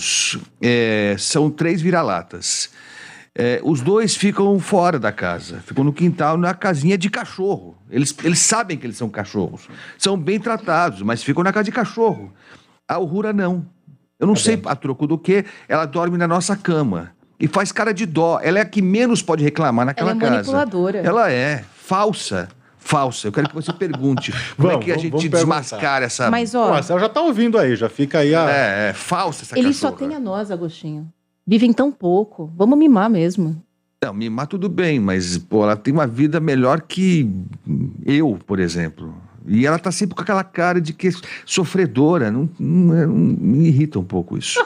cachorros, são 3 vira-latas. Os 2 ficam fora da casa, ficam no quintal, na casinha de cachorro. Eles sabem que eles são cachorros. São bem tratados, mas ficam na casa de cachorro. A Uhura não. Eu não sei a troco do que, ela dorme na nossa cama. E faz cara de dó. Ela é a que menos pode reclamar naquela casa. Ela é manipuladora. Ela é falsa. Eu quero que você pergunte como é que a gente desmascara essa... Mas, ó... O Marcelo já tá ouvindo aí, já fica aí a... É falsa essa cachorra. Ele só tem a nós, Agostinho. Vivem tão pouco. Vamos mimar mesmo. Não, mimar tudo bem, mas, pô, ela tem uma vida melhor que eu, por exemplo. E ela tá sempre com aquela cara de que é sofredora. Me irrita um pouco isso.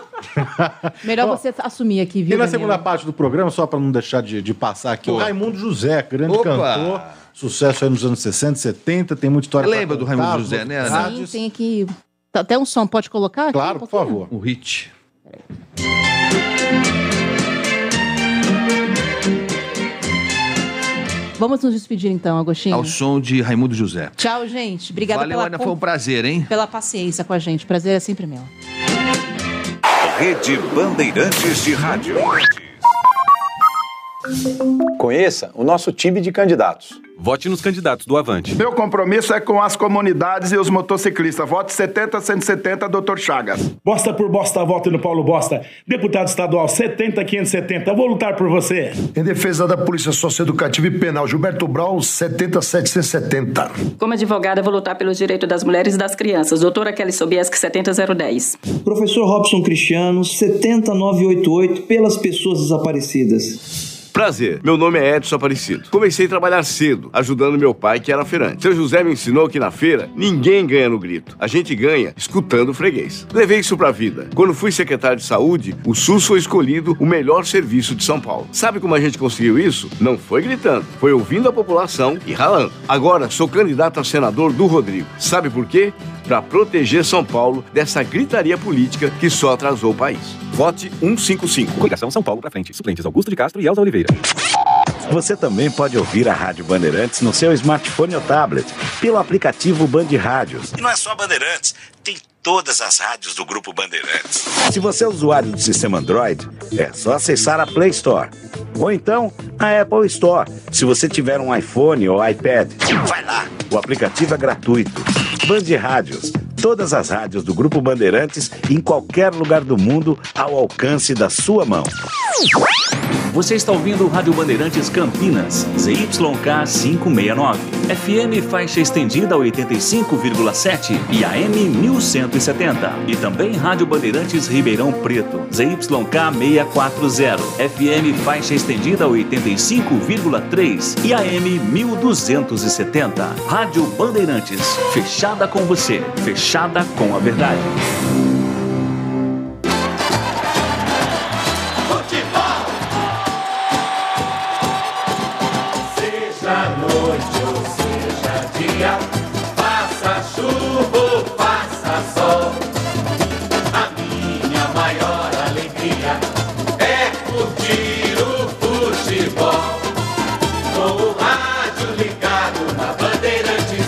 Melhor você assumir aqui, viu, E na Daniel? segunda parte do programa, só para não deixar de passar aqui, o Raimundo José, grande cantor, sucesso aí nos anos 60, 70, tem muita história. Lembra do Raimundo José, né, Ana? Sim, tem aqui. Tá até um som, pode colocar? Claro, aqui, por favor. O hit. Vamos nos despedir então, Agostinho. Ao som de Raimundo José. Tchau, gente. Obrigada Valeu, Ana, foi um prazer, hein? Pela paciência com a gente. Prazer é sempre meu. Rede Bandeirantes de Rádio. Conheça o nosso time de candidatos. Vote nos candidatos do Avante. Meu compromisso é com as comunidades e os motociclistas. Vote 70-170, Dr. Chagas. Bosta por bosta, vote no Paulo Bosta. Deputado estadual 70-570, vou lutar por você. Em defesa da Polícia Socioeducativa e Penal, Gilberto Brau, 70-770. Como advogada, vou lutar pelos direitos das mulheres e das crianças. Doutora Kelly Sobieski, 70-010. Professor Robson Cristiano, 70-988, pelas pessoas desaparecidas. Prazer, meu nome é Edson Aparecido. Comecei a trabalhar cedo, ajudando meu pai, que era feirante. Seu José me ensinou que na feira, ninguém ganha no grito. A gente ganha escutando o freguês. Levei isso pra vida. Quando fui secretário de saúde, o SUS foi escolhido o melhor serviço de São Paulo. Sabe como a gente conseguiu isso? Não foi gritando, foi ouvindo a população e ralando. Agora, sou candidato a senador do Rodrigo. Sabe por quê? Para proteger São Paulo dessa gritaria política que só atrasou o país. Vote 155. Coligação São Paulo pra frente. Suplentes Augusto de Castro e Elza Oliveira. Você também pode ouvir a Rádio Bandeirantes no seu smartphone ou tablet, pelo aplicativo Band Rádios. E não é só Bandeirantes, tem todas as rádios do Grupo Bandeirantes. Se você é usuário do sistema Android, é só acessar a Play Store. Ou então, a Apple Store, se você tiver um iPhone ou iPad. Vai lá! O aplicativo é gratuito. Band Rádios. Todas as rádios do Grupo Bandeirantes em qualquer lugar do mundo ao alcance da sua mão. Você está ouvindo Rádio Bandeirantes Campinas, ZYK 569, FM faixa estendida 85,7 e AM 1170. E também Rádio Bandeirantes Ribeirão Preto, ZYK 640, FM faixa estendida 85,3 e AM 1270. Rádio Bandeirantes, fechada com você, fechada com a verdade. Faça chuva ou faça sol, a minha maior alegria é curtir o futebol. Com o rádio ligado na Bandeirantes,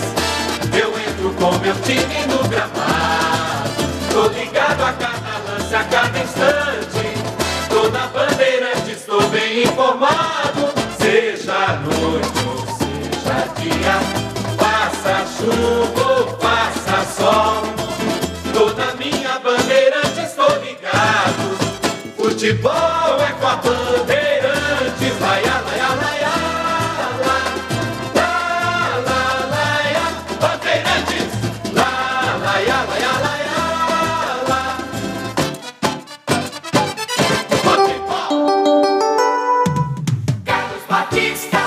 eu entro com meu time no gramado. Tô ligado a cada lance, a cada instante. Tô na Bandeirantes, tô bem informado. Seja noite ou seja dia, faça chuva ou faça sol, tô na minha Bandeirantes, estou ligado. Futebol é com a Bandeirantes, laia, laia, laia, laia, laia, Bandeirantes, laia, laia, laia, Carlos Batista.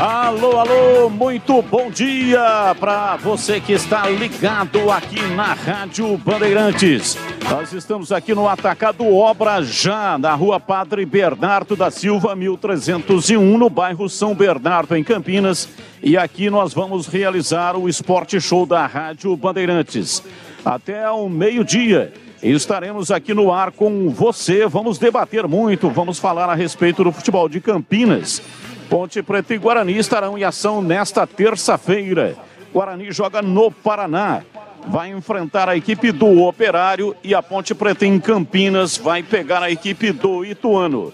Alô, alô, muito bom dia para você que está ligado aqui na Rádio Bandeirantes. Nós estamos aqui no Atacado Obra Já, na rua Padre Bernardo da Silva, 1301, no bairro São Bernardo, em Campinas. E aqui nós vamos realizar o Esporte Show da Rádio Bandeirantes. Até ao meio-dia. Estaremos aqui no ar com você, vamos debater muito, vamos falar a respeito do futebol de Campinas. Ponte Preta e Guarani estarão em ação nesta terça-feira. Guarani joga no Paraná. vai enfrentar a equipe do Operário e a Ponte Preta em Campinas vai pegar a equipe do Ituano.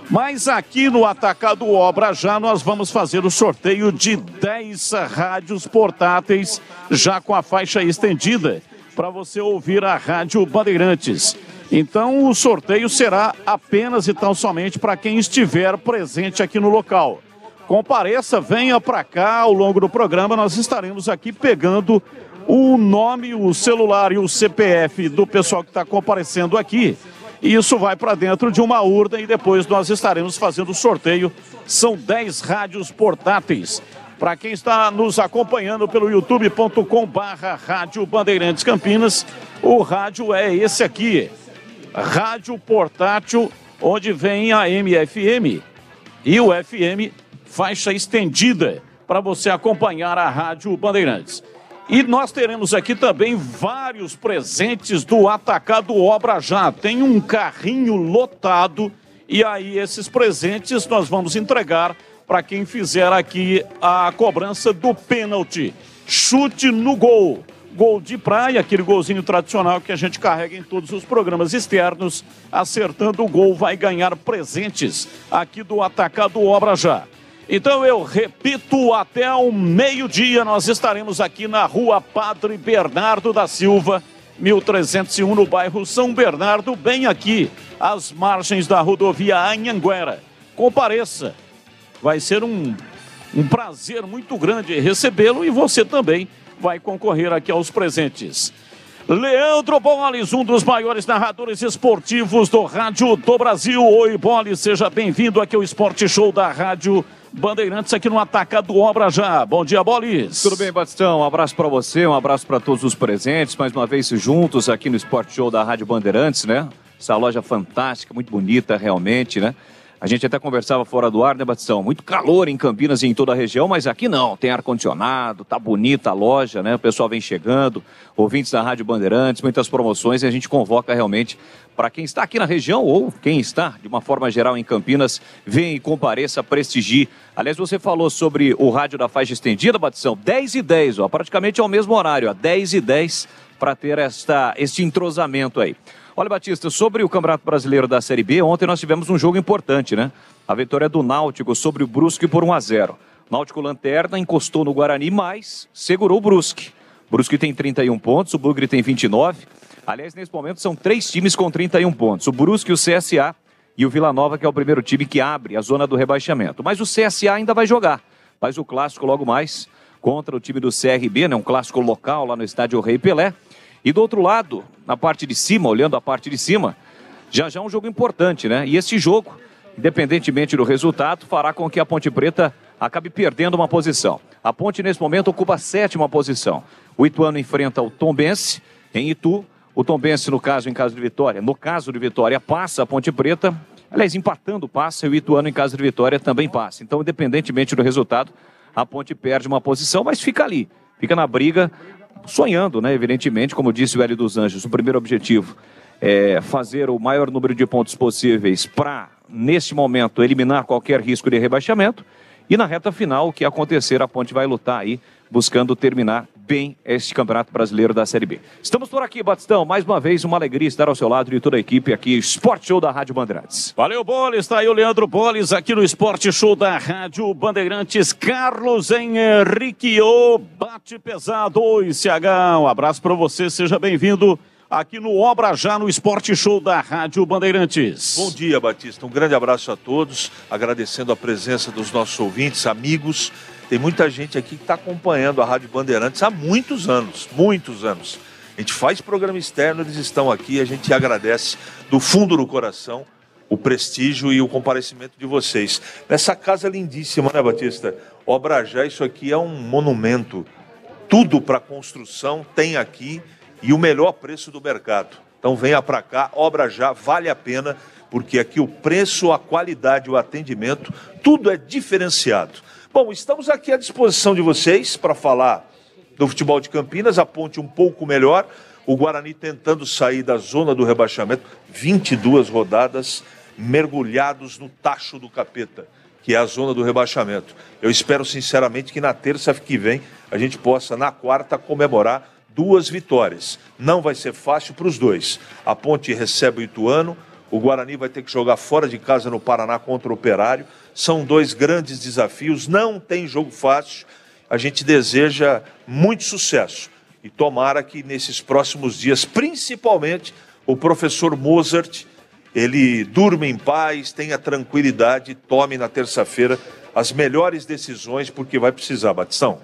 Mas aqui no Atacado Obra Já nós vamos fazer o sorteio de 10 rádios portáteis já com a faixa estendida para você ouvir a Rádio Bandeirantes. Então o sorteio será apenas e tão somente para quem estiver presente aqui no local. Compareça, venha para cá, ao longo do programa nós estaremos aqui pegando o nome, o celular e o CPF do pessoal que está comparecendo aqui. E isso vai para dentro de uma urna e depois nós estaremos fazendo o sorteio. São 10 rádios portáteis. Para quem está nos acompanhando pelo youtube.com/Rádio Bandeirantes Campinas, o rádio é esse aqui. Rádio portátil, onde vem a AM/FM e o FM faixa estendida para você acompanhar a Rádio Bandeirantes. E nós teremos aqui também vários presentes do Atacado Obra Já. Tem um carrinho lotado e aí esses presentes nós vamos entregar para quem fizer aqui a cobrança do pênalti. Chute no gol. Gol de praia, aquele golzinho tradicional que a gente carrega em todos os programas externos. Acertando o gol vai ganhar presentes aqui do Atacado Obra Já. Então eu repito, até o meio-dia nós estaremos aqui na Rua Padre Bernardo da Silva, 1301, no bairro São Bernardo, bem aqui, às margens da rodovia Anhanguera. Compareça, vai ser um prazer muito grande recebê-lo e você também vai concorrer aqui aos presentes. Leandro Boles, um dos maiores narradores esportivos do rádio do Brasil. Oi, Boles, seja bem-vindo aqui ao Esporte Show da Rádio Bandeirantes, aqui no Atacado Obra Já. Bom dia, Boles. Tudo bem, Batistão? Um abraço para você, um abraço para todos os presentes. Mais uma vez juntos aqui no Esporte Show da Rádio Bandeirantes, né? Essa loja fantástica, muito bonita realmente, né? A gente até conversava fora do ar, né, Batistão? Muito calor em Campinas e em toda a região, mas aqui não. Tem ar-condicionado, tá bonita a loja, né? O pessoal vem chegando, ouvintes da Rádio Bandeirantes, muitas promoções e a gente convoca realmente para quem está aqui na região ou quem está, de uma forma geral, em Campinas, venha e compareça, prestigie. Aliás, você falou sobre o rádio da faixa estendida, Batistão, 10h10, ó, praticamente ao mesmo horário, ó, 10h10, para ter este entrosamento aí. Olha, Batista, sobre o Campeonato Brasileiro da Série B, ontem nós tivemos um jogo importante, né? A vitória do Náutico sobre o Brusque por 1-0. Náutico lanterna, encostou no Guarani, mas segurou o Brusque. O Brusque tem 31 pontos, o Bugre tem 29. Aliás, nesse momento são 3 times com 31 pontos. O Brusque, o CSA e o Vila Nova, que é o primeiro time que abre a zona do rebaixamento. Mas o CSA ainda vai jogar. Faz o clássico logo mais contra o time do CRB, né? Um clássico local lá no estádio Rei Pelé. E do outro lado, na parte de cima, olhando a parte de cima, já um jogo importante, né? E esse jogo, independentemente do resultado, fará com que a Ponte Preta acabe perdendo uma posição. A Ponte, nesse momento, ocupa a 7ª posição. O Ituano enfrenta o Tombense em Itu. O Tombense, no caso de Vitória, passa a Ponte Preta. Aliás, empatando passa e o Ituano, em caso de vitória, também passa. Então, independentemente do resultado, a Ponte perde uma posição, mas fica ali. Fica na briga, sonhando, né? Evidentemente, como disse o Hélio dos Anjos, o primeiro objetivo é fazer o maior número de pontos possíveis para, neste momento, eliminar qualquer risco de rebaixamento. E na reta final, o que acontecer, a Ponte vai lutar aí, buscando terminar bem este Campeonato Brasileiro da Série B. Estamos por aqui, Batistão. Mais uma vez, uma alegria estar ao seu lado e toda a equipe aqui, Esporte Show da Rádio Bandeirantes. Valeu, Boles. Está aí o Leandro Boles aqui no Esporte Show da Rádio Bandeirantes. Carlos Henrique, o bate pesado. Oi, CH, um abraço para você, seja bem-vindo aqui no Obra Já, no Esporte Show da Rádio Bandeirantes. Bom dia, Batista. Um grande abraço a todos, agradecendo a presença dos nossos ouvintes, amigos. Tem muita gente aqui que está acompanhando a Rádio Bandeirantes há muitos anos, muitos anos. A gente faz programa externo, eles estão aqui, a gente agradece do fundo do coração o prestígio e o comparecimento de vocês. Nessa casa lindíssima, né, Batista? Obra Já, isso aqui é um monumento. Tudo para construção tem aqui e o melhor preço do mercado. Então venha para cá, Obra Já, vale a pena, porque aqui o preço, a qualidade, o atendimento, tudo é diferenciado. Bom, estamos aqui à disposição de vocês para falar do futebol de Campinas, a Ponte um pouco melhor, o Guarani tentando sair da zona do rebaixamento, 22 rodadas mergulhados no tacho do capeta, que é a zona do rebaixamento. Eu espero sinceramente que na terça que vem a gente possa, na quarta, comemorar 2 vitórias. Não vai ser fácil para os dois. A Ponte recebe o Ituano, o Guarani vai ter que jogar fora de casa no Paraná contra o Operário. São 2 grandes desafios, não tem jogo fácil. A gente deseja muito sucesso e tomara que nesses próximos dias, principalmente, o professor Mozart, ele durma em paz, tenha tranquilidade e tome na terça-feira as melhores decisões, porque vai precisar, Batistão.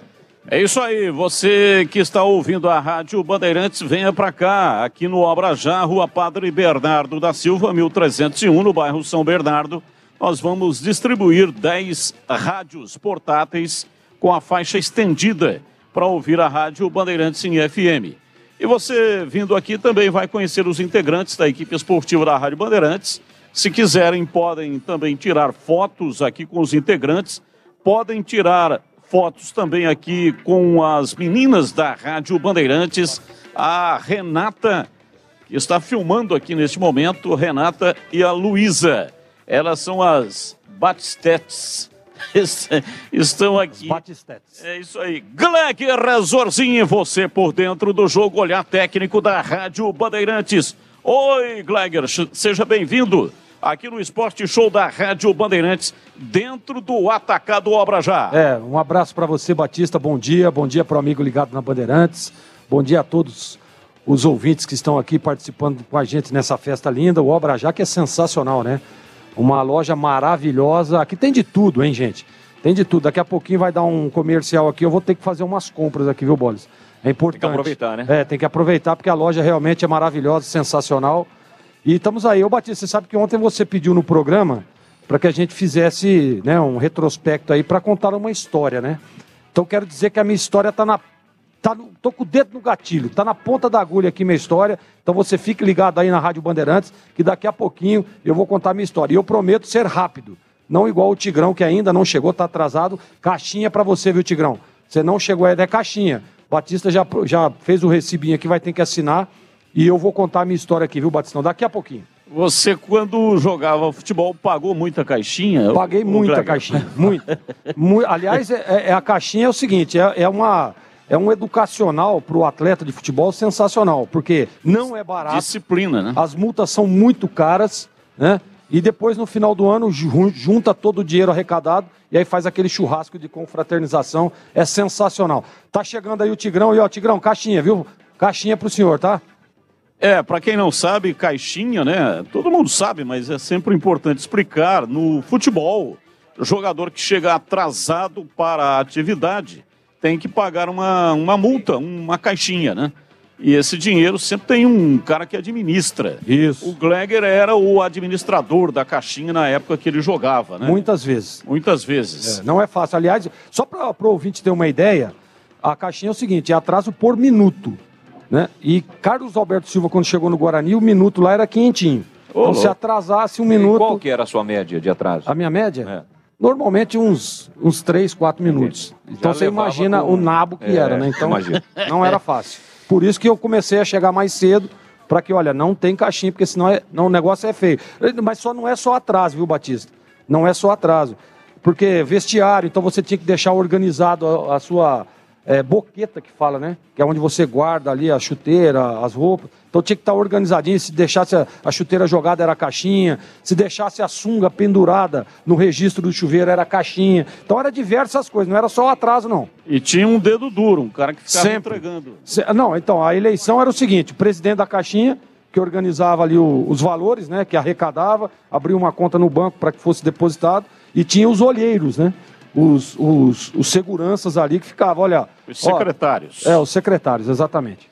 É isso aí, você que está ouvindo a Rádio Bandeirantes, venha para cá, aqui no Obra Já, Rua Padre Bernardo da Silva, 1301, no bairro São Bernardo. Nós vamos distribuir 10 rádios portáteis com a faixa estendida para ouvir a Rádio Bandeirantes em FM. E você, vindo aqui, também vai conhecer os integrantes da equipe esportiva da Rádio Bandeirantes. Se quiserem, podem também tirar fotos aqui com os integrantes, podem tirar fotos também aqui com as meninas da Rádio Bandeirantes, a Renata, que está filmando aqui neste momento, Renata e a Luísa. Elas são as Batistetes. Estão aqui. Batistetes. É isso aí. Gleger Rezorzinho, você por dentro do jogo, olhar técnico da Rádio Bandeirantes. Oi, Gleger, seja bem-vindo aqui no Esporte Show da Rádio Bandeirantes, dentro do Atacado Obra Já. Um abraço para você, Batista, bom dia para o amigo ligado na Bandeirantes, bom dia a todos os ouvintes que estão aqui participando com a gente nessa festa linda, o Obra Já, que é sensacional, né? Uma loja maravilhosa, aqui tem de tudo, hein, gente? Tem de tudo, daqui a pouquinho vai dar um comercial aqui, eu vou ter que fazer umas compras aqui, viu, Bolis? É importante. Tem que aproveitar, né? Tem que aproveitar, porque a loja realmente é maravilhosa, sensacional. E estamos aí. Ô, Batista, você sabe que ontem você pediu no programa para que a gente fizesse, né, um retrospecto aí para contar uma história, né? Então quero dizer que a minha história tô com o dedo no gatilho, tá na ponta da agulha aqui minha história. Então você fique ligado aí na Rádio Bandeirantes, que daqui a pouquinho eu vou contar a minha história. E eu prometo ser rápido, não igual o Tigrão, que ainda não chegou, tá atrasado. Caixinha para você, viu, Tigrão? Você não chegou ainda, é caixinha. Batista já fez o recibinho aqui, vai ter que assinar. E eu vou contar a minha história aqui, viu, Batistão? Daqui a pouquinho. Você, quando jogava futebol, pagou muita caixinha? Paguei muita caixinha, muita. Aliás, a caixinha é o seguinte, é um educacional para o atleta de futebol sensacional, porque não é barato. Disciplina, né? As multas são muito caras, né? E depois, no final do ano, junta todo o dinheiro arrecadado e aí faz aquele churrasco de confraternização. É sensacional. Tá chegando aí o Tigrão. E ó, Tigrão, caixinha, viu? Caixinha pro senhor, tá? Para quem não sabe, caixinha, né? Todo mundo sabe, mas é sempre importante explicar. No futebol, o jogador que chega atrasado para a atividade tem que pagar uma multa, uma caixinha, né? E esse dinheiro sempre tem um cara que administra. Isso. O Gleger era o administrador da caixinha na época que ele jogava, né? Muitas vezes. Muitas vezes. Não é fácil. Aliás, só para o ouvinte ter uma ideia, a caixinha é o seguinte, é atraso por minuto, né? E Carlos Alberto Silva, quando chegou no Guarani, o minuto lá era quentinho. Então, se atrasasse um minuto... Qual que era a sua média de atraso? A minha média? Normalmente uns 3, 4 minutos. Então você imagina o nabo que era, né? Então não era fácil. Por isso que eu comecei a chegar mais cedo, para que, olha, não tem caixinha, porque senão o negócio é feio. Mas não é só atraso, viu, Batista? Não é só atraso. Porque vestiário, então você tinha que deixar organizado a sua boqueta, que fala, né? Que é onde você guarda ali a chuteira, as roupas. Então tinha que estar organizadinho. Se deixasse a chuteira jogada, era a caixinha. Se deixasse a sunga pendurada no registro do chuveiro, era a caixinha. Então era diversas coisas, não era só o atraso, não. E tinha um dedo duro, um cara que ficava sempre entregando. Não, então, a eleição era o seguinte, o presidente da caixinha, que organizava ali os valores, né? Que arrecadava, abria uma conta no banco para que fosse depositado, e tinha os olheiros, né? Os seguranças ali que ficavam, olha... Os secretários. Os secretários, exatamente.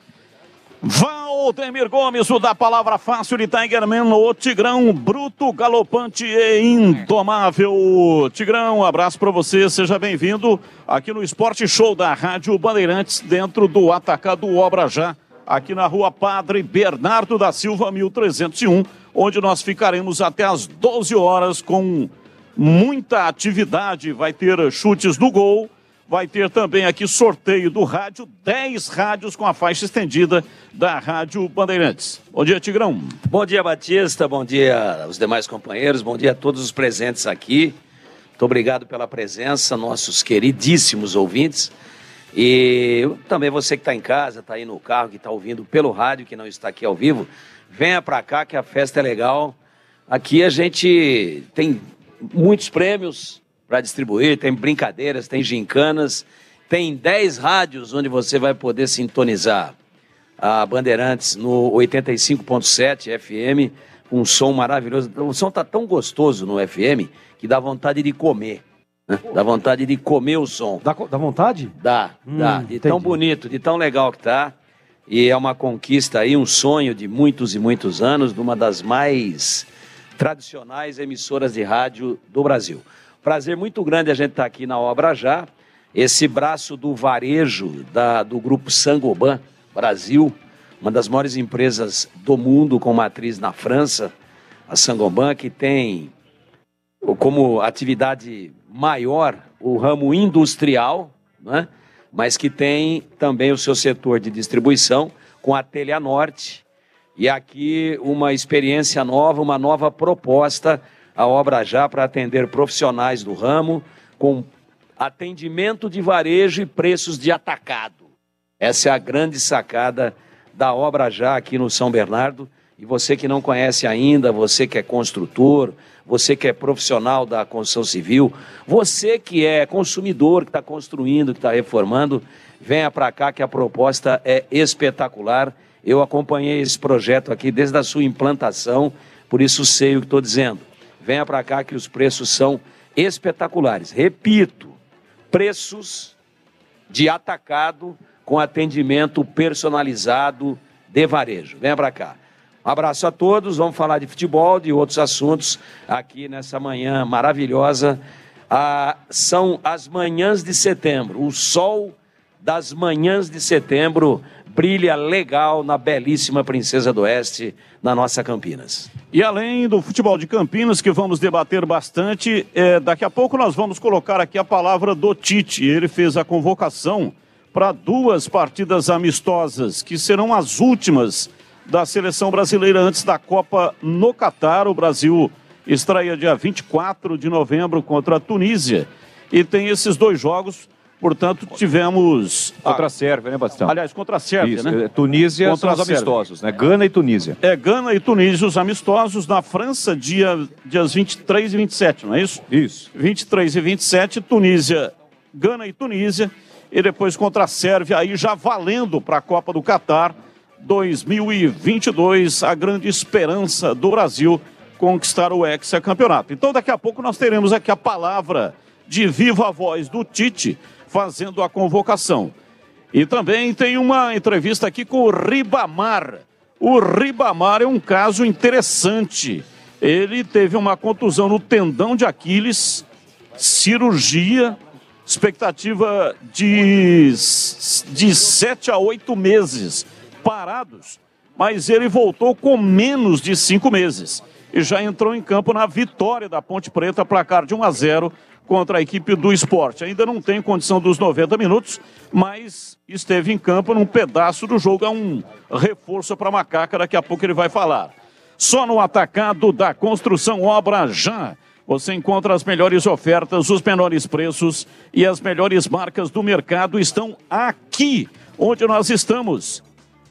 Valdemir Gomes, o da palavra fácil de Tigerman, o Tigrão, bruto, galopante e indomável. Tigrão, um abraço para você, seja bem-vindo aqui no Esporte Show da Rádio Bandeirantes, dentro do Atacado Obra Já, aqui na Rua Padre Bernardo da Silva, 1301, onde nós ficaremos até às 12 horas com muita atividade. Vai ter chutes no gol, vai ter também aqui sorteio do rádio, 10 rádios com a faixa estendida da Rádio Bandeirantes. Bom dia, Tigrão. Bom dia, Batista, bom dia aos demais companheiros, bom dia a todos os presentes aqui. Muito obrigado pela presença, nossos queridíssimos ouvintes. E também você que está em casa, está aí no carro, que está ouvindo pelo rádio, que não está aqui ao vivo, venha para cá que a festa é legal. Aqui a gente tem muitos prêmios para distribuir, tem brincadeiras, tem gincanas, tem 10 rádios onde você vai poder sintonizar a Bandeirantes no 85.7 FM, um som maravilhoso. O som tá tão gostoso no FM que dá vontade de comer. Né? Dá vontade de comer o som. Dá vontade? Dá. De tão bonito, de tão legal que tá. E é uma conquista aí, um sonho de muitos e muitos anos, de uma das mais tradicionais emissoras de rádio do Brasil. Prazer muito grande a gente estar aqui na Obra Já, esse braço do varejo do Grupo Saint-Gobain Brasil, uma das maiores empresas do mundo com matriz na França, a Saint-Gobain, que tem como atividade maior o ramo industrial, né? Mas que tem também o seu setor de distribuição com a Telha Norte, e aqui uma experiência nova, uma nova proposta, a Obra Já, para atender profissionais do ramo, com atendimento de varejo e preços de atacado. Essa é a grande sacada da Obra Já aqui no São Bernardo. E você que não conhece ainda, você que é construtor, você que é profissional da construção civil, você que é consumidor, que está construindo, que está reformando, venha para cá que a proposta é espetacular. Eu acompanhei esse projeto aqui desde a sua implantação, por isso sei o que estou dizendo. Venha para cá que os preços são espetaculares. Repito, preços de atacado com atendimento personalizado de varejo. Venha para cá. Um abraço a todos, vamos falar de futebol, de outros assuntos aqui nessa manhã maravilhosa. São as manhãs de setembro, o sol das manhãs de setembro brilha legal na belíssima Princesa do Oeste, na nossa Campinas. E além do futebol de Campinas, que vamos debater bastante, daqui a pouco nós vamos colocar aqui a palavra do Tite. Ele fez a convocação para 2 partidas amistosas, que serão as últimas da seleção brasileira antes da Copa no Catar. O Brasil estreia dia 24 de novembro contra a Tunísia. E tem esses 2 jogos, portanto, tivemos... Contra a Sérvia, né, Bastão? Aliás, contra a Sérvia, isso, né? Tunísia contra são os amistosos, né? Gana e Tunísia. Gana e Tunísia, os amistosos na França, dias 23 e 27, não é isso? Isso. 23 e 27, Tunísia, Gana e Tunísia. E depois contra a Sérvia, aí já valendo para a Copa do Catar 2022, a grande esperança do Brasil conquistar o hexacampeonato. Então daqui a pouco nós teremos aqui a palavra de viva voz do Tite fazendo a convocação. E também tem uma entrevista aqui com o Ribamar. O Ribamar é um caso interessante. Ele teve uma contusão no tendão de Aquiles, cirurgia, expectativa de 7 a 8 meses parados, mas ele voltou com menos de 5 meses e já entrou em campo na vitória da Ponte Preta, placar de 1-0 contra a equipe do Sport. Ainda não tem condição dos 90 minutos, mas esteve em campo num pedaço do jogo. É um reforço para a Macaca, daqui a pouco ele vai falar. Só no atacado da Construção Obra Já você encontra as melhores ofertas, os menores preços e as melhores marcas do mercado estão aqui, onde nós estamos.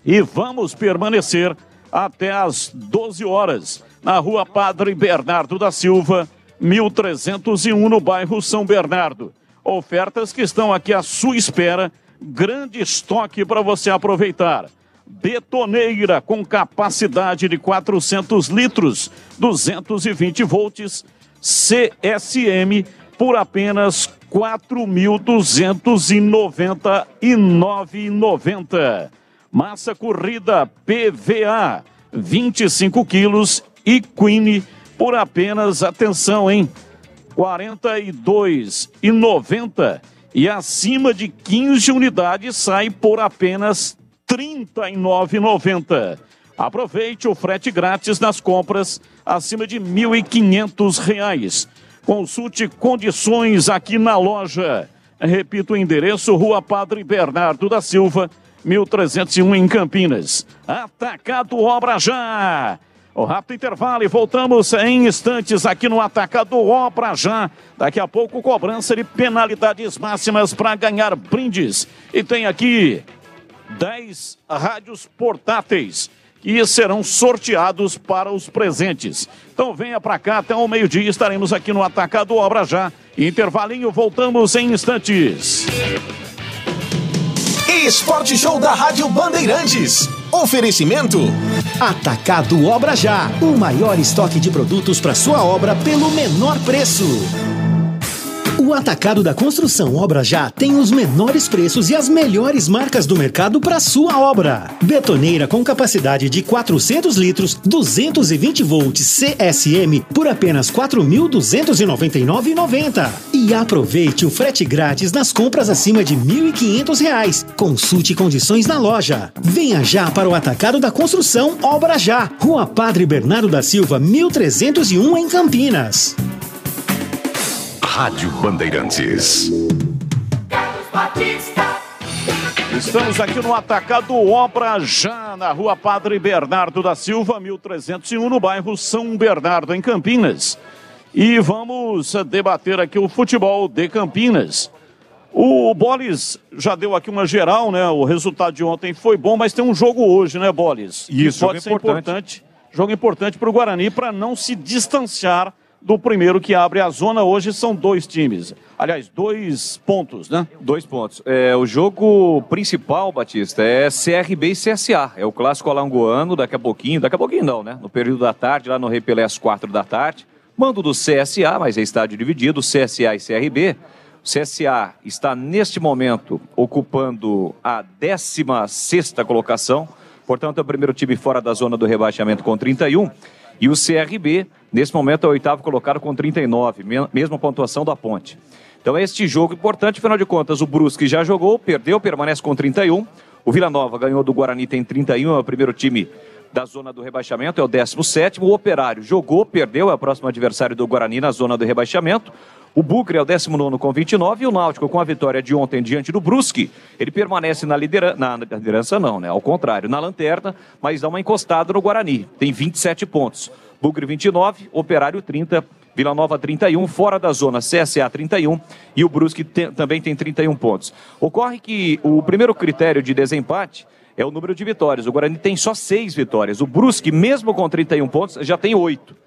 E vamos permanecer até às 12 horas, na Rua Padre Bernardo da Silva, 1301, no bairro São Bernardo. Ofertas que estão aqui à sua espera, grande estoque para você aproveitar. Betoneira com capacidade de 400 litros, 220 volts, CSM por apenas R$ 4.299,90. Massa corrida PVA, 25 quilos e Queen por apenas, atenção, hein, R$ 42,90. E acima de 15 unidades sai por apenas R$ 39,90. Aproveite o frete grátis nas compras acima de R$ 1.500. Consulte condições aqui na loja. Repito o endereço, Rua Padre Bernardo da Silva, 1301 em Campinas. Atacado Obra Já. O rápido intervalo e voltamos em instantes aqui no Atacado Obra Já. Daqui a pouco, cobrança de penalidades máximas para ganhar brindes. E tem aqui 10 rádios portáteis que serão sorteados para os presentes. Então venha para cá, até o meio-dia estaremos aqui no Atacado Obra Já. Intervalinho, voltamos em instantes. Esporte Show da Rádio Bandeirantes. Oferecimento Atacado Obra Já, o maior estoque de produtos para sua obra pelo menor preço. O Atacado da Construção Obra Já tem os menores preços e as melhores marcas do mercado para sua obra. Betoneira com capacidade de 400 litros, 220 volts CSM por apenas R$ 4.299,90. E aproveite o frete grátis nas compras acima de R$ 1.500. Consulte condições na loja. Venha já para o Atacado da Construção Obra Já, Rua Padre Bernardo da Silva, 1301 em Campinas. Rádio Bandeirantes. Estamos aqui no Atacado Obra Já, na Rua Padre Bernardo da Silva, 1301, no bairro São Bernardo, em Campinas. E vamos debater aqui o futebol de Campinas. O Bolis já deu aqui uma geral, né? O resultado de ontem foi bom, mas tem um jogo hoje, né, Bolis? Isso, pode ser importante. Jogo importante para o Guarani, para não se distanciar do primeiro que abre a zona. Hoje são 2 times. Aliás, 2 pontos, né? 2 pontos. O jogo principal, Batista, é CRB e CSA. É o clássico alangoano, daqui a pouquinho não, né? No período da tarde, lá no Rei Pelé, às 4 da tarde. Mando do CSA, mas é estádio dividido, CSA e CRB. O CSA está, neste momento, ocupando a 16ª colocação. Portanto, é o primeiro time fora da zona do rebaixamento com 31. E o CRB, nesse momento, é o 8º colocado com 39, mesma pontuação da Ponte. Então, este jogo importante, afinal de contas, o Brusque já jogou, perdeu, permanece com 31. O Vila Nova ganhou do Guarani, tem 31, é o primeiro time da zona do rebaixamento, é o 17º. O Operário jogou, perdeu, é o próximo adversário do Guarani na zona do rebaixamento. O Bugre é o 19º com 29 e o Náutico, com a vitória de ontem diante do Brusque, ele permanece na liderança não, né? Ao contrário, na lanterna, mas dá uma encostada no Guarani. Tem 27 pontos. Bugre 29, Operário 30, Vila Nova 31, fora da zona CSA 31 e o Brusque também tem 31 pontos. Ocorre que o primeiro critério de desempate é o número de vitórias. O Guarani tem só 6 vitórias. O Brusque, mesmo com 31 pontos, já tem 8.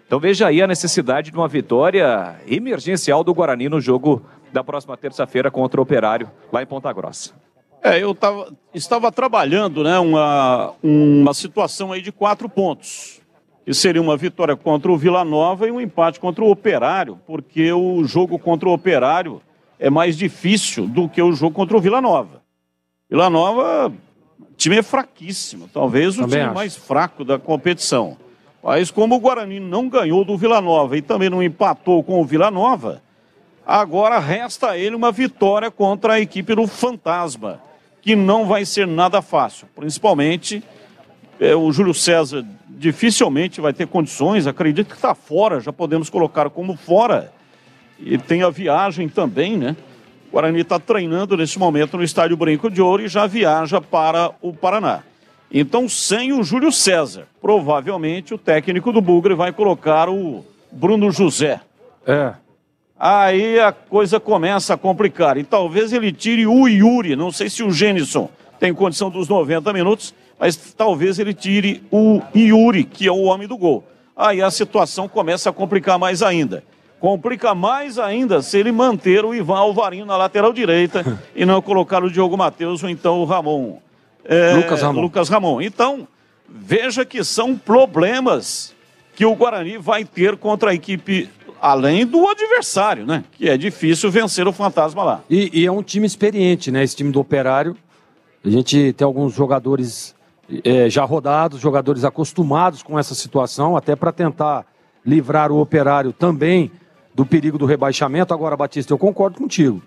Então veja aí a necessidade de uma vitória emergencial do Guarani no jogo da próxima terça-feira contra o Operário, lá em Ponta Grossa. Eu estava trabalhando, né, uma situação aí de 4 pontos. Que seria uma vitória contra o Vila Nova e um empate contra o Operário, porque o jogo contra o Operário é mais difícil do que o jogo contra o Vila Nova. Vila Nova, o time é fraquíssimo, talvez o time mais fraco da competição. Mas como o Guarani não ganhou do Vila Nova e também não empatou com o Vila Nova, agora resta a ele uma vitória contra a equipe do Fantasma, que não vai ser nada fácil. Principalmente, o Júlio César dificilmente vai ter condições, acredito que está fora, já podemos colocar como fora. E tem a viagem também, né? O Guarani está treinando nesse momento no Estádio Brinco de Ouro e já viaja para o Paraná. Então, sem o Júlio César, provavelmente o técnico do Bugre vai colocar o Bruno José. Aí a coisa começa a complicar. E talvez ele tire o Yuri. Não sei se o Gênison tem condição dos 90 minutos, mas talvez ele tire o Yuri, que é o homem do gol. Aí a situação começa a complicar mais ainda. Complica mais ainda se ele manter o Ivan Alvarinho na lateral direita e não colocar o Diogo Matheus ou então o Ramon. Lucas Ramon. Então, veja que são problemas que o Guarani vai ter contra a equipe, além do adversário, né? Que é difícil vencer o Fantasma lá. E é um time experiente, né? Esse time do Operário. A gente tem alguns jogadores já rodados, jogadores acostumados com essa situação, até para tentar livrar o Operário também do perigo do rebaixamento. Agora, Batista, eu concordo contigo.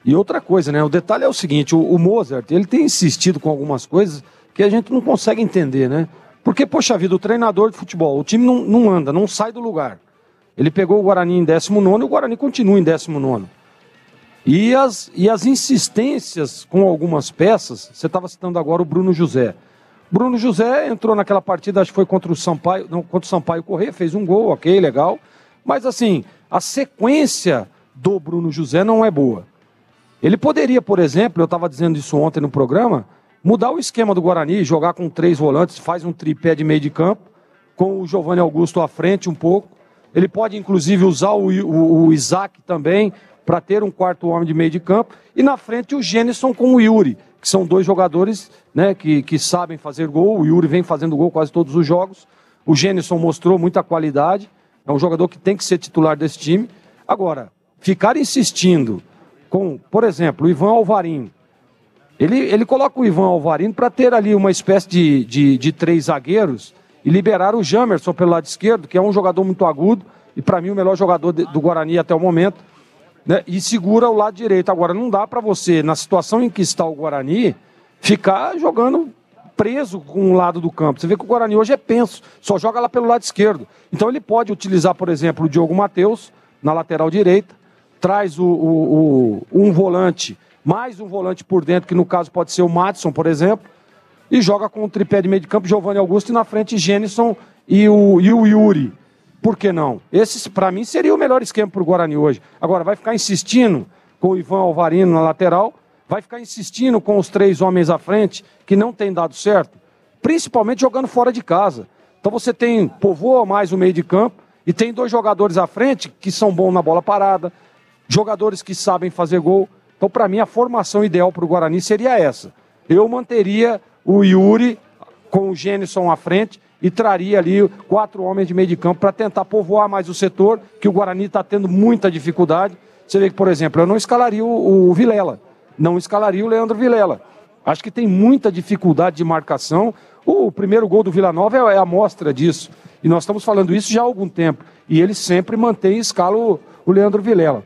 E outra coisa, né? O detalhe é o seguinte, o Mozart, ele tem insistido com algumas coisas que a gente não consegue entender, né? Porque, poxa vida, o treinador de futebol, o time não anda, não sai do lugar. Ele pegou o Guarani em 19º e o Guarani continua em 19º. E as insistências com algumas peças, você estava citando agora o Bruno José. Bruno José entrou naquela partida, acho que foi contra o Sampaio, não, contra o Sampaio Corrêa, fez um gol, ok, legal. Mas assim, a sequência do Bruno José não é boa. Ele poderia, por exemplo, eu estava dizendo isso ontem no programa, mudar o esquema do Guarani, jogar com 3 volantes, faz um tripé de meio de campo, com o Giovanni Augusto à frente um pouco. Ele pode, inclusive, usar o Isaac também, para ter um 4º homem de meio de campo. E na frente o Gênison com o Yuri, que são 2 jogadores, né, que sabem fazer gol. O Yuri vem fazendo gol quase todos os jogos. O Gênison mostrou muita qualidade. É um jogador que tem que ser titular desse time. Agora, ficar insistindo com, por exemplo, o Ivan Alvarinho. Ele coloca o Ivan Alvarinho para ter ali uma espécie de 3 zagueiros e liberar o Jamerson pelo lado esquerdo, que é um jogador muito agudo e para mim o melhor jogador do Guarani até o momento, né? E segura o lado direito. Agora, não dá para você, na situação em que está o Guarani, ficar jogando preso com um lado do campo. Você vê que o Guarani hoje é penso, só joga lá pelo lado esquerdo. Então ele pode utilizar, por exemplo, o Diogo Matheus na lateral direita, traz um volante, mais um volante por dentro, que no caso pode ser o Madison, por exemplo, e joga com o tripé de meio de campo, Giovanni Augusto, e na frente Gênison e o Yuri. Por que não? Esse, para mim, seria o melhor esquema para o Guarani hoje. Agora, vai ficar insistindo com o Ivan Alvarino na lateral, vai ficar insistindo com os 3 homens à frente, que não tem dado certo, principalmente jogando fora de casa. Então você povoa mais o meio de campo, e tem 2 jogadores à frente que são bons na bola parada, jogadores que sabem fazer gol. Então, para mim, a formação ideal para o Guarani seria essa. Eu manteria o Yuri com o Gênison à frente e traria ali 4 homens de meio de campo para tentar povoar mais o setor, que o Guarani está tendo muita dificuldade. Você vê que, por exemplo, eu não escalaria o Vilela, não escalaria o Leandro Vilela. Acho que tem muita dificuldade de marcação. O primeiro gol do Vila Nova é a amostra disso. E nós estamos falando isso já há algum tempo. E ele sempre mantém em escala o Leandro Vilela.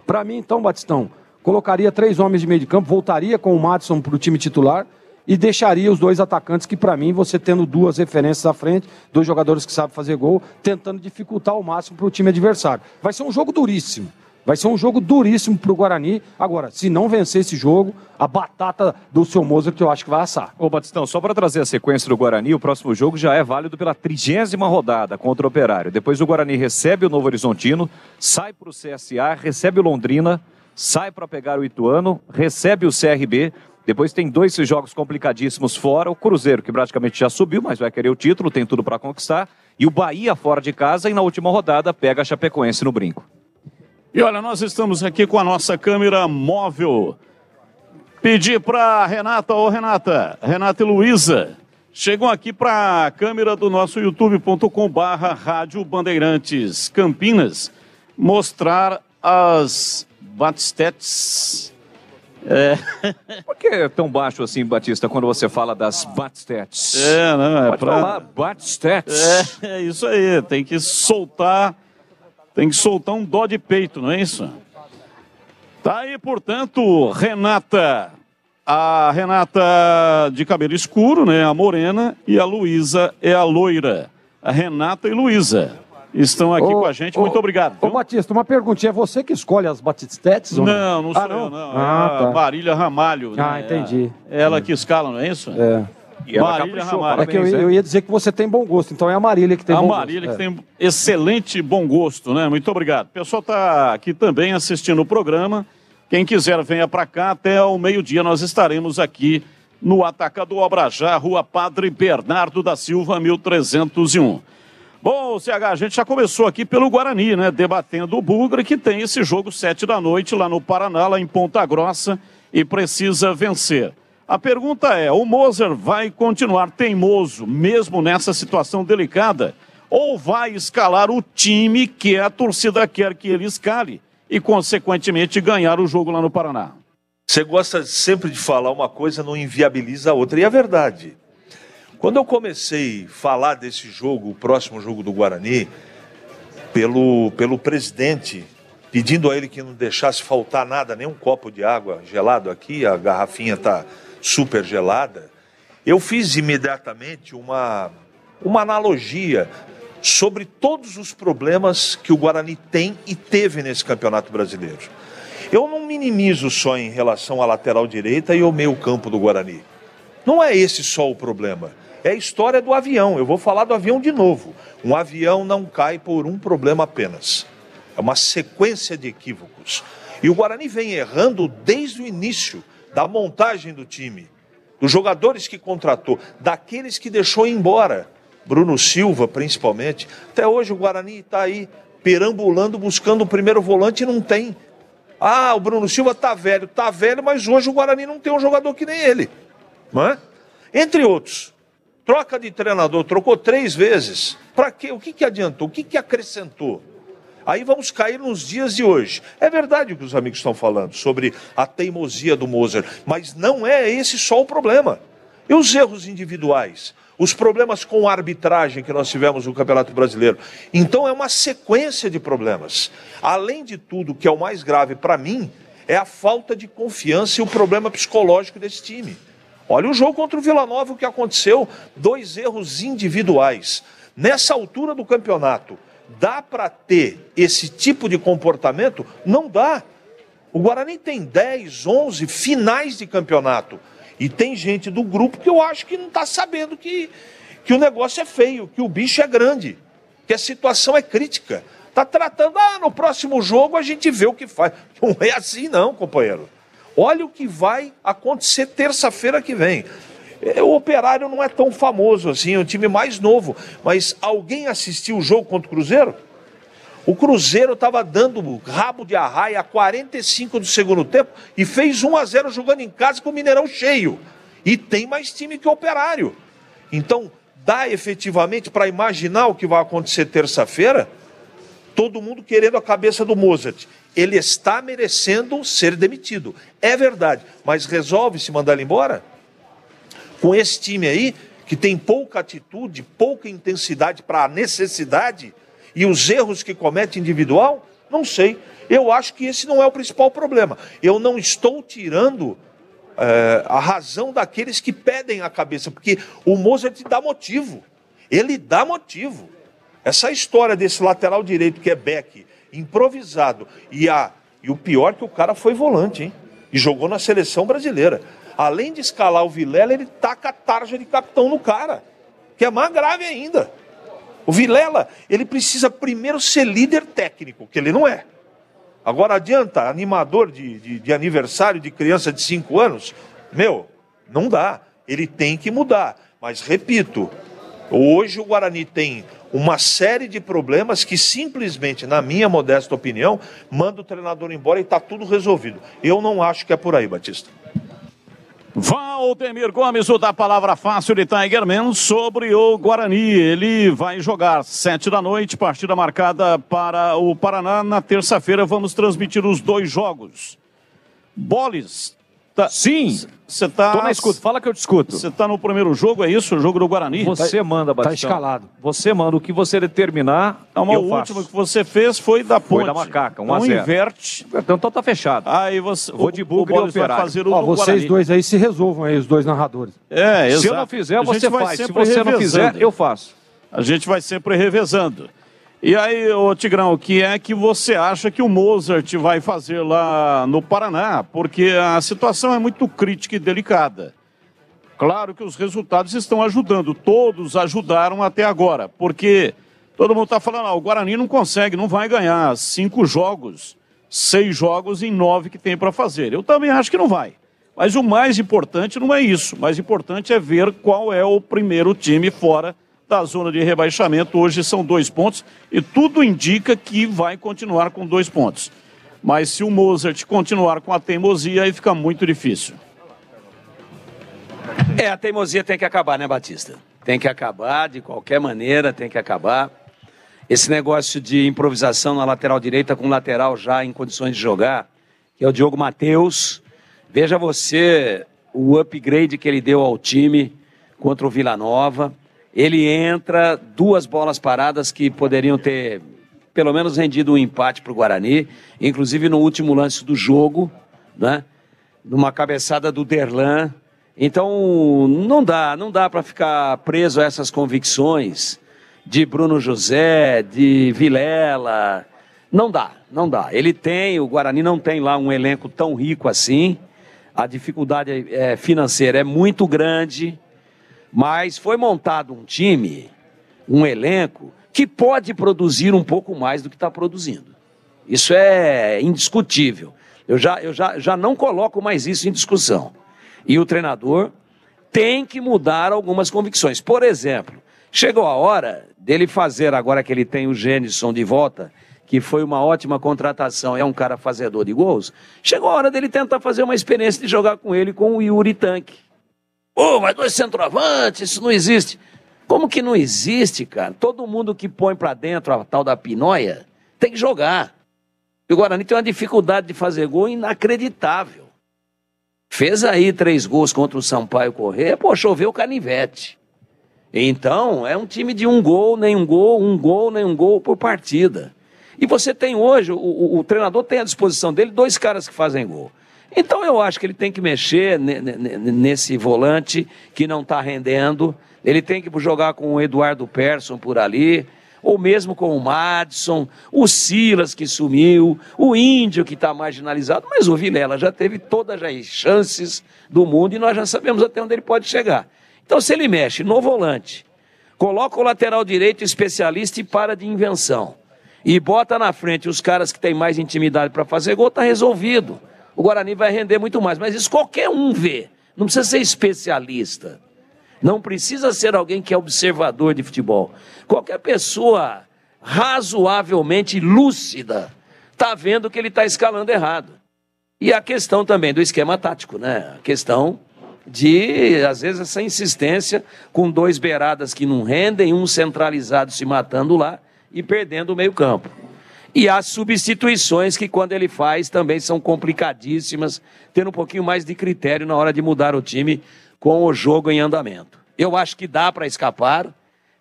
Para mim, então, Batistão, colocaria 3 homens de meio de campo, voltaria com o Madison para o time titular e deixaria os 2 atacantes, que para mim, você tendo 2 referências à frente, 2 jogadores que sabem fazer gol, tentando dificultar ao máximo para o time adversário. Vai ser um jogo duríssimo. Vai ser um jogo duríssimo para o Guarani. Agora, se não vencer esse jogo, a batata do seu Mozart eu acho que vai assar. Ô Batistão, só para trazer a sequência do Guarani, o próximo jogo já é válido pela 30ª rodada contra o Operário. Depois o Guarani recebe o Novo Horizontino, sai para o CSA, recebe o Londrina, sai para pegar o Ituano, recebe o CRB. Depois tem 2 jogos complicadíssimos fora. O Cruzeiro, que praticamente já subiu, mas vai querer o título, tem tudo para conquistar. E o Bahia fora de casa e na última rodada pega a Chapecoense no brinco. E olha, nós estamos aqui com a nossa câmera móvel. Pedir para Renata e Luísa, chegam aqui para a câmera do nosso youtube.com/Rádio Bandeirantes Campinas, mostrar as Batstats. Por que é tão baixo assim, Batista, quando você fala das Batstats? Não, é Pode falar Batstats. É isso aí, tem que soltar um dó de peito, não é isso? Tá aí, portanto, Renata. A Renata de cabelo escuro, né? A morena, e a Luísa é a loira. A Renata e Luísa estão aqui com a gente. Muito obrigado. Ô, Batista, uma perguntinha. É você que escolhe as Batistats? Não sou eu, não. Tá. Marília Ramalho. Ah, entendi. Ela que escala, não é isso? É. E ela Marília Ramalho. É que eu ia dizer que você tem bom gosto, então é a Marília que tem bom gosto. A Marília que tem excelente bom gosto, né? Muito obrigado. O pessoal está aqui também assistindo o programa. Quem quiser, venha para cá. Até ao meio-dia nós estaremos aqui no Atacado Obrajá, Rua Padre Bernardo da Silva, 1301. Bom, CH, a gente já começou aqui pelo Guarani, né? Debatendo o Bugre, que tem esse jogo 7 da noite lá no Paraná, lá em Ponta Grossa, e precisa vencer. A pergunta é, o Mozart vai continuar teimoso, mesmo nessa situação delicada, ou vai escalar o time que a torcida quer que ele escale e, consequentemente, ganhar o jogo lá no Paraná? Você gosta sempre de falar uma coisa, não inviabiliza a outra, e é verdade. Quando eu comecei a falar desse jogo, o próximo jogo do Guarani, pelo presidente, pedindo a ele que não deixasse faltar nada, nem um copo de água gelado aqui, a garrafinha está super gelada, eu fiz imediatamente uma analogia sobre todos os problemas que o Guarani tem e teve nesse Campeonato Brasileiro. Eu não minimizo só em relação à lateral direita e ao meio campo do Guarani. Não é esse só o problema. É a história do avião. Eu vou falar do avião de novo. Um avião não cai por um problema apenas. É uma sequência de equívocos. E o Guarani vem errando desde o início da montagem do time, dos jogadores que contratou, daqueles que deixou embora. Bruno Silva, principalmente. Até hoje o Guarani está aí perambulando, buscando o primeiro volante e não tem. Ah, o Bruno Silva tá velho, mas hoje o Guarani não tem um jogador que nem ele. Não é? Entre outros. Troca de treinador, trocou 3 vezes. Para quê? O que adiantou? O que acrescentou? Aí vamos cair nos dias de hoje. É verdade o que os amigos estão falando sobre a teimosia do Moser, mas não é esse só o problema. E os erros individuais? Os problemas com a arbitragem que nós tivemos no Campeonato Brasileiro. Então é uma sequência de problemas. Além de tudo, o que é o mais grave para mim é a falta de confiança e o problema psicológico desse time. Olha o jogo contra o Vila Nova, o que aconteceu, 2 erros individuais. Nessa altura do campeonato, dá para ter esse tipo de comportamento? Não dá. O Guarani tem 10, 11 finais de campeonato. E tem gente do grupo que eu acho que não está sabendo que o negócio é feio, que o bicho é grande, que a situação é crítica. Está tratando, no próximo jogo a gente vê o que faz. Não é assim não, companheiro. Olha o que vai acontecer terça-feira que vem. O Operário não é tão famoso assim, é um time mais novo. Mas alguém assistiu o jogo contra o Cruzeiro? O Cruzeiro estava dando rabo de arraia a 45 do segundo tempo e fez 1-0 jogando em casa com o Mineirão cheio. E tem mais time que o Operário. Então, dá efetivamente para imaginar o que vai acontecer terça-feira? Todo mundo querendo a cabeça do Mozart. Ele está merecendo ser demitido. É verdade, mas resolve se mandar ele embora? Com esse time aí, que tem pouca atitude, pouca intensidade para a necessidade e os erros que comete individual? Não sei. Eu acho que esse não é o principal problema. Eu não estou tirando a razão daqueles que pedem a cabeça, porque o Mozart dá motivo. Ele dá motivo. Essa história desse lateral direito que é Beck, improvisado, e o pior que o cara foi volante, hein? E jogou na seleção brasileira. Além de escalar o Vilela, ele taca a tarja de capitão no cara, que é mais grave ainda. O Vilela, ele precisa primeiro ser líder técnico, que ele não é. Agora adianta, animador de aniversário de criança de 5 anos? Não dá. Ele tem que mudar. Mas, repito, hoje o Guarani tem uma série de problemas que simplesmente, na minha modesta opinião, manda o treinador embora e está tudo resolvido. Eu não acho que é por aí, Batista. Valdemir Gomes, o da Palavra Fácil de Tigerman, sobre o Guarani. Ele vai jogar 7 da noite, partida marcada para o Paraná. Na terça-feira vamos transmitir os 2 jogos. Boles. Sim, você tá... Tô na escuta, fala que eu te escuto. Você tá no primeiro jogo, é isso? O jogo do Guarani? Você manda, Batistão. Tá escalado. Você manda o que você determinar, o último que você fez foi da Ponte. Foi da Macaca, 1-0. Não inverte. Então tá fechado. Aí você... Vou de Bugre e Operário. Fazer o vocês Guarani. 2 aí se resolvam aí, os 2 narradores. Exato. Se eu não fizer, você faz. Se você revezando. não fizer, eu faço. A gente vai sempre revezando. E aí, ô Tigrão, o que é que você acha que o Mozart vai fazer lá no Paraná? Porque a situação é muito crítica e delicada. Claro que os resultados estão ajudando, todos ajudaram até agora, porque todo mundo está falando, o Guarani não consegue, não vai ganhar 5 jogos, 6 jogos em 9 que tem para fazer. Eu também acho que não vai. Mas o mais importante não é isso, o mais importante é ver qual é o primeiro time fora da zona de rebaixamento. Hoje são 2 pontos e tudo indica que vai continuar com 2 pontos. Mas se o Mozart continuar com a teimosia, aí fica muito difícil. A teimosia tem que acabar, né, Batista? Tem que acabar, de qualquer maneira, tem que acabar. Esse negócio de improvisação na lateral direita com o lateral já em condições de jogar, que é o Diogo Matheus. Veja você o upgrade que ele deu ao time contra o Vila Nova. Ele entra, 2 bolas paradas que poderiam ter pelo menos rendido um empate para o Guarani, inclusive no último lance do jogo, né? Numa cabeçada do Derlan. Então não dá para ficar preso a essas convicções de Bruno José, de Vilela. Não dá. O Guarani não tem lá um elenco tão rico assim. a dificuldade financeira é muito grande, mas foi montado um time, um elenco, que pode produzir um pouco mais do que está produzindo. Isso é indiscutível. Eu já não coloco mais isso em discussão. E o treinador tem que mudar algumas convicções. Por exemplo, chegou a hora dele fazer, agora que ele tem o Gênison de volta, que foi uma ótima contratação, é um cara fazedor de gols, chegou a hora dele tentar fazer uma experiência de jogar com ele, com o Yuri Tanque. Mas 2 centroavantes, isso não existe. Como que não existe, cara? Todo mundo que põe pra dentro a tal da pinóia tem que jogar. E o Guarani tem uma dificuldade de fazer gol inacreditável. Fez aí 3 gols contra o Sampaio Corrêa, choveu o canivete. Então, é um time de 1 gol, nem 1 gol, 1 gol, nem 1 gol por partida. E você tem hoje, o treinador tem à disposição dele 2 caras que fazem gol. Então eu acho que ele tem que mexer nesse volante que não está rendendo. Ele tem que jogar com o Eduardo Persson por ali, ou mesmo com o Madison, o Silas que sumiu, o Índio que está marginalizado, mas o Vilela já teve todas as chances do mundo e nós já sabemos até onde ele pode chegar. Então se ele mexe no volante, coloca o lateral direito especialista e para de invenção, e bota na frente os caras que têm mais intimidade para fazer gol, está resolvido. O Guarani vai render muito mais, mas isso qualquer um vê, não precisa ser especialista. Não precisa ser alguém que é observador de futebol. Qualquer pessoa razoavelmente lúcida está vendo que ele está escalando errado. E a questão também do esquema tático, né? A questão de, às vezes, essa insistência com 2 beiradas que não rendem, um centralizado se matando lá e perdendo o meio-campo. E as substituições que, quando ele faz, também são complicadíssimas, tendo um pouquinho mais de critério na hora de mudar o time com o jogo em andamento. Eu acho que dá para escapar,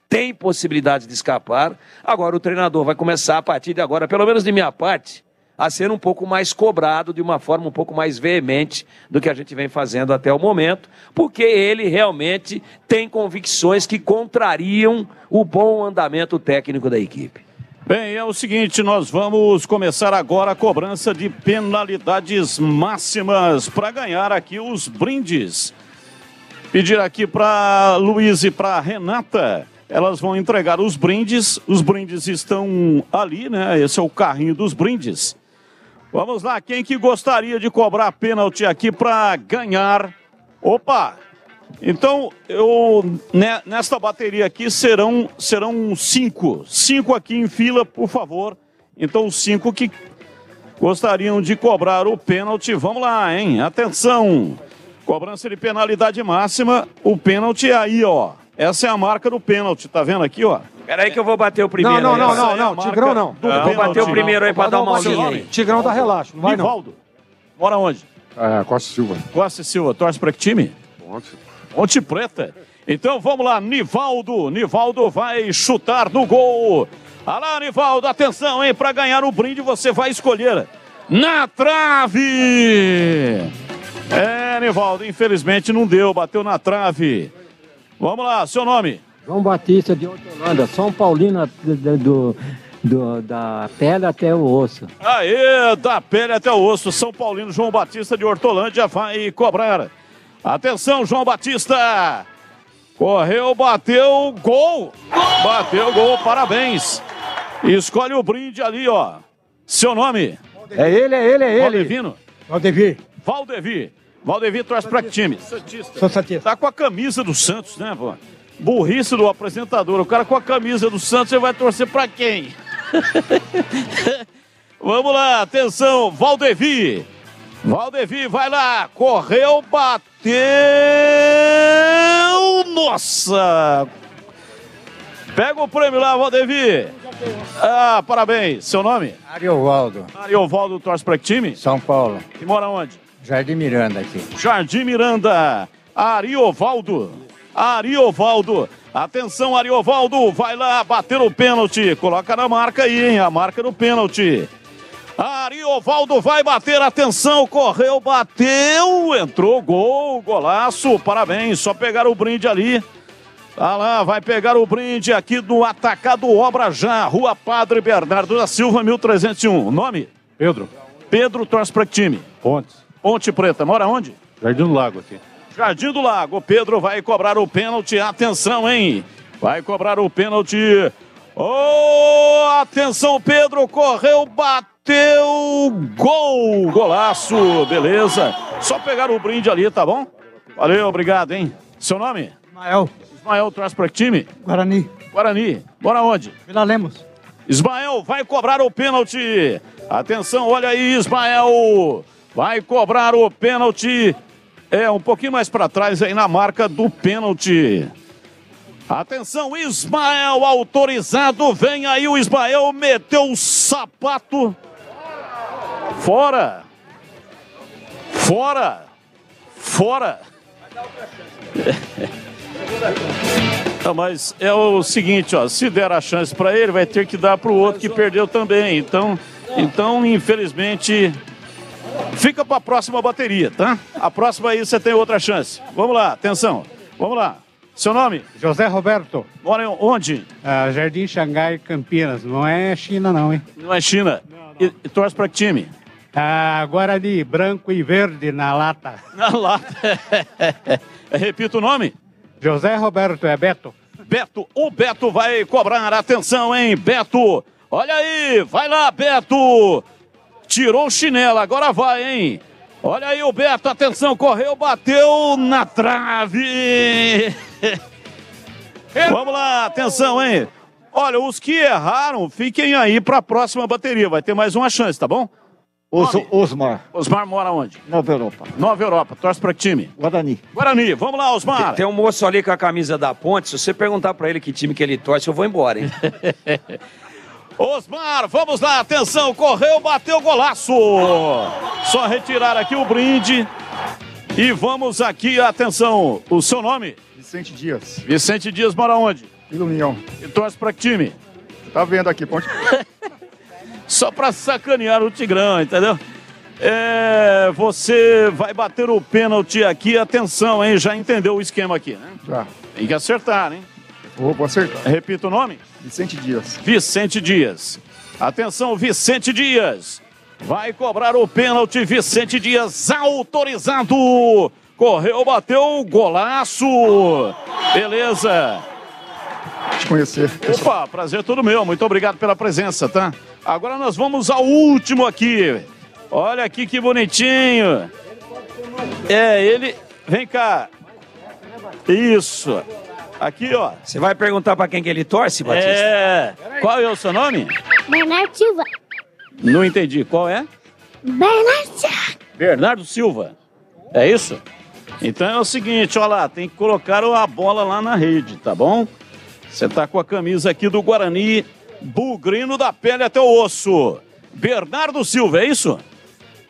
tem possibilidade de escapar. Agora o treinador vai começar a partir de agora, pelo menos de minha parte, a ser um pouco mais cobrado, de uma forma um pouco mais veemente do que a gente vem fazendo até o momento, porque ele realmente tem convicções que contrariam o bom andamento técnico da equipe. Bem, é o seguinte, nós vamos começar agora a cobrança de penalidades máximas para ganhar aqui os brindes. Pedir aqui para Luiz e para Renata, elas vão entregar os brindes estão ali, né? Esse é o carrinho dos brindes. Vamos lá, quem que gostaria de cobrar pênalti aqui para ganhar? Opa! Então, nesta bateria aqui serão 5. 5 aqui em fila, por favor. Então, os 5 que gostariam de cobrar o pênalti. Vamos lá, hein? Atenção! Cobrança de penalidade máxima. O pênalti é aí, ó. Essa é a marca do pênalti, tá vendo aqui, ó? Peraí que eu vou bater o primeiro. Não, Tigrão não. Vou bater o primeiro aí pra dar uma olhinha aí. Tigrão dá relaxo, não vai não. Nivaldo, mora onde? Costa Silva. Costa Silva, torce pra que time? Ponte Preta. Então vamos lá, Nivaldo. Nivaldo vai chutar no gol. Olha lá, Nivaldo, atenção, hein? Pra ganhar o brinde você vai escolher na trave. Nivaldo, infelizmente não deu, bateu na trave. Vamos lá, seu nome? João Batista de Hortolândia, São Paulino da pele até o osso. Aê, da pele até o osso, São Paulino, João Batista de Hortolândia vai cobrar. Atenção, João Batista. Correu, bateu, gol. Bateu, gol, parabéns. Escolhe o brinde ali, ó. Seu nome? É ele. Valdevino? Valdevi. Valdevi torce pra que time? Sou Santista. Tá com a camisa do Santos, né, pô? Burrice do apresentador. O cara com a camisa do Santos, você vai torcer pra quem? Vamos lá, atenção, Valdevi. Valdevi, vai lá. Correu, bateu. Nossa! Pega o prêmio lá, Valdevi. Parabéns. Seu nome? Ariovaldo. Ariovaldo torce pra que time? São Paulo. E mora onde? Jardim Miranda aqui. Jardim Miranda. Ariovaldo. Atenção, Ariovaldo. Vai lá bater o pênalti. Coloca na marca aí, hein? A marca do pênalti. Ariovaldo vai bater. Atenção, correu, bateu. Entrou, gol, golaço. Parabéns. Só pegar o brinde ali. Tá lá, vai pegar o brinde aqui do Atacado Obra Já. Rua Padre Bernardo da Silva, 1301. Nome? Pedro. Pedro torce pra que time? Pontes. Ponte Preta. Mora onde? Jardim do Lago aqui. Jardim do Lago. O Pedro vai cobrar o pênalti. Atenção, hein? Vai cobrar o pênalti. Oh, atenção, Pedro. Correu, bateu. Gol. Golaço. Beleza. Só pegar o brinde ali, tá bom? Valeu, obrigado, hein? Seu nome? Ismael. Ismael, traz para que time? Guarani. Guarani. Bora onde? Vila Lemos. Ismael vai cobrar o pênalti. Atenção, olha aí, Ismael. Vai cobrar o pênalti. Um pouquinho mais para trás aí na marca do pênalti. Atenção, Ismael autorizado. Vem aí o Ismael, meteu o sapato. Fora. Fora. Fora. Não, mas é o seguinte, ó, se der a chance para ele, vai ter que dar para o outro que perdeu também. Então, infelizmente, fica para a próxima bateria, tá? A próxima aí você tem outra chance. Vamos lá, atenção. Vamos lá. Seu nome? José Roberto. Mora onde? Jardim Xangai, Campinas. Não é China, não, hein? Não é China. E torce para que time? Guarani, branco e verde na lata. Na lata. Repita o nome? José Roberto, é Beto. Beto, o Beto vai cobrar. Atenção, hein, Beto. Olha aí, vai lá, Beto. Tirou o chinelo, agora vai, hein. Olha aí o Beto, atenção, correu, bateu na trave. Vamos lá, atenção, hein. Olha, os que erraram, fiquem aí para a próxima bateria. Vai ter mais uma chance, tá bom? Osmar. Osmar mora onde? Nova Europa. Nova Europa. Torce para que time? Guarani. Guarani. Vamos lá, Osmar. Tem um moço ali com a camisa da Ponte. Se você perguntar para ele que time que ele torce, eu vou embora, hein? Osmar, vamos lá. Atenção. Correu, bateu, golaço. Só retirar aqui o brinde. E vamos aqui, atenção. O seu nome? Vicente Dias. Vicente Dias mora onde? Vila União. E torce para que time? Tá vendo aqui, Ponte. Só pra sacanear o Tigrão, entendeu? Você vai bater o pênalti aqui, atenção, hein? Já entendeu o esquema aqui, né? Já. Tem que acertar, hein? Vou acertar. Repita o nome? Vicente Dias. Vicente Dias. Atenção, Vicente Dias. Vai cobrar o pênalti, Vicente Dias, autorizado. Correu, bateu, golaço. Beleza. Te conhecer. Opa, prazer todo meu. Muito obrigado pela presença, tá? Agora nós vamos ao último aqui. Olha aqui que bonitinho. Ele... Vem cá. Isso. Aqui, ó. Você vai perguntar pra quem que ele torce, Batista? Qual é o seu nome? Bernardo Silva. Não entendi. Qual é? Bernardo Silva. Bernardo Silva. É isso? Então é o seguinte, ó lá. Tem que colocar a bola lá na rede, tá bom? Você tá com a camisa aqui do Guarani, bugrino da pele até o osso. Bernardo Silva, é isso?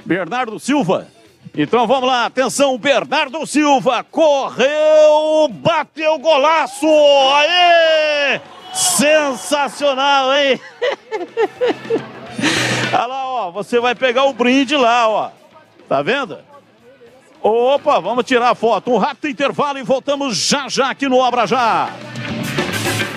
Bernardo Silva? Então vamos lá, atenção, Bernardo Silva, correu, bateu golaço, aê! Sensacional, hein? Olha lá, ó, você vai pegar o brinde lá, ó, tá vendo? Opa, vamos tirar a foto, um rápido intervalo e voltamos já aqui no Obra Já.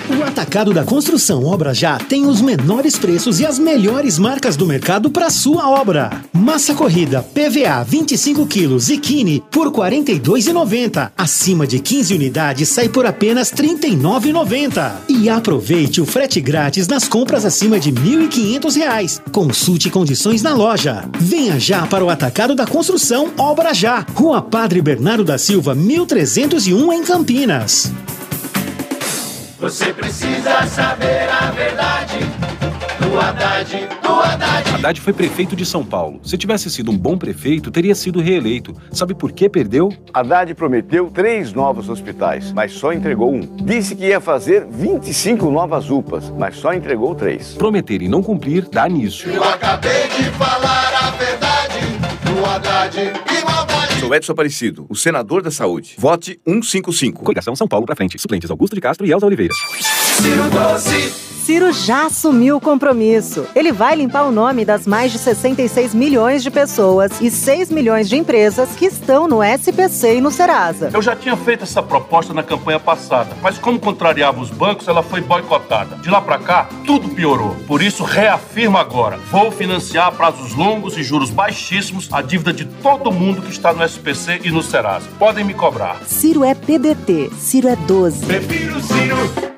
O Atacado da Construção Obra Já tem os menores preços e as melhores marcas do mercado para sua obra. Massa corrida PVA 25 kg Zikini por R$ 42,90. Acima de 15 unidades sai por apenas R$ 39,90. E aproveite o frete grátis nas compras acima de R$ 1.500. Consulte condições na loja. Venha já para o Atacado da Construção Obra Já. Rua Padre Bernardo da Silva, 1301 em Campinas. Você precisa saber a verdade do Haddad, do Haddad. Haddad foi prefeito de São Paulo. Se tivesse sido um bom prefeito, teria sido reeleito. Sabe por que perdeu? Haddad prometeu 3 novos hospitais, mas só entregou 1. Disse que ia fazer 25 novas UPAs, mas só entregou 3. Prometer e não cumprir dá nisso. Eu acabei de falar a verdade do Haddad e maldade. Sou Edson Aparecido, o senador da saúde. Vote 155. Coligação São Paulo pra frente. Suplentes Augusto de Castro e Elza Oliveira. Ciro Doce. Ciro já assumiu o compromisso. Ele vai limpar o nome das mais de 66 milhões de pessoas e 6 milhões de empresas que estão no SPC e no Serasa. Eu já tinha feito essa proposta na campanha passada, mas como contrariava os bancos, ela foi boicotada. De lá pra cá, tudo piorou. Por isso, reafirmo agora. Vou financiar a prazos longos e juros baixíssimos a dívida de todo mundo que está no SPC e no Serasa. Podem me cobrar. Ciro é PDT. Ciro é 12. Prefiro Ciro.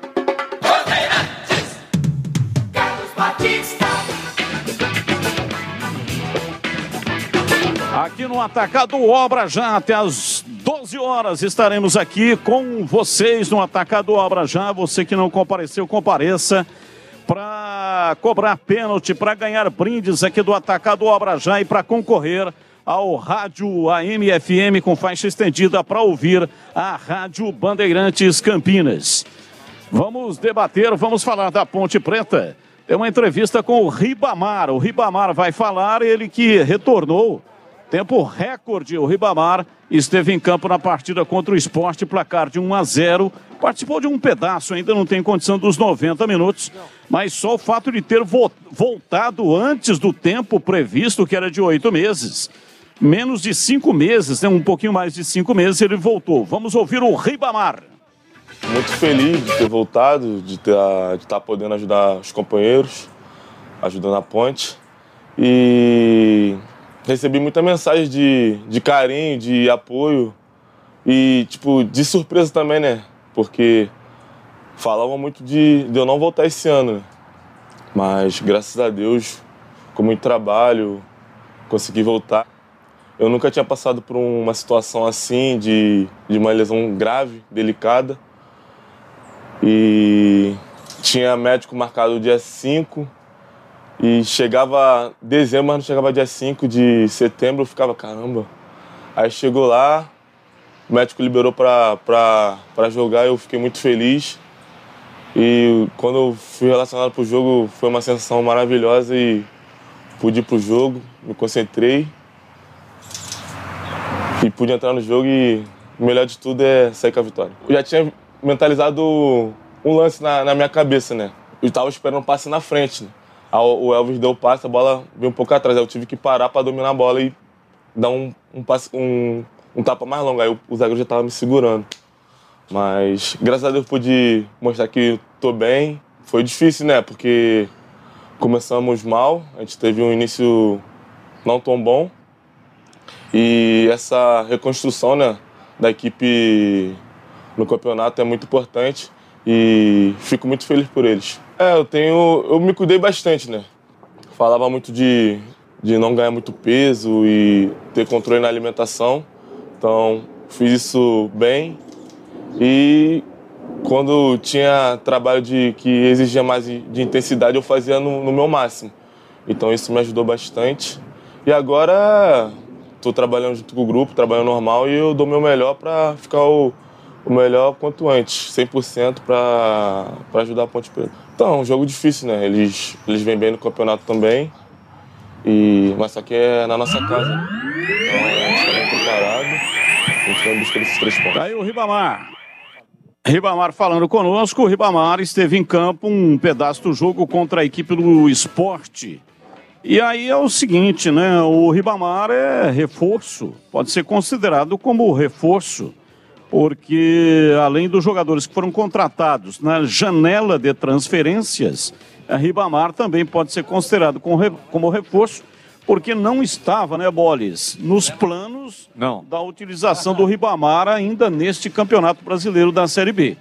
Aqui no Atacado Obra Já, até às 12 horas, estaremos aqui com vocês no Atacado Obra Já. Você que não compareceu, compareça para cobrar pênalti, para ganhar brindes aqui do Atacado Obra Já e para concorrer ao rádio AM e FM com faixa estendida para ouvir a Rádio Bandeirantes Campinas. Vamos debater, vamos falar da Ponte Preta. Tem uma entrevista com o Ribamar. O Ribamar vai falar, ele que retornou. Tempo recorde, o Ribamar esteve em campo na partida contra o Sport, placar de 1-0. Participou de um pedaço, ainda não tem condição dos 90 minutos, mas só o fato de ter voltado antes do tempo previsto, que era de 8 meses, menos de 5 meses, né? Um pouquinho mais de 5 meses, ele voltou. Vamos ouvir o Ribamar. Muito feliz de ter voltado, de estar podendo ajudar os companheiros, ajudando a Ponte. E recebi muita mensagem de carinho, de apoio e, tipo, de surpresa também, né? Porque falavam muito de eu não voltar esse ano, né? Mas, graças a Deus, com muito trabalho, consegui voltar. Eu nunca tinha passado por uma situação assim, de uma lesão grave, delicada. E tinha médico marcado dia 5 e chegava dezembro, mas não chegava dia 5 de setembro, eu ficava, caramba. Aí chegou lá, o médico liberou pra jogar, eu fiquei muito feliz. E quando eu fui relacionado pro jogo, foi uma sensação maravilhosa e pude ir pro jogo, me concentrei. E pude entrar no jogo e o melhor de tudo é sair com a vitória. Eu já tinha mentalizado um lance na minha cabeça, né? Eu estava esperando um passe na frente, né? O Elvis deu o passe, a bola veio um pouco atrás. Aí eu tive que parar para dominar a bola e dar um passe, um tapa mais longo. Aí o zagueiro já estava me segurando. Mas graças a Deus pude mostrar que estou bem. Foi difícil, né? Porque começamos mal, a gente teve um início não tão bom. E essa reconstrução, né, da equipe no campeonato é muito importante e fico muito feliz por eles. Eu me cuidei bastante, né? Falava muito de não ganhar muito peso e ter controle na alimentação. Então, fiz isso bem. E quando tinha trabalho que exigia mais de intensidade, eu fazia no meu máximo. Então, isso me ajudou bastante. E agora estou trabalhando junto com o grupo, trabalhando normal, e eu dou o meu melhor para ficar o melhor quanto antes, 100% para ajudar a Ponte Preta. Então, é um jogo difícil, né? Eles vêm bem no campeonato também, mas só que é na nossa casa. Então, a gente está bem preparado, a gente vai buscar esses 3 pontos. Aí o Ribamar. Ribamar falando conosco. O Ribamar esteve em campo um pedaço do jogo contra a equipe do Sport. E aí é o seguinte, né? O Ribamar é reforço, pode ser considerado como reforço, porque além dos jogadores que foram contratados na janela de transferências, a Ribamar também pode ser considerado como reforço, porque não estava, né, Bolis, nos planos da utilização do Ribamar ainda neste Campeonato Brasileiro da Série B.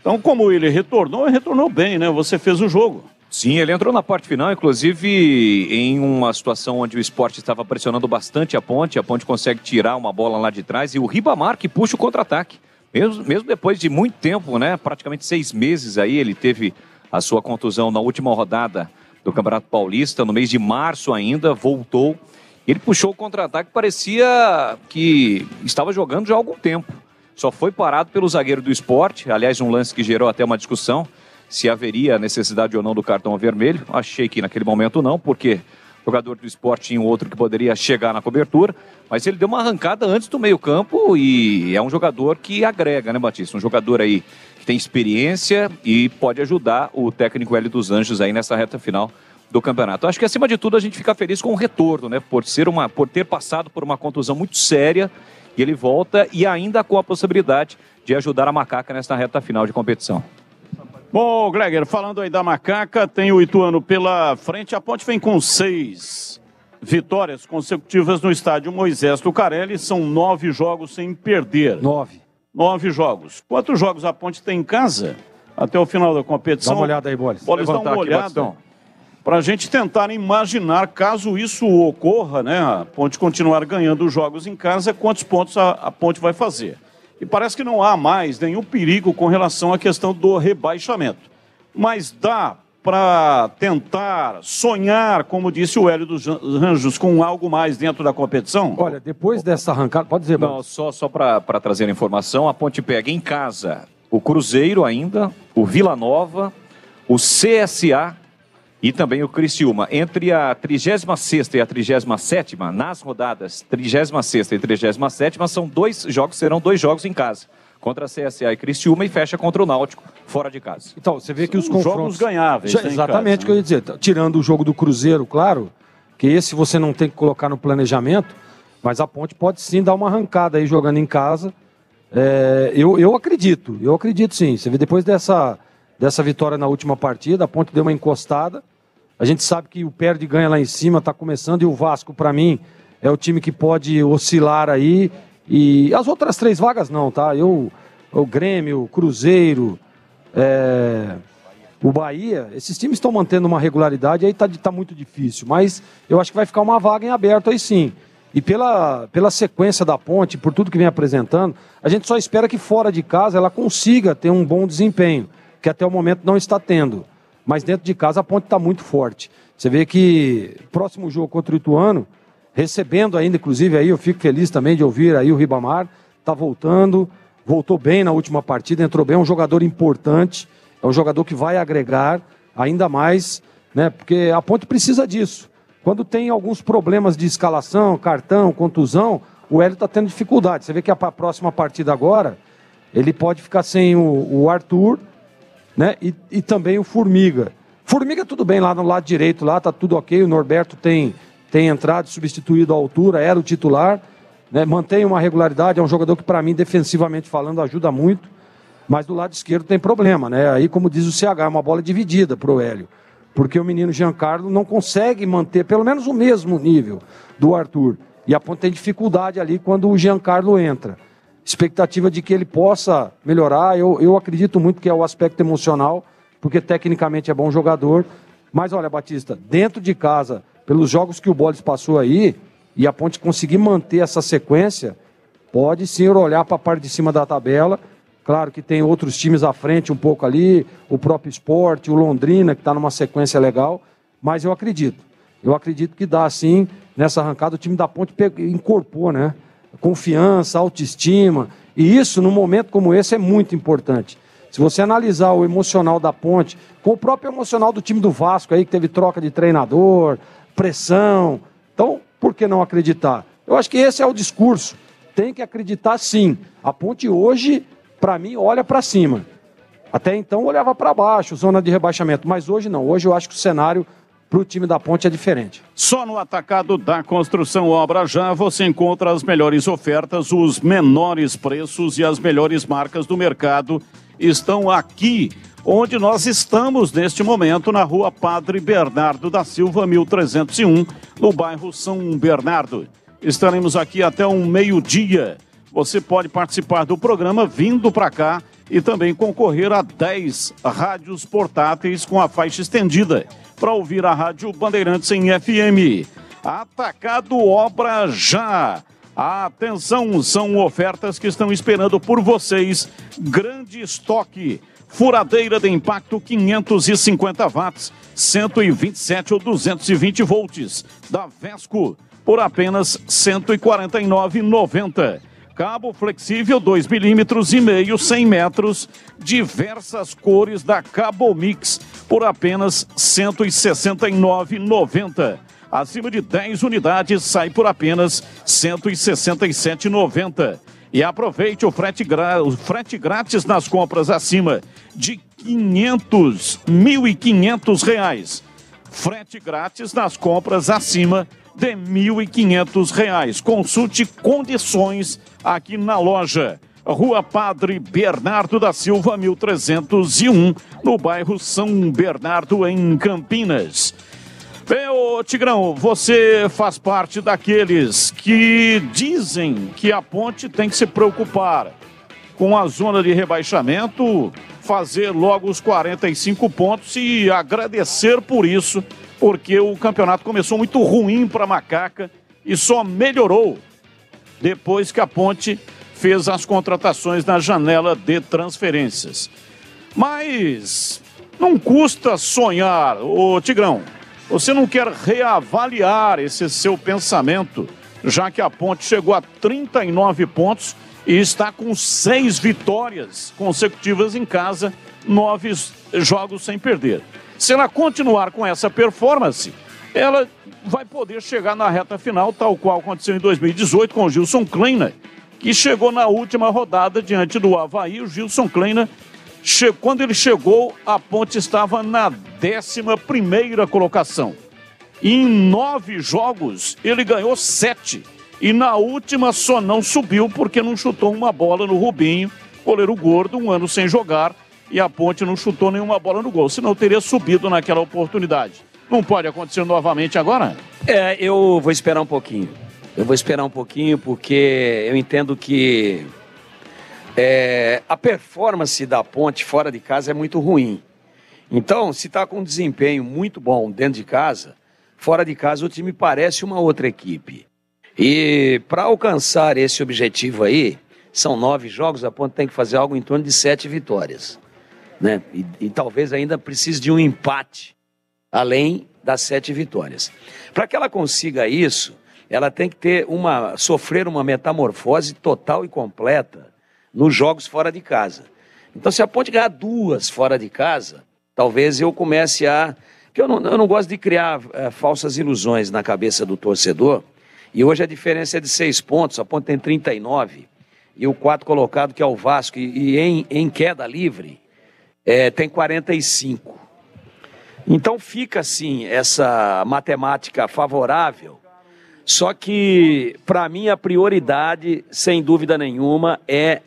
Então, como ele retornou bem, né? Você fez o jogo. Sim, ele entrou na parte final, inclusive em uma situação onde o Sport estava pressionando bastante a Ponte consegue tirar uma bola lá de trás e o Ribamar que puxa o contra-ataque. Mesmo depois de muito tempo, né, praticamente 6 meses aí, ele teve a sua contusão na última rodada do Campeonato Paulista, no mês de março ainda, voltou. Ele puxou o contra-ataque, parecia que estava jogando já há algum tempo. Só foi parado pelo zagueiro do Sport, aliás, um lance que gerou até uma discussão, se haveria necessidade ou não do cartão vermelho. Achei que naquele momento não, porque o jogador do Sport tinha um outro que poderia chegar na cobertura, mas ele deu uma arrancada antes do meio-campo e é um jogador que agrega, né, Batista? Um jogador aí que tem experiência e pode ajudar o técnico Hélio dos Anjos aí nessa reta final do campeonato. Acho que, acima de tudo, a gente fica feliz com o retorno, né? Por ter passado por uma contusão muito séria, e ele volta e ainda com a possibilidade de ajudar a Macaca nesta reta final de competição. Bom, Gregor, falando aí da Macaca, tem o Ituano pela frente. A Ponte vem com 6 vitórias consecutivas no estádio Moisés Lucarelli. São 9 jogos sem perder. 9 jogos. Quantos jogos a Ponte tem em casa até o final da competição? Dá uma olhada aí, Boris. Boris, dá uma olhada para a gente tentar imaginar, caso isso ocorra, né? A Ponte continuar ganhando os jogos em casa, quantos pontos a Ponte vai fazer. E parece que não há mais nenhum perigo com relação à questão do rebaixamento. Mas dá para tentar sonhar, como disse o Hélio dos Anjos, com algo mais dentro da competição? Olha, depois dessa arrancada, pode dizer, não, só para trazer a informação, a Ponte pega em casa o Cruzeiro ainda, o Vila Nova, o CSA e também o Criciúma. Entre a 36ª e a 37ª, nas rodadas 36ª e 37ª, serão 2 jogos em casa. Contra a CSA e Criciúma e fecha contra o Náutico, fora de casa. Então, você vê que os confrontos... Jogos ganháveis, né, exatamente o que eu ia dizer. Tirando o jogo do Cruzeiro, claro, que esse você não tem que colocar no planejamento, mas a Ponte pode sim dar uma arrancada aí jogando em casa. Eu acredito sim. Você vê, depois dessa vitória na última partida, a Ponte deu uma encostada. A gente sabe que o perde e ganha lá em cima, está começando, e o Vasco, para mim, é o time que pode oscilar aí. E as outras 3 vagas não, tá? O Grêmio, o Cruzeiro, o Bahia, esses times estão mantendo uma regularidade, aí tá muito difícil. Mas eu acho que vai ficar uma vaga em aberto aí sim. E pela sequência da Ponte, por tudo que vem apresentando, a gente só espera que fora de casa ela consiga ter um bom desempenho, que até o momento não está tendo. Mas dentro de casa a Ponte está muito forte. Você vê que próximo jogo contra o Ituano, recebendo ainda, inclusive, aí eu fico feliz também de ouvir aí o Ribamar, está voltou bem na última partida, entrou bem, é um jogador importante, é um jogador que vai agregar ainda mais, né? Porque a Ponte precisa disso. Quando tem alguns problemas de escalação, cartão, contusão, o Hélio está tendo dificuldade. Você vê que a próxima partida agora, ele pode ficar sem o Arthur, né? E também o Formiga. Formiga tudo bem lá no lado direito, lá tá tudo ok, o Norberto tem entrado, substituído à altura, era o titular, né? Mantém uma regularidade, é um jogador que para mim, defensivamente falando, ajuda muito, mas do lado esquerdo tem problema, né? Aí, como diz o CH, é uma bola dividida pro Hélio, porque o menino Giancarlo não consegue manter pelo menos o mesmo nível do Arthur, e a Ponte tem dificuldade ali quando o Giancarlo entra. Expectativa de que ele possa melhorar, eu acredito muito que é o aspecto emocional, porque tecnicamente é bom jogador, mas olha, Batista, dentro de casa, pelos jogos que o Bolis passou aí, e a Ponte conseguir manter essa sequência, pode sim olhar para a parte de cima da tabela. Claro que tem outros times à frente um pouco ali, o próprio Sport, o Londrina, que está numa sequência legal, mas eu acredito que dá sim, nessa arrancada, o time da Ponte incorporou, né? Confiança, autoestima, e isso, num momento como esse, é muito importante. Se você analisar o emocional da Ponte, com o próprio emocional do time do Vasco aí, que teve troca de treinador, pressão, então, por que não acreditar? Eu acho que esse é o discurso, tem que acreditar sim. A Ponte hoje, para mim, olha para cima. Até então olhava para baixo, zona de rebaixamento, mas hoje não, hoje eu acho que o cenário para o time da Ponte é diferente. Só no Atacado da Construção Obra Já você encontra as melhores ofertas, os menores preços e as melhores marcas do mercado estão aqui, onde nós estamos neste momento, na rua Padre Bernardo da Silva, 1301, no bairro São Bernardo. Estaremos aqui até um meio-dia. Você pode participar do programa vindo para cá e também concorrer a 10 rádios portáteis com a faixa estendida para ouvir a Rádio Bandeirantes em FM. Atacado Obra Já. Atenção, são ofertas que estão esperando por vocês. Grande estoque. Furadeira de impacto 550 watts, 127 ou 220 volts, da Vesco, por apenas R$ 149,90. Cabo flexível 2,5 milímetros, 100 metros, diversas cores da Cabo Mix, por apenas R$ 169,90. Acima de 10 unidades sai por apenas R$ 167,90. E aproveite o frete grátis nas compras acima de R$1.500. Frete grátis nas compras acima de R$1.500. Consulte condições aqui na loja. Rua Padre Bernardo da Silva, 1301, no bairro São Bernardo, em Campinas. Bem, ô Tigrão, você faz parte daqueles que dizem que a Ponte tem que se preocupar com a zona de rebaixamento, fazer logo os 45 pontos e agradecer por isso, porque o campeonato começou muito ruim para a Macaca e só melhorou depois que a Ponte fez as contratações na janela de transferências. Mas não custa sonhar, ô Tigrão. Você não quer reavaliar esse seu pensamento, já que a Ponte chegou a 39 pontos e está com 6 vitórias consecutivas em casa, 9 jogos sem perder. Se ela continuar com essa performance, ela vai poder chegar na reta final, tal qual aconteceu em 2018 com o Gilson Kleina, que chegou na última rodada diante do Avaí. O Gilson Kleina, quando ele chegou, a Ponte estava na 11ª colocação. E em 9 jogos, ele ganhou 7. E na última só não subiu porque não chutou uma bola no Rubinho, goleiro gordo, um ano sem jogar, e a Ponte não chutou nenhuma bola no gol, senão teria subido naquela oportunidade. Não pode acontecer novamente agora? Eu vou esperar um pouquinho. Porque eu entendo que a performance da Ponte fora de casa é muito ruim. Então, se está com um desempenho muito bom dentro de casa, fora de casa o time parece uma outra equipe. E para alcançar esse objetivo aí, são 9 jogos, a Ponte tem que fazer algo em torno de 7 vitórias. Né? E talvez ainda precise de um empate, além das 7 vitórias. Para que ela consiga isso, ela tem que sofrer uma metamorfose total e completa nos jogos fora de casa. Então, se a Ponte ganhar 2 fora de casa, talvez eu comece porque eu não gosto de criar falsas ilusões na cabeça do torcedor, e hoje a diferença é de 6 pontos, a Ponte tem 39, e o 4º colocado, que é o Vasco, e em queda livre, tem 45. Então fica assim, essa matemática favorável. Só que, para mim, a prioridade, sem dúvida nenhuma, é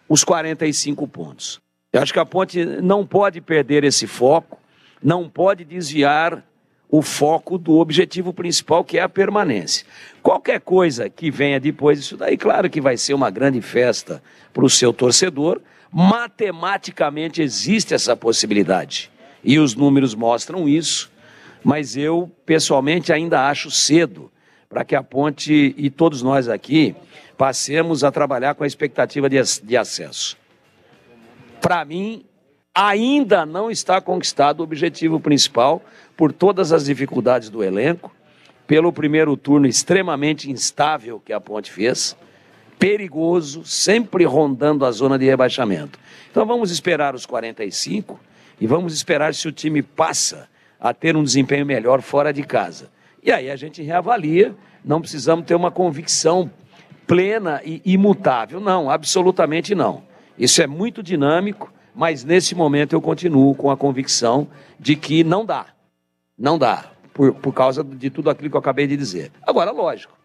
os 45 pontos. Eu acho que a Ponte não pode perder esse foco, não pode desviar o foco do objetivo principal, que é a permanência. Qualquer coisa que venha depois disso daí, claro que vai ser uma grande festa para o seu torcedor. Matematicamente existe essa possibilidade, e os números mostram isso, mas eu, pessoalmente, ainda acho cedo para que a Ponte e todos nós aqui passemos a trabalhar com a expectativa de acesso. Para mim, ainda não está conquistado o objetivo principal, por todas as dificuldades do elenco, pelo primeiro turno extremamente instável que a Ponte fez, perigoso, sempre rondando a zona de rebaixamento. Então vamos esperar os 45 e vamos esperar se o time passa a ter um desempenho melhor fora de casa. E aí a gente reavalia, não precisamos ter uma convicção plena e imutável. Não, absolutamente não. Isso é muito dinâmico, mas nesse momento eu continuo com a convicção de que não dá. Não dá, por causa de tudo aquilo que eu acabei de dizer. Agora, lógico,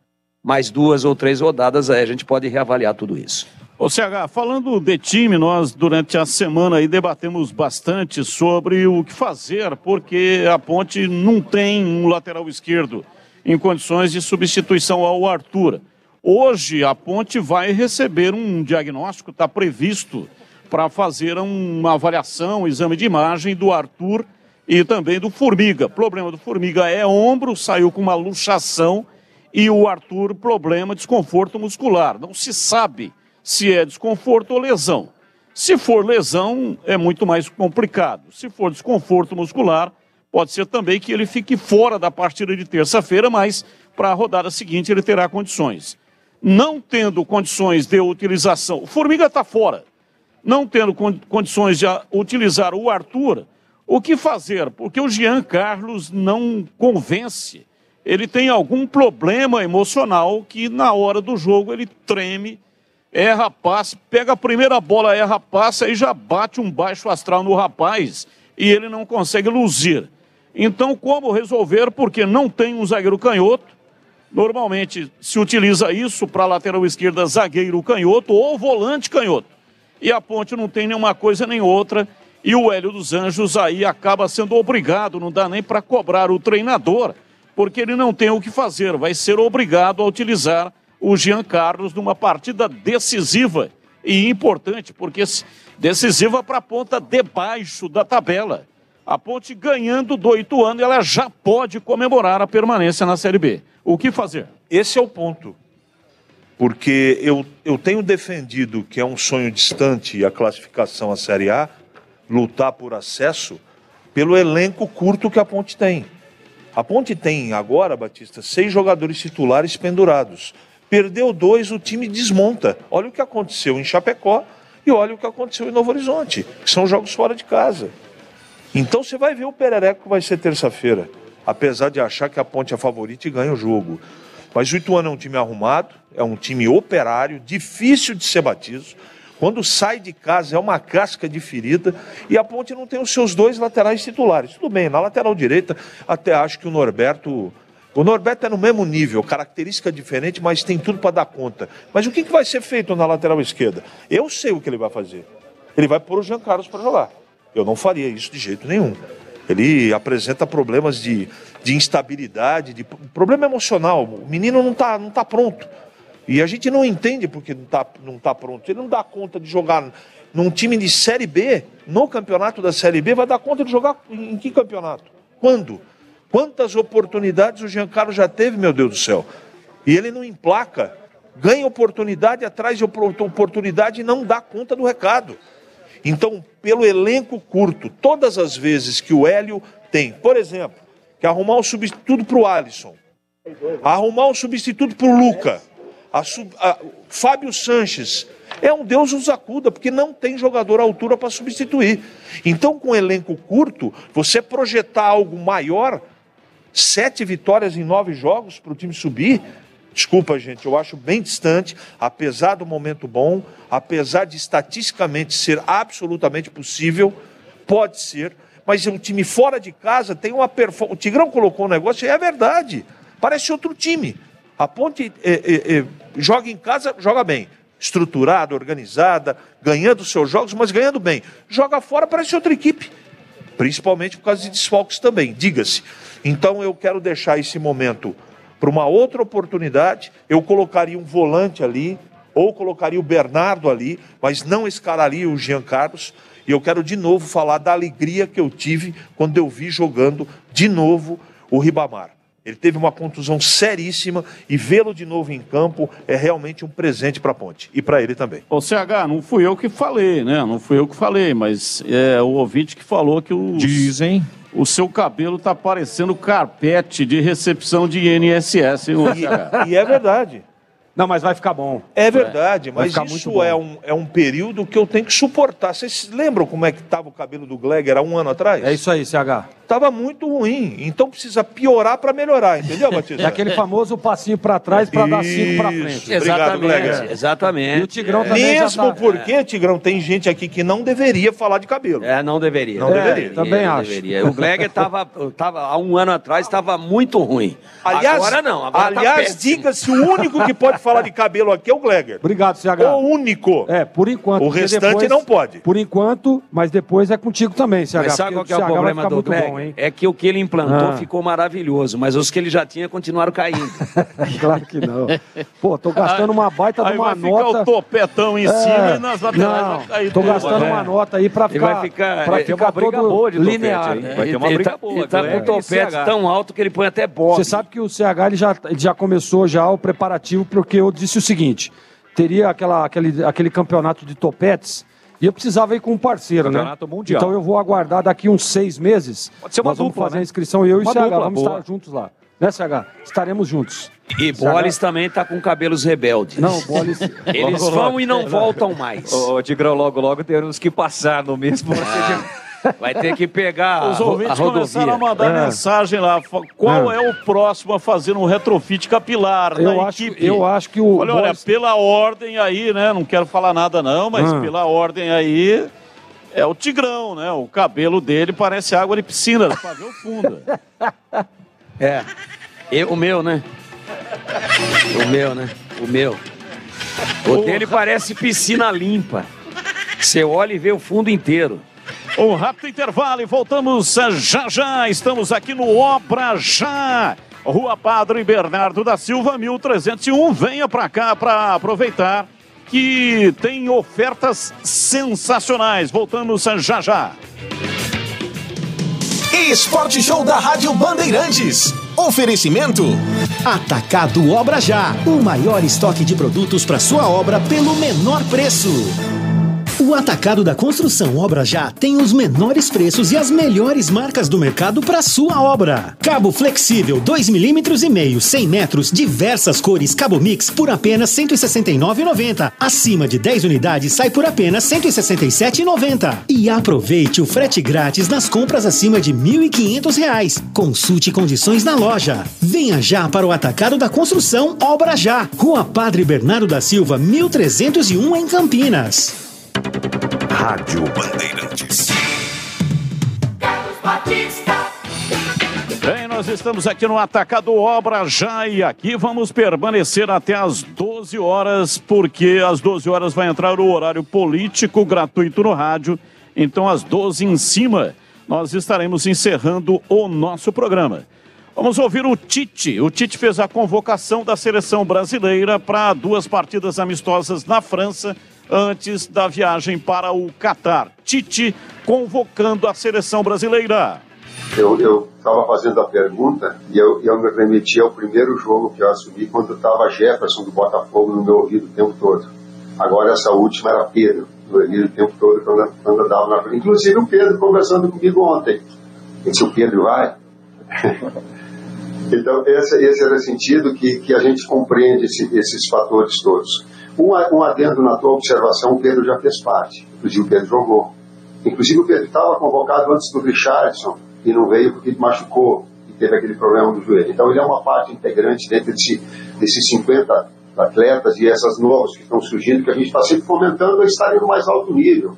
mais 2 ou 3 rodadas aí a gente pode reavaliar tudo isso. Ô CH, falando de time, nós durante a semana aí debatemos bastante sobre o que fazer, porque a Ponte não tem um lateral esquerdo em condições de substituição ao Arthur. Hoje a Ponte vai receber um diagnóstico, está previsto para fazer uma avaliação, um exame de imagem do Arthur e também do Formiga. O problema do Formiga é ombro, saiu com uma luxação, e o Arthur, problema, desconforto muscular. Não se sabe se é desconforto ou lesão. Se for lesão, é muito mais complicado. Se for desconforto muscular, pode ser também que ele fique fora da partida de terça-feira, mas para a rodada seguinte ele terá condições. Não tendo condições de utilização, o Formiga está fora. Não tendo condições de utilizar o Arthur, o que fazer? Porque o Jean Carlos não convence. Ele tem algum problema emocional que na hora do jogo ele treme, erra passe, pega a primeira bola, erra passe, aí já bate um baixo astral no rapaz e ele não consegue luzir. Então, como resolver? Porque não tem um zagueiro canhoto. Normalmente se utiliza isso para lateral esquerda, zagueiro canhoto ou volante canhoto. E a Ponte não tem nenhuma coisa nem outra. E o Hélio dos Anjos aí acaba sendo obrigado, não dá nem para cobrar o treinador, porque ele não tem o que fazer. Vai ser obrigado a utilizar o Jean Carlos numa partida decisiva e importante, porque decisiva para a ponta debaixo da tabela. A Ponte ganhando do Ituano, ela já pode comemorar a permanência na Série B. O que fazer? Esse é o ponto. Porque eu tenho defendido que é um sonho distante a classificação à Série A, lutar por acesso, pelo elenco curto que a Ponte tem. A Ponte tem agora, Batista, 6 jogadores titulares pendurados. Perdeu 2, o time desmonta. Olha o que aconteceu em Chapecó e olha o que aconteceu em Novo Horizonte, que são jogos fora de casa. Então você vai ver o perereco que vai ser terça-feira, apesar de achar que a Ponte é favorita e ganha o jogo. Mas o Ituano é um time arrumado, é um time operário, difícil de ser batido. Quando sai de casa é uma casca de ferida e a Ponte não tem os seus 2 laterais titulares. Tudo bem, na lateral direita até acho que o Norberto é no mesmo nível, característica diferente, mas tem tudo para dar conta. Mas o que vai ser feito na lateral esquerda? Eu sei o que ele vai fazer. Ele vai pôr o Jean Carlos para jogar. Eu não faria isso de jeito nenhum. Ele apresenta problemas de instabilidade, de problema emocional. O menino não tá pronto. E a gente não entende porque não tá pronto. Ele não dá conta de jogar num time de Série B, no campeonato da Série B, vai dar conta de jogar em que campeonato? Quando? Quantas oportunidades o Jean Carlos já teve, meu Deus do céu? E ele não emplaca, ganha oportunidade atrás de oportunidade e não dá conta do recado. Então, pelo elenco curto, todas as vezes que o Hélio tem, por exemplo, que arrumar um substituto para o Alisson, arrumar um substituto para o Luca, Fábio Sanches, é um Deus nos acuda, porque não tem jogador à altura para substituir. Então, com elenco curto, você projetar algo maior, 7 vitórias em 9 jogos para o time subir, desculpa, gente, eu acho bem distante, apesar do momento bom, apesar de estatisticamente ser absolutamente possível, pode ser, mas um time fora de casa tem uma performance. O Tigrão colocou um negócio e é verdade, parece outro time. A Ponte joga em casa, joga bem, estruturada, organizada, ganhando seus jogos, mas ganhando bem. Joga fora, parece outra equipe, principalmente por causa de desfalques também, diga-se. Então eu quero deixar esse momento para uma outra oportunidade. Eu colocaria um volante ali, ou colocaria o Bernardo ali, mas não escalaria o Jean Carlos. E eu quero de novo falar da alegria que eu tive quando eu vi jogando de novo o Ribamar. Ele teve uma contusão seríssima e vê-lo de novo em campo é realmente um presente para a Ponte e para ele também. Ô CH, não fui eu que falei, né? Não fui eu que falei, mas é o ouvinte que falou que Dizem. O seu cabelo tá parecendo carpete de recepção de INSS, hein, CH? E é verdade. Não, mas vai ficar bom. É verdade, Vai mas ficar isso muito é um período que eu tenho que suportar. Vocês lembram como é que estava o cabelo do Gleger há um ano atrás? É isso aí, CH. Estava muito ruim, então precisa piorar para melhorar, entendeu, Batista? É aquele famoso passinho para trás para dar 5 para frente. Obrigado, Gleger. Exatamente. E o Tigrão também Mesmo porque, Tigrão, tem gente aqui que não deveria falar de cabelo. Não deveria. Não deveria. Também Não acho. deveria. O Gleger tava há um ano atrás, estava muito ruim. Aliás, Agora não. Agora tá aliás, péssimo. diga-se, o único que pode falar de cabelo aqui é o Gleger. Obrigado, CH. O único. Por enquanto. O porque restante depois- não pode. Por enquanto, mas depois é contigo também, CH. Mas sabe qual porque que é o CH vai problema ficar do muito Gleger? bom, hein? É que o que ele implantou Ah. ficou maravilhoso, mas os que ele já tinha continuaram caindo. Claro que não. Pô, tô gastando uma baita de Aí uma vai nota. ficar o topetão em cima e nas laterais Não, vai cair tô tudo. gastando uma nota aí pra Ele ficar, vai ficar, pra vai ter ficar uma briga todo boa de topete linear. aí. né? Vai ter uma briga boa, Ele tá com Gleger o topete e CH. Tão alto que ele põe até bob. Você sabe que o CH ele já começou já o preparativo, porque eu disse o seguinte: teria aquele campeonato de topetes e eu precisava ir com um parceiro, Campeonato né? mundial. Então eu vou aguardar daqui uns 6 meses. Pode ser uma Nós vamos dupla, fazer né? a inscrição, eu e o Uma CH, dupla, vamos boa. estar juntos lá. Né, CH? Estaremos juntos. E Bolis também tá com cabelos rebeldes. Não, Bolis... Eles vão e não voltam mais. Ô, Tigrão, logo temos que passar no mesmo procedimento. Vai ter que pegar Os ouvintes começaram a mandar mensagem lá. Qual é o próximo a fazer um retrofit capilar na equipe? Eu acho que o... Olha, pela ordem aí, né? Não quero falar nada não, mas pela ordem aí... É o Tigrão, né? O cabelo dele parece água de piscina, dá pra ver o fundo. O meu, né? O dele parece piscina limpa. Você olha e vê o fundo inteiro. Um rápido intervalo e voltamos já já. Estamos aqui no Obra Já. Rua Padre Bernardo da Silva, 1301. Venha pra cá pra aproveitar que tem ofertas sensacionais. Voltamos já já. Esporte Show da Rádio Bandeirantes. Oferecimento Atacado Obra Já, o maior estoque de produtos para sua obra pelo menor preço. O Atacado da Construção Obra Já tem os menores preços e as melhores marcas do mercado para sua obra. Cabo flexível 2,5 mm, 100 metros, diversas cores, cabo mix por apenas R$ 169,90. Acima de 10 unidades sai por apenas R$ 167,90. E aproveite o frete grátis nas compras acima de R$ 1.500. Consulte condições na loja. Venha já para o Atacado da Construção Obra Já, Rua Padre Bernardo da Silva, 1301 em Campinas. Rádio Bandeirantes. Bem, nós estamos aqui no Atacado Obra Já e aqui vamos permanecer até às 12 horas, porque às 12 horas vai entrar o horário político gratuito no rádio. Então, às 12 em cima, nós estaremos encerrando o nosso programa. Vamos ouvir o Tite. O Tite fez a convocação da seleção brasileira para 2 partidas amistosas na França, antes da viagem para o Catar. Tite convocando a seleção brasileira. Eu estava fazendo a pergunta e eu me remeti ao primeiro jogo que eu assumi quando estava Jefferson do Botafogo no meu ouvido o tempo todo. Agora essa última era Pedro, no ouvido o tempo todo quando eu andava na frente. Inclusive o Pedro conversando comigo ontem. Eu disse, o Pedro vai? Então esse era o sentido que a gente compreende esses fatores todos. Um adendo na tua observação, o Pedro já fez parte. Inclusive o Pedro jogou. Inclusive o Pedro estava convocado antes do Richardson e não veio porque ele machucou e teve aquele problema do joelho. Então ele é uma parte integrante dentro desses 50 atletas e essas novas que estão surgindo, que a gente está sempre fomentando a estarem no mais alto nível.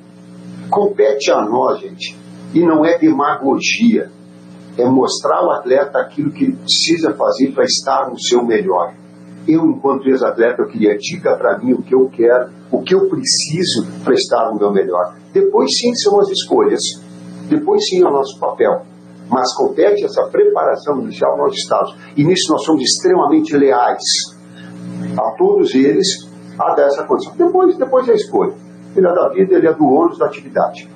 Compete a nós, gente. E não é demagogia. É mostrar ao atleta aquilo que ele precisa fazer para estar no seu melhor. Eu, enquanto ex-atleta, eu queria dica para mim, o que eu quero, o que eu preciso para estar no meu melhor. Depois sim são as escolhas, depois sim é o nosso papel. Mas compete essa preparação inicial nós estamos. E nisso nós somos extremamente leais a todos eles, a dar essa condição. Depois é a escolha. Ele é da vida, ele é do ônus da atividade.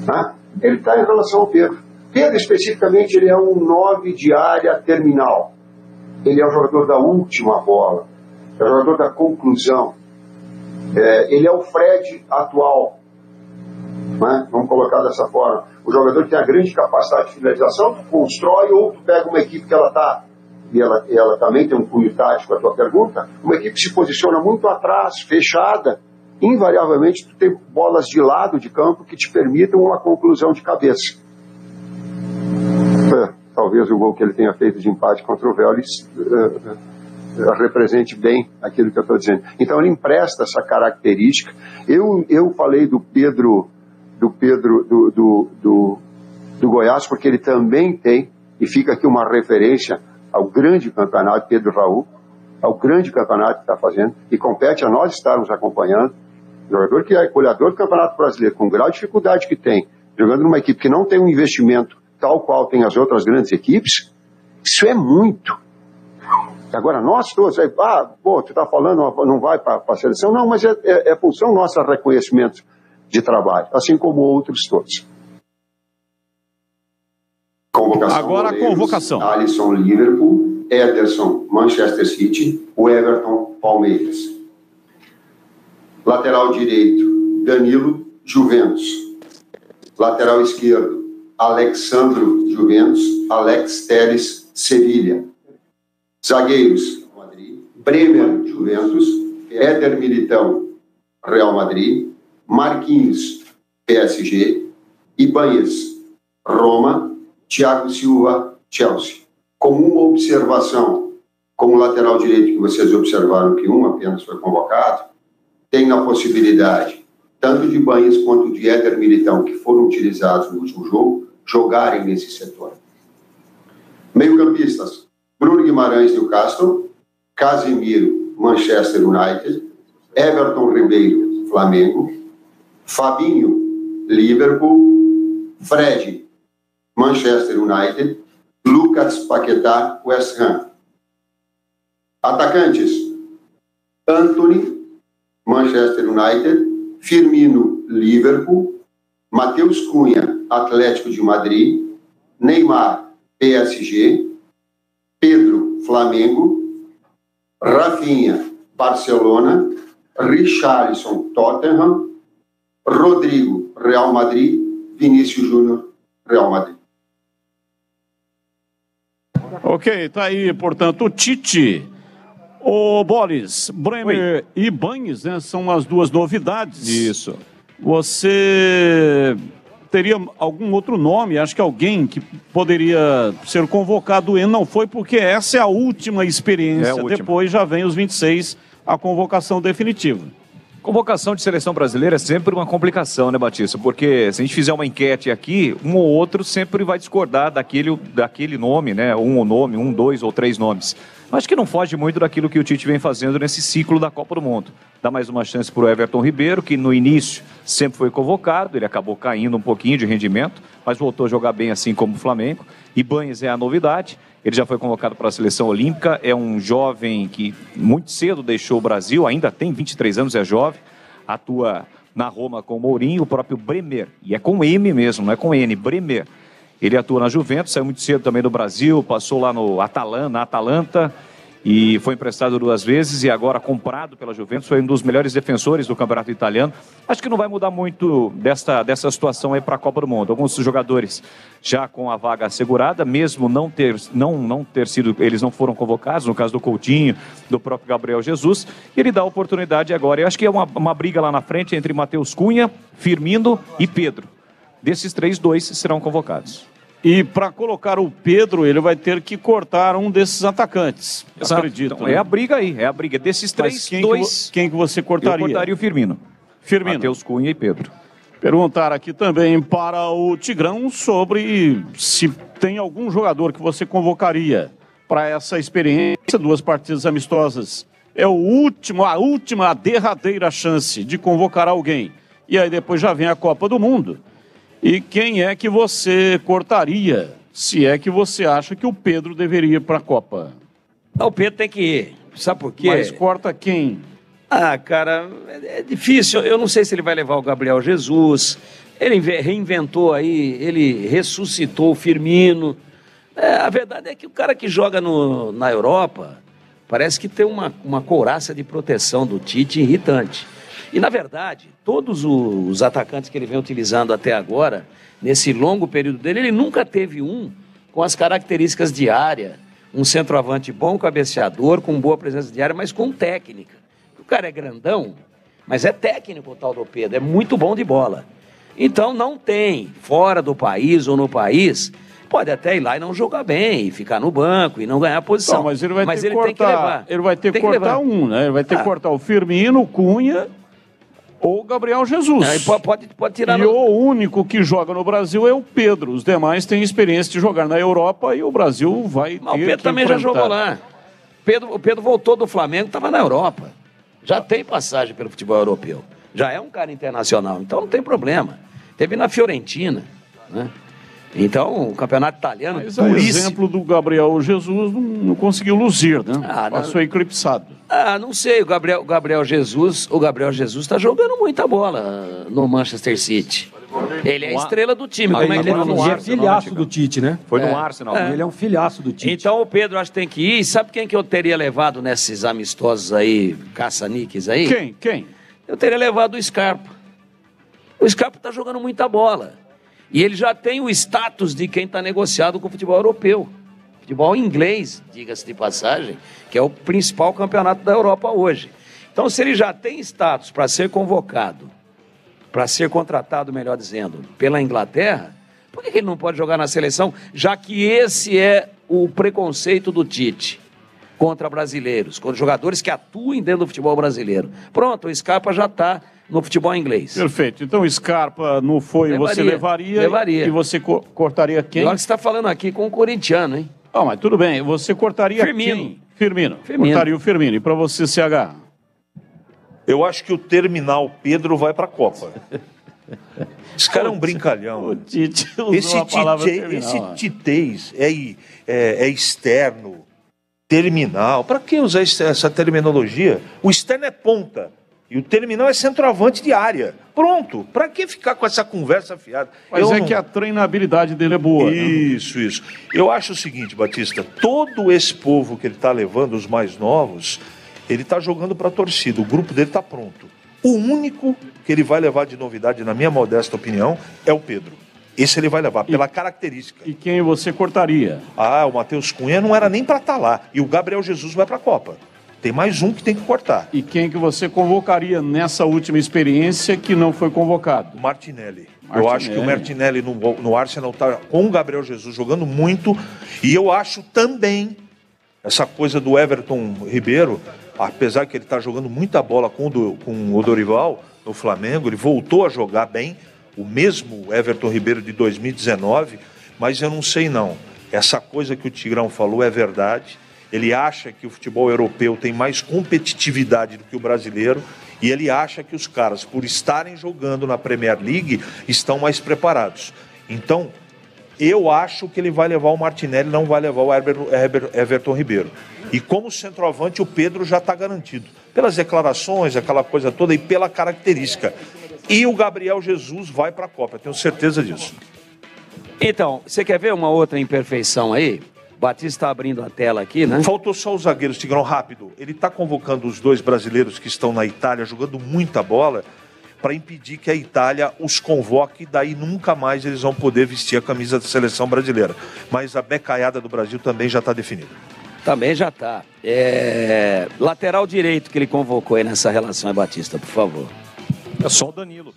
Né? Ele está em relação ao Pedro. Pedro, especificamente, ele é um 9 de área terminal. Ele é o jogador da última bola, é o jogador da conclusão. Ele é o Fred atual, né? Vamos colocar dessa forma. O jogador que tem a grande capacidade de finalização, tu constrói ou tu pega uma equipe que ela está, e ela também tem um cunho tático, a tua pergunta, uma equipe que se posiciona muito atrás, fechada, invariavelmente tu tem bolas de lado de campo que te permitam uma conclusão de cabeça. Talvez o gol que ele tenha feito de empate contra o Vélez represente bem aquilo que eu estou dizendo. Então ele empresta essa característica. Eu falei do Pedro do Goiás, porque ele também tem, e fica aqui uma referência ao grande campeonato, Pedro Raul, ao grande campeonato que está fazendo, e compete a nós estarmos acompanhando. Jogador que é goleador do Campeonato Brasileiro, com o grau de dificuldade que tem, jogando numa equipe que não tem um investimento tal qual tem as outras grandes equipes, isso é muito. Agora, nós todos, tu está falando, não vai para a seleção, não, mas é função nossa reconhecimento de trabalho, assim como outros todos. Convocação. Agora a convocação. Alisson, Liverpool, Ederson, Manchester City, o Everton, Palmeiras. Lateral direito, Danilo, Juventus. Lateral esquerdo, Alexandro, Juventus, Alex Telles, Sevilha. Zagueiros, Madrid, Bremer, Juventus, Éder Militão, Real Madrid, Marquinhos, PSG, Ibanez, Roma, Thiago Silva, Chelsea. Com uma observação, como lateral direito que vocês observaram que um apenas foi convocado, tem na possibilidade, tanto de Banhas quanto de Éder Militão, que foram utilizados no último jogo, jogarem nesse setor. Meio-campistas, Bruno Guimarães, Newcastle, Casemiro, Manchester United, Everton Ribeiro, Flamengo, Fabinho, Liverpool, Fred, Manchester United, Lucas Paquetá, West Ham. Atacantes, Antony, Manchester United, Firmino, Liverpool, Matheus Cunha, Atlético de Madrid, Neymar, PSG, Pedro, Flamengo, Rafinha, Barcelona, Richarlison, Tottenham, Rodrigo, Real Madrid, Vinícius Júnior, Real Madrid. Ok, tá aí, portanto, o Tite. O Boris, Bremer e Banhas, né, são as duas novidades. Isso. Você teria algum outro nome? Acho que alguém que poderia ser convocado e não foi, porque essa é a última experiência. Depois já vem os 26, a convocação definitiva. Convocação de seleção brasileira é sempre uma complicação, né, Batista? Porque se a gente fizer uma enquete aqui, um ou outro sempre vai discordar daquele nome, né? Um, dois ou três nomes. Acho que não foge muito daquilo que o Tite vem fazendo nesse ciclo da Copa do Mundo. Dá mais uma chance para o Everton Ribeiro, que no início sempre foi convocado, ele acabou caindo um pouquinho de rendimento, mas voltou a jogar bem assim como o Flamengo. E Banhas é a novidade, ele já foi convocado para a seleção olímpica, é um jovem que muito cedo deixou o Brasil, ainda tem 23 anos, é jovem, atua na Roma com o Mourinho, o próprio Bremer, e é com M mesmo, não é com N, Bremer. Ele atua na Juventus, saiu muito cedo também do Brasil, passou lá no Atalanta, e foi emprestado 2 vezes e agora comprado pela Juventus, foi um dos melhores defensores do campeonato italiano. Acho que não vai mudar muito dessa situação aí para a Copa do Mundo. Alguns jogadores já com a vaga assegurada, mesmo não ter sido, eles não foram convocados, no caso do Coutinho, do próprio Gabriel Jesus, e ele dá a oportunidade agora. Eu acho que é uma briga lá na frente entre Matheus Cunha, Firmino e Pedro. Desses 3, 2 serão convocados. E para colocar o Pedro, ele vai ter que cortar um desses atacantes. Acredito. Então, é a briga aí, é a briga. Desses 3, 2... Quem que você cortaria? Eu cortaria o Firmino. Matheus Cunha e Pedro. Perguntar aqui também para o Tigrão sobre se tem algum jogador que você convocaria para essa experiência, 2 partidas amistosas. É a derradeira chance de convocar alguém. E aí depois já vem a Copa do Mundo. E quem é que você cortaria, se é que você acha que o Pedro deveria ir para a Copa? O Pedro tem que ir. Sabe por quê? Mas corta quem? Ah, cara, é difícil. Eu não sei se ele vai levar o Gabriel Jesus. Ele reinventou aí, ele ressuscitou o Firmino. A verdade é que o cara que joga na Europa parece que tem uma couraça de proteção do Tite irritante. E, na verdade, todos os atacantes que ele vem utilizando até agora, nesse longo período dele, ele nunca teve um com as características de área, um centroavante bom, cabeceador, com boa presença de área, mas com técnica. O cara é grandão, mas é técnico o tal do Pedro, é muito bom de bola. Então, não tem, fora do país ou no país, pode até ir lá e não jogar bem, e ficar no banco, e não ganhar posição. Não, mas ele vai ter que cortar, ele vai ter que cortar um, né? Ele vai ter que cortar o Firmino, o Cunha... ou Gabriel Jesus. Pode tirar. E o único que joga no Brasil é o Pedro. Os demais têm experiência de jogar na Europa e o Brasil vai ter. Mas o Pedro também já jogou lá. O Pedro voltou do Flamengo, estava na Europa. Já tem passagem pelo futebol europeu. Já é um cara internacional, então não tem problema. Teve na Fiorentina, né? Então, o campeonato italiano... Mas o exemplo do Gabriel Jesus não conseguiu luzir, né? Passou eclipsado. Não sei, o Gabriel Jesus está jogando muita bola no Manchester City. Ele é a estrela do time. Como é que ele é filhaço do Tite, né? Foi no Arsenal. Ele é um filhaço do Tite. Então o Pedro acho que tem que ir. E sabe quem que eu teria levado nesses amistosos aí, caça-níqueis aí? Quem? Eu teria levado o Scarpa. O Scarpa está jogando muita bola. E ele já tem o status de quem está negociado com o futebol europeu. Futebol inglês, diga-se de passagem, que é o principal campeonato da Europa hoje. Então, se ele já tem status para ser convocado, para ser contratado, melhor dizendo, pela Inglaterra, Por que ele não pode jogar na seleção, já que esse é o preconceito do Tite contra brasileiros, contra jogadores que atuem dentro do futebol brasileiro? Pronto, o Scarpa já está no futebol inglês. Perfeito. Então o Scarpa não foi, você levaria. E você cortaria quem? Agora que você está falando aqui com o corintiano, hein? Ah, mas tudo bem. Você cortaria quem? Firmino. Cortaria o Firmino. E para você, CH? Eu acho que o terminal Pedro vai para a Copa. Esse cara é um brincalhão. O Tite usou a palavra terminal. Esse titez é externo, terminal. Para que usar essa terminologia? O externo é ponta. E o terminal é centroavante de área. Pronto. Para que ficar com essa conversa fiada? Mas que a treinabilidade dele é boa. Isso. Eu acho o seguinte, Batista. Todo esse povo que ele está levando, os mais novos, ele está jogando para a torcida. O grupo dele está pronto. O único que ele vai levar de novidade, na minha modesta opinião, é o Pedro. Esse ele vai levar, pela característica. E quem você cortaria? O Matheus Cunha não era nem para estar lá. E o Gabriel Jesus vai para a Copa. Tem mais um que tem que cortar. E quem que você convocaria nessa última experiência que não foi convocado? O Martinelli. Eu acho que o Martinelli no Arsenal está com o Gabriel Jesus jogando muito. E eu acho também essa coisa do Everton Ribeiro, apesar que ele está jogando muita bola com o Dorival no Flamengo, ele voltou a jogar bem, o mesmo Everton Ribeiro de 2019, mas eu não sei não. Essa coisa que o Tigrão falou é verdade. Ele acha que o futebol europeu tem mais competitividade do que o brasileiro e ele acha que os caras, por estarem jogando na Premier League, estão mais preparados. Então, eu acho que ele vai levar o Martinelli, não vai levar o Everton Ribeiro. E como centroavante, o Pedro já está garantido. Pelas declarações, aquela coisa toda e pela característica. E o Gabriel Jesus vai para a Copa, eu tenho certeza disso. Então, você quer ver uma outra imperfeição aí? Batista está abrindo a tela aqui, né? Faltou só os zagueiros, Tigrão, rápido. Ele está convocando os dois brasileiros que estão na Itália, jogando muita bola, para impedir que a Itália os convoque, daí nunca mais eles vão poder vestir a camisa da seleção brasileira. Mas a becaiada do Brasil também já está definida. Também já está. Lateral direito que ele convocou aí nessa relação, Batista, por favor. É só o Danilo.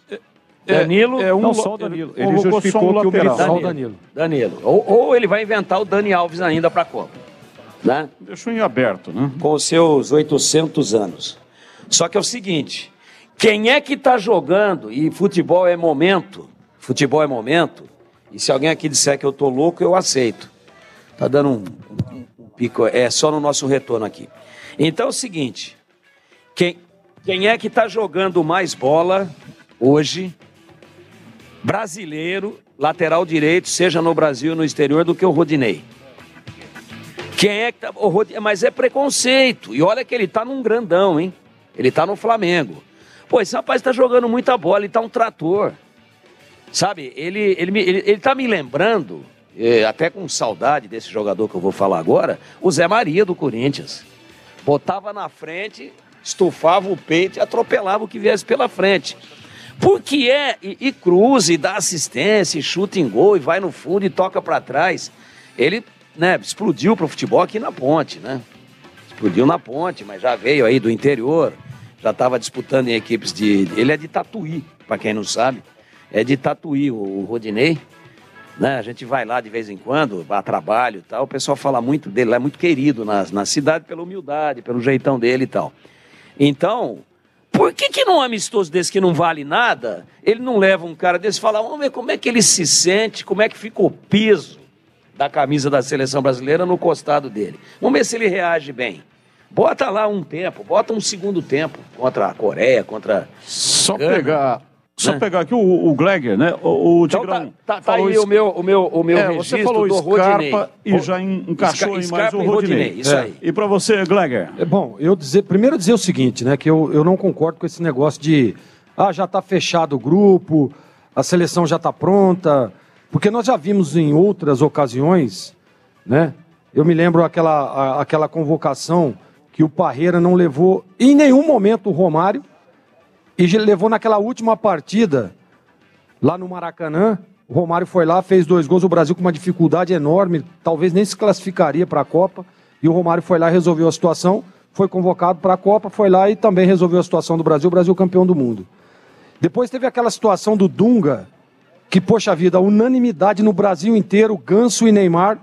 Danilo? Não só o Danilo. Ele justificou que o lateral. Danilo. Ou ele vai inventar o Dani Alves ainda para a Copa. Né? Deixou em aberto, né? Com os seus 800 anos. Só que é o seguinte, quem é que está jogando, e futebol é momento, e se alguém aqui disser que eu tô louco, eu aceito. Tá dando um pico, é só no nosso retorno aqui. Então é o seguinte, quem é que está jogando mais bola hoje, brasileiro, lateral direito, seja no Brasil ou no exterior, do que o Rodinei? Quem é que tá... Mas é preconceito. E olha que ele tá num grandão, hein? Ele tá no Flamengo. Pô, esse rapaz tá jogando muita bola, ele tá um trator. Sabe, ele tá me lembrando, até com saudade desse jogador que eu vou falar agora, o Zé Maria do Corinthians. Botava na frente, estufava o peito e atropelava o que viesse pela frente. Porque e cruza, e dá assistência, e chuta em gol, e vai no fundo e toca para trás. Ele, né, explodiu pro futebol aqui na Ponte, né? Explodiu na Ponte, mas já veio aí do interior, já estava disputando em equipes de... Ele é de Tatuí, para quem não sabe. É de Tatuí, o Rodinei. Né? A gente vai lá de vez em quando, a trabalho e tal, o pessoal fala muito dele, ele é muito querido na cidade pela humildade, pelo jeitão dele e tal. Então... Por que num amistoso desse que não vale nada, ele não leva um cara desse e fala, vamos ver como é que ele se sente, como é que fica o peso da camisa da seleção brasileira no costado dele. Vamos ver se ele reage bem. Bota lá um tempo, bota um segundo tempo contra a Coreia, contra... Só pegar aqui o Gleger, né? O Tigrão. Então tá aí o meu registro você falou do Scarpa Rodinei. E já encaixou em mais o Rodinei. Isso aí. E para você, Gleger? Bom, primeiro dizer o seguinte, né? Que eu não concordo com esse negócio de já tá fechado o grupo, a seleção já tá pronta, porque nós já vimos em outras ocasiões, né? Eu me lembro aquela convocação que o Parreira não levou em nenhum momento o Romário, e levou naquela última partida, lá no Maracanã. O Romário foi lá, fez 2 gols, o Brasil com uma dificuldade enorme, talvez nem se classificaria para a Copa, e o Romário foi lá e resolveu a situação, foi convocado para a Copa, foi lá e também resolveu a situação do Brasil, o Brasil campeão do mundo. Depois teve aquela situação do Dunga, que, poxa vida, unanimidade no Brasil inteiro, Ganso e Neymar,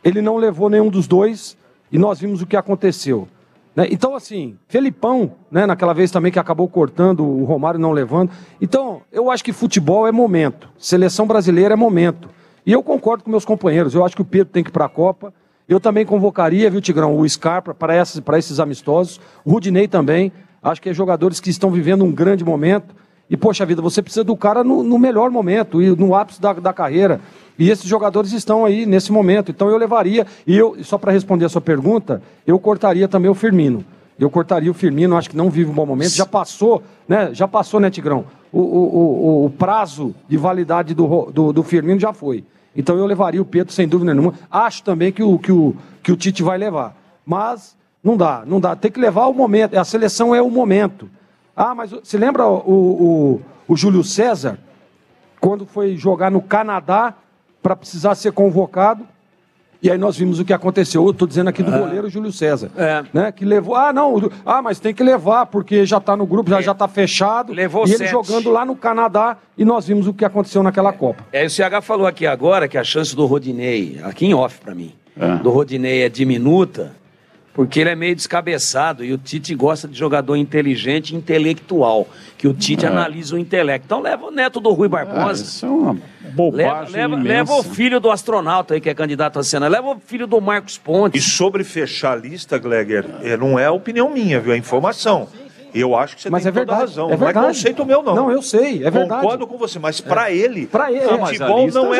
ele não levou nenhum dos dois e nós vimos o que aconteceu. Né? Então, assim, Felipão, né, naquela vez também que acabou cortando, o Romário não levando. Então, eu acho que futebol é momento, seleção brasileira é momento. E eu concordo com meus companheiros, eu acho que o Pedro tem que ir para a Copa. Eu também convocaria, viu, Tigrão, o Scarpa para esses amistosos, o Rudinei também. Acho que é jogadores que estão vivendo um grande momento. E, poxa vida, você precisa do cara no melhor momento, e no ápice da carreira. E esses jogadores estão aí nesse momento. Então eu levaria, só para responder a sua pergunta, eu cortaria também o Firmino. Eu cortaria o Firmino, acho que não vive um bom momento. Já passou, né, Tigrão? O prazo de validade do Firmino já foi. Então eu levaria o Pedro, sem dúvida nenhuma. Acho também que o Tite vai levar. Mas não dá. Tem que levar o momento. A seleção é o momento. Ah, mas você lembra o Júlio César, quando foi jogar no Canadá para precisar ser convocado? E aí nós vimos o que aconteceu. Eu estou dizendo aqui do goleiro Júlio César. Né, que levou. Mas tem que levar, porque já está no grupo, já está fechado. Levou e 7. ele jogando lá no Canadá, e nós vimos o que aconteceu naquela Copa. O CH falou aqui agora que a chance do Rodinei, aqui em off para mim, do Rodinei é diminuta, porque ele é meio descabeçado e o Tite gosta de jogador inteligente e intelectual, que o Tite analisa o intelecto. Então leva o neto do Rui Barbosa. Isso é uma bobagem leva o filho do astronauta aí, que é candidato a Senado. Leva o filho do Marcos Pontes. E sobre fechar a lista, Gleger, não é opinião minha, viu? É informação. Eu acho que você tem toda a razão. Não é conceito meu, não. Não, eu sei, é verdade. Concordo com você, mas para ele, futebol não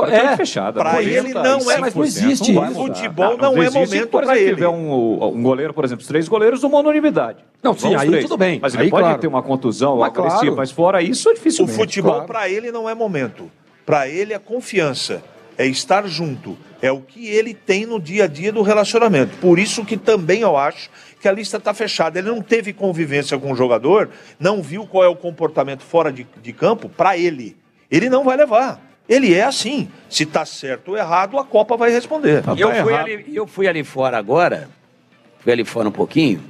é fechada. Para ele não é. Mas não existe isso. Futebol não é momento para ele. Se tiver um goleiro, por exemplo, os 3 goleiros, uma unanimidade. Não, sim, aí tudo bem. Mas ele pode ter uma contusão, algo agressivo, mas fora isso é difícil. O futebol para ele não é momento. Para ele é confiança, é estar junto, é o que ele tem no dia a dia do relacionamento. Por isso que também eu acho que a lista está fechada. Ele não teve convivência com o jogador, não viu qual é o comportamento fora de campo, para ele. Ele não vai levar. Ele é assim. Se está certo ou errado, a Copa vai responder. Eu fui ali fora agora, fui ali fora um pouquinho,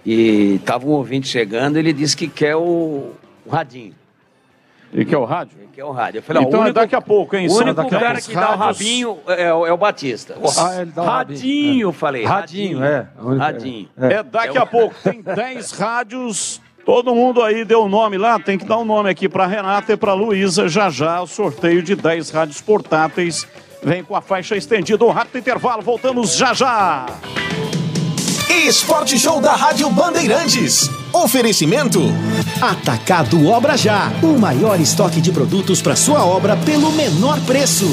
e estava um ouvinte chegando, ele disse que quer o radinho. E quer o rádio? Ele quer o rádio. Eu falei, então é daqui a pouco, hein? O único cara que dá o rabinho é o Batista. Ele dá o radinho, falei. Radinho. Radinho. É daqui a pouco. Tem 10 rádios. Todo mundo aí deu o nome lá. Tem que dar um nome aqui para Renata e para Luísa. Já o sorteio de 10 rádios portáteis vem com a faixa estendida. Um rápido intervalo. Voltamos já. Esporte Show da Rádio Bandeirantes. Oferecimento Atacado Obra Já, o maior estoque de produtos para sua obra pelo menor preço.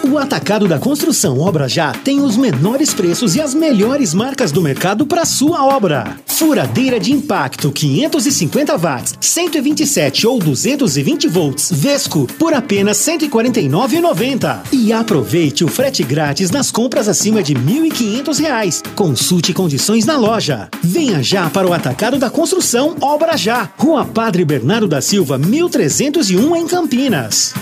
O Atacado da Construção Obra Já tem os menores preços e as melhores marcas do mercado para sua obra. Furadeira de impacto 550 watts, 127 ou 220 volts, Vesco por apenas R$ 149,90. E aproveite o frete grátis nas compras acima de R$ 1.500. Consulte condições na loja. Venha já para o Atacado da Construção Obra Já, Rua Padre Bernardo da Silva, 1301 em Campinas.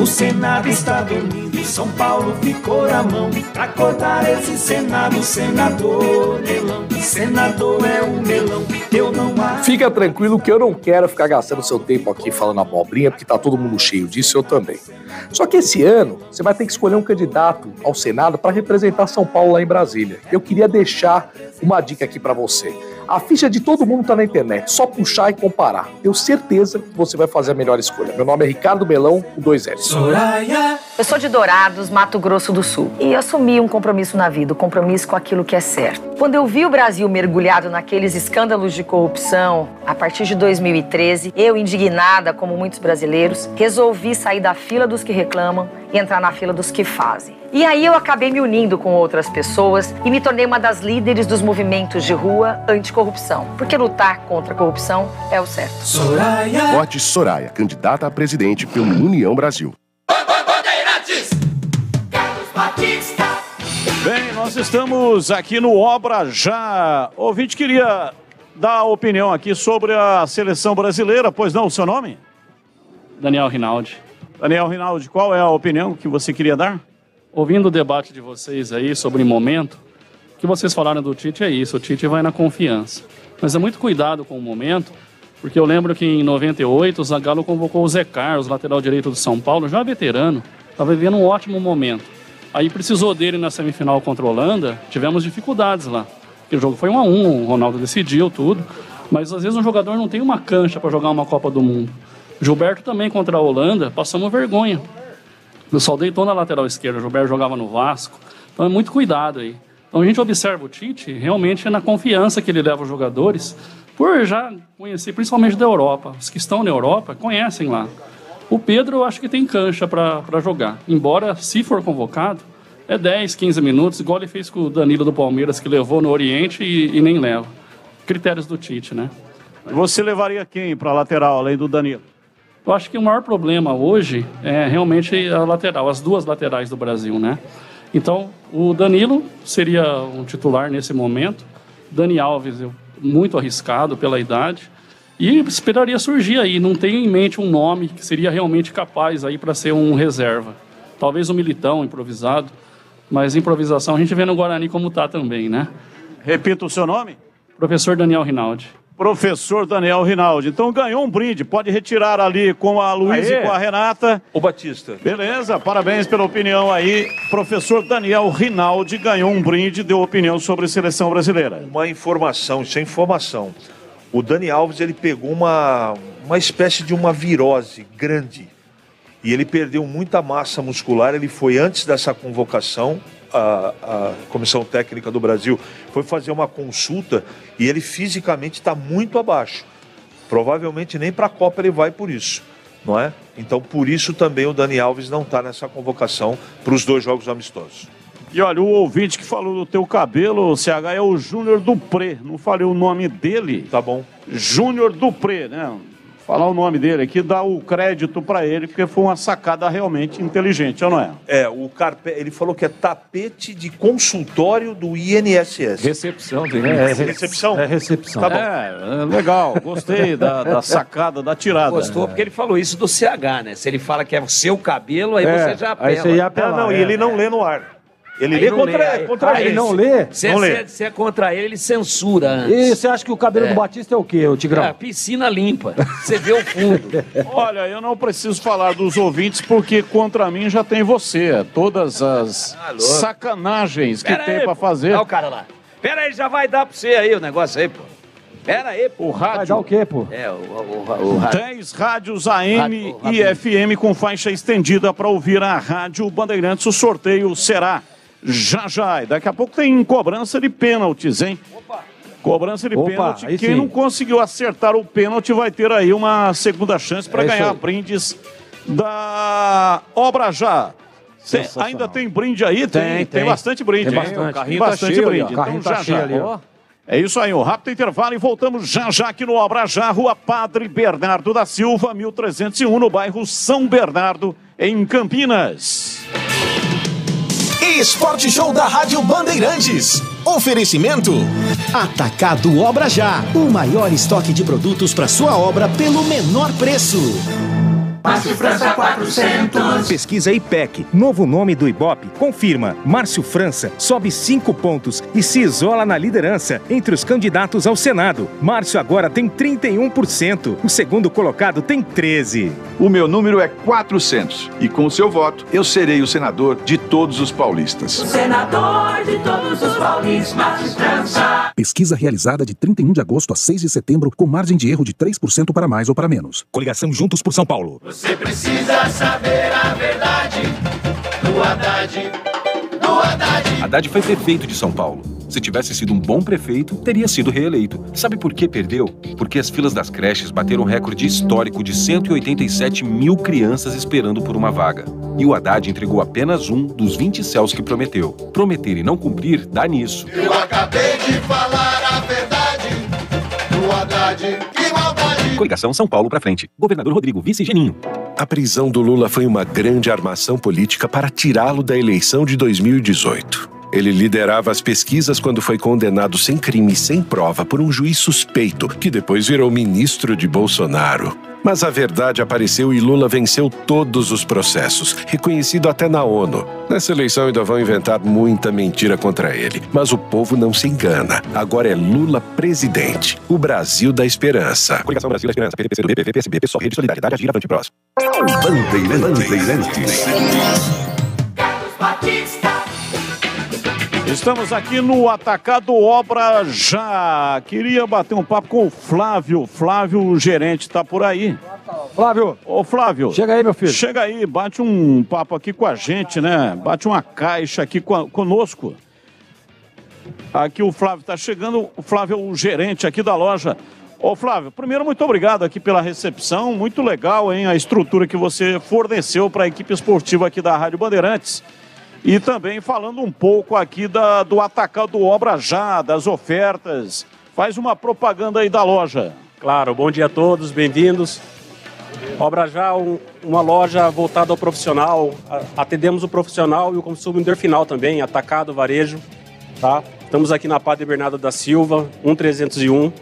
O Senado está dormindo, São Paulo ficou na mão. Pra cortar esse Senado, senador melão. Senador é o melão, eu não acho. Fica tranquilo que eu não quero ficar gastando seu tempo aqui falando abobrinha, porque tá todo mundo cheio disso, eu também. Só que esse ano, você vai ter que escolher um candidato ao Senado para representar São Paulo lá em Brasília. Eu queria deixar uma dica aqui para você. A ficha de todo mundo tá na internet, só puxar e comparar. Tenho certeza que você vai fazer a melhor escolha. Meu nome é Ricardo Melão, com 2 L's. Soraya. Eu sou de Dourados, Mato Grosso do Sul. E assumi um compromisso na vida, um compromisso com aquilo que é certo. Quando eu vi o Brasil mergulhado naqueles escândalos de corrupção, a partir de 2013, eu, indignada como muitos brasileiros, resolvi sair da fila dos que reclamam e entrar na fila dos que fazem. E aí eu acabei me unindo com outras pessoas e me tornei uma das líderes dos movimentos de rua anticorrupção. Porque lutar contra a corrupção é o certo. Soraya. Vote Soraya, candidata a presidente pelo União Brasil. Bem, nós estamos aqui no Obra Já. O ouvinte queria dar a opinião aqui sobre a seleção brasileira. Pois não, o seu nome? Daniel Rinaldi. Daniel Rinaldi, qual é a opinião que você queria dar? Ouvindo o debate de vocês aí sobre momento, o que vocês falaram do Tite é isso, o Tite vai na confiança. Mas é muito cuidado com o momento, Porque eu lembro que em 98 o Zagallo convocou o Zé Carlos, lateral direito do São Paulo, já veterano, estava vivendo um ótimo momento. Aí precisou dele na semifinal contra a Holanda, tivemos dificuldades lá. Porque o jogo foi 1-1, o Ronaldo decidiu tudo, mas às vezes um jogador não tem uma cancha para jogar uma Copa do Mundo. Gilberto também contra a Holanda, passamos vergonha. O pessoal deitou na lateral esquerda, o Gilberto jogava no Vasco, então é muito cuidado aí. Então a gente observa o Tite, realmente é na confiança que ele leva os jogadores, por já conhecer, principalmente da Europa. Os que estão na Europa conhecem lá. O Pedro eu acho que tem cancha para jogar, embora se for convocado, é 10, 15 minutos, igual ele fez com o Danilo do Palmeiras, que levou no Oriente e nem leva. Critérios do Tite, né? Você levaria quem para a lateral, além do Danilo? Eu acho que o maior problema hoje é realmente a lateral, as duas laterais do Brasil, né? Então, o Danilo seria um titular nesse momento. Dani Alves, muito arriscado pela idade. E esperaria surgir aí. Não tenho em mente um nome que seria realmente capaz aí para ser um reserva. Talvez um Militão improvisado. Mas improvisação a gente vê no Guarani como tá também, né? Repita o seu nome? Professor Daniel Rinaldi. Professor Daniel Rinaldi. Então ganhou um brinde, pode retirar ali com a Luísa e com a Renata. O Batista. Beleza, parabéns pela opinião aí. Professor Daniel Rinaldi ganhou um brinde, deu opinião sobre a seleção brasileira. Uma informação, isso é informação. O Dani Alves, ele pegou uma espécie de uma virose grande. E ele perdeu muita massa muscular, ele foi antes dessa convocação. A Comissão Técnica do Brasil foi fazer uma consulta e ele fisicamente está muito abaixo. Provavelmente nem para a Copa ele vai por isso, não é? Então por isso também o Dani Alves não está nessa convocação para os 2 jogos amistosos. E olha, o ouvinte que falou do teu cabelo, CH, é o Júnior Dupré, não falei o nome dele. Tá bom. Júnior Dupré, né? Falar o nome dele aqui, dá o crédito para ele, porque foi uma sacada realmente inteligente, ou não é? Ele falou que é tapete de consultório do INSS. Recepção. Recepção? É recepção. Tá bom. É legal, gostei da sacada, da tirada. Gostou porque ele falou isso do CH, né? Se ele fala que é o seu cabelo, aí você já apela. Aí você ia apelar, E ele não lê no ar. Ele lê contra ele. ele. Não lê? Se é contra ele, ele censura antes. E você acha que o cabelo do Batista é o quê, o Tigrão? Piscina limpa. Você vê o fundo. Olha, eu não preciso falar dos ouvintes, porque contra mim já tem você. Todas as sacanagens que tem pra fazer. Olha o cara lá. Pera aí, já vai dar pra você aí o negócio aí, pô. Pera aí, pô. O rádio. Vai dar o quê, pô? O rádio. 10 rádios AM e FM com faixa estendida para ouvir a Rádio Bandeirantes. O sorteio será já. E daqui a pouco tem cobrança de pênaltis, hein? Cobrança de pênalti. Quem sim. não conseguiu acertar o pênalti vai ter aí uma segunda chance para ganhar brindes da Obra Já. Ainda tem brinde aí? Tem bastante brinde. Tem bastante. O carrinho tá cheio, brinde. O carrinho Então tá cheio ali, ó. É isso aí, um rápido intervalo e voltamos já aqui no Obra Já, Rua Padre Bernardo da Silva, 1301, no bairro São Bernardo, em Campinas. Esporte Show da Rádio Bandeirantes. Oferecimento Atacado Obra Já, o maior estoque de produtos para sua obra pelo menor preço. Márcio França 400. Pesquisa IPEC, novo nome do Ibope, confirma. Márcio França sobe 5 pontos e se isola na liderança entre os candidatos ao Senado. Márcio agora tem 31%, o segundo colocado tem 13%. O meu número é 400 e com o seu voto eu serei o senador de todos os paulistas. O senador de todos os paulistas, Márcio França. Pesquisa realizada de 31 de agosto a 6 de setembro com margem de erro de 3% para mais ou para menos. Coligação Juntos por São Paulo. Você precisa saber a verdade do Haddad. Haddad foi prefeito de São Paulo. Se tivesse sido um bom prefeito, teria sido reeleito. Sabe por que perdeu? Porque as filas das creches bateram um recorde histórico de 187 mil crianças esperando por uma vaga. E o Haddad entregou apenas um dos 20 céus que prometeu. Prometer e não cumprir dá nisso. Eu acabei de falar a verdade do Haddad. Que maldade! Coligação São Paulo pra frente. Governador Rodrigo, vice Geninho. A prisão do Lula foi uma grande armação política para tirá-lo da eleição de 2018. Ele liderava as pesquisas quando foi condenado sem crime e sem prova por um juiz suspeito, que depois virou ministro de Bolsonaro. Mas a verdade apareceu e Lula venceu todos os processos, reconhecido até na ONU. Nessa eleição ainda vão inventar muita mentira contra ele. Mas o povo não se engana. Agora é Lula presidente. O Brasil da Esperança. Coligação Brasil da Esperança. PDT, PCdoB, PP, PSB, PSOL, Rede Solidariedade, Agir, Avante, Próximo. Bandeirantes. Estamos aqui no Atacado Obra Já. Queria bater um papo com o Flávio. Flávio, o gerente, tá por aí. Flávio. Ô, Flávio. Chega aí, meu filho. Chega aí, bate um papo aqui com a gente, né? Bate uma caixa aqui conosco. Aqui o Flávio tá chegando. O Flávio é o gerente aqui da loja. Ô, Flávio, primeiro, muito obrigado aqui pela recepção. Muito legal, hein? A estrutura que você forneceu para a equipe esportiva aqui da Rádio Bandeirantes. E também falando um pouco aqui do Atacado Obra Já, das ofertas. Faz uma propaganda aí da loja. Claro, bom dia a todos, bem-vindos. Obra Já, uma loja voltada ao profissional. Atendemos o profissional e o consumidor final também, atacado, varejo. Tá? Estamos aqui na Padre Bernardo da Silva, 1301.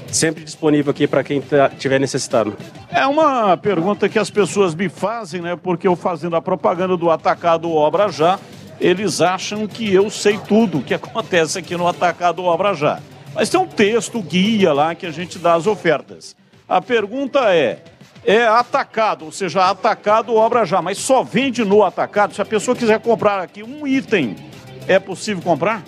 Sempre disponível aqui para quem estiver necessitando. É uma pergunta que as pessoas me fazem, né? Porque eu fazendo a propaganda do Atacado Obra Já, eles acham que eu sei tudo o que acontece aqui no Atacado Obra Já. Mas tem um texto, guia lá, que a gente dá as ofertas. A pergunta é atacado, ou seja, Atacado Obra Já, mas só vende no atacado? Se a pessoa quiser comprar aqui um item, é possível comprar?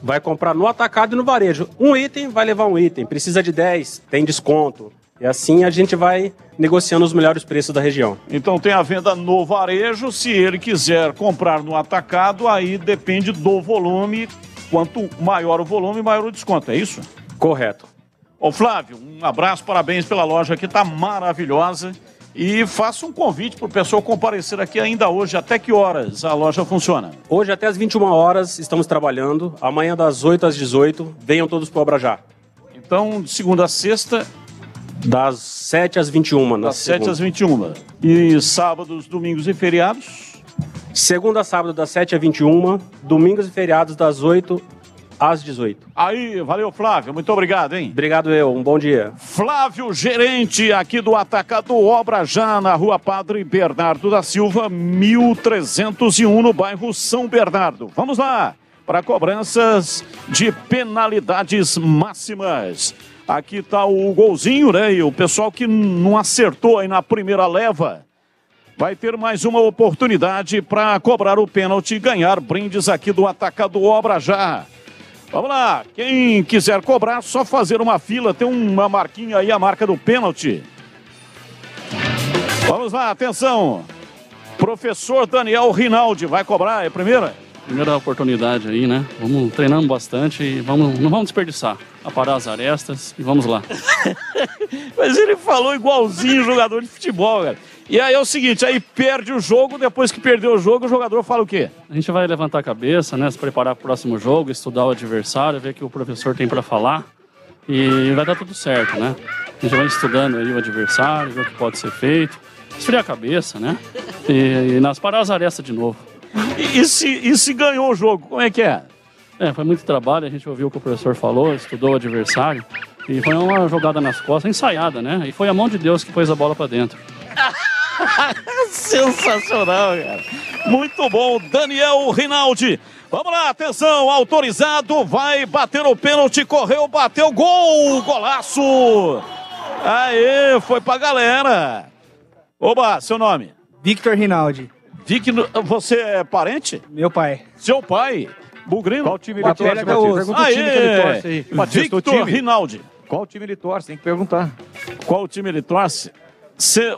Vai comprar no atacado e no varejo. Um item vai levar um item. Precisa de 10, tem desconto. E assim a gente vai negociando os melhores preços da região. Então tem a venda no varejo. Se ele quiser comprar no atacado, aí depende do volume. Quanto maior o volume, maior o desconto. É isso? Correto. Ô Flávio, um abraço, parabéns pela loja que está maravilhosa. E faça um convite para o pessoal comparecer aqui ainda hoje. Até que horas a loja funciona? Hoje até às 21 horas estamos trabalhando. Amanhã das 8 às 18. Venham todos para o Obra Já. Então, de segunda a sexta? Das 7 às 21. Das 7 às 21. E sábados, domingos e feriados? Segunda a sábado das 7 às 21. Domingos e feriados das 8 às 18. Aí, valeu, Flávio. Muito obrigado, hein? Obrigado um bom dia. Flávio, gerente aqui do Atacado Obra Já, na Rua Padre Bernardo da Silva, 1301, no bairro São Bernardo. Vamos lá, para cobranças de penalidades máximas. Aqui está o golzinho, né? E o pessoal que não acertou aí na primeira leva vai ter mais uma oportunidade para cobrar o pênalti e ganhar brindes aqui do Atacado Obra Já. Vamos lá, quem quiser cobrar, só fazer uma fila, tem uma marquinha aí, a marca do pênalti. Vamos lá, atenção. Professor Daniel Rinaldi, vai cobrar, é a primeira? Primeira oportunidade aí, né? Vamos treinando bastante e não vamos desperdiçar. Aparar as arestas e vamos lá. Mas ele falou igualzinho jogador de futebol, cara. E aí é o seguinte, aí perde o jogo, depois que perdeu o jogo, o jogador fala o quê? A gente vai levantar a cabeça, né? Se preparar para o próximo jogo, estudar o adversário, ver o que o professor tem para falar e vai dar tudo certo, né? A gente vai estudando aí o adversário, ver o que pode ser feito, esfriar a cabeça, né? E parar as arestas de novo. E se ganhou o jogo, como é que é? Foi muito trabalho, a gente ouviu o que o professor falou, estudou o adversário e foi uma jogada nas costas, ensaiada, né? E foi a mão de Deus que pôs a bola para dentro. Sensacional, cara. Muito bom, Daniel Rinaldi. Vamos lá, atenção, autorizado, vai bater o pênalti, correu, bateu, gol, golaço. Aê, foi pra galera. Oba, seu nome? Victor Rinaldi. Você é parente? Meu pai. Seu pai? Bugrino? Qual time ele torce, Matias? Pergunta o time que ele torce aí. Matias, Victor Rinaldi. Qual time ele torce? Tem que perguntar. Qual time ele torce?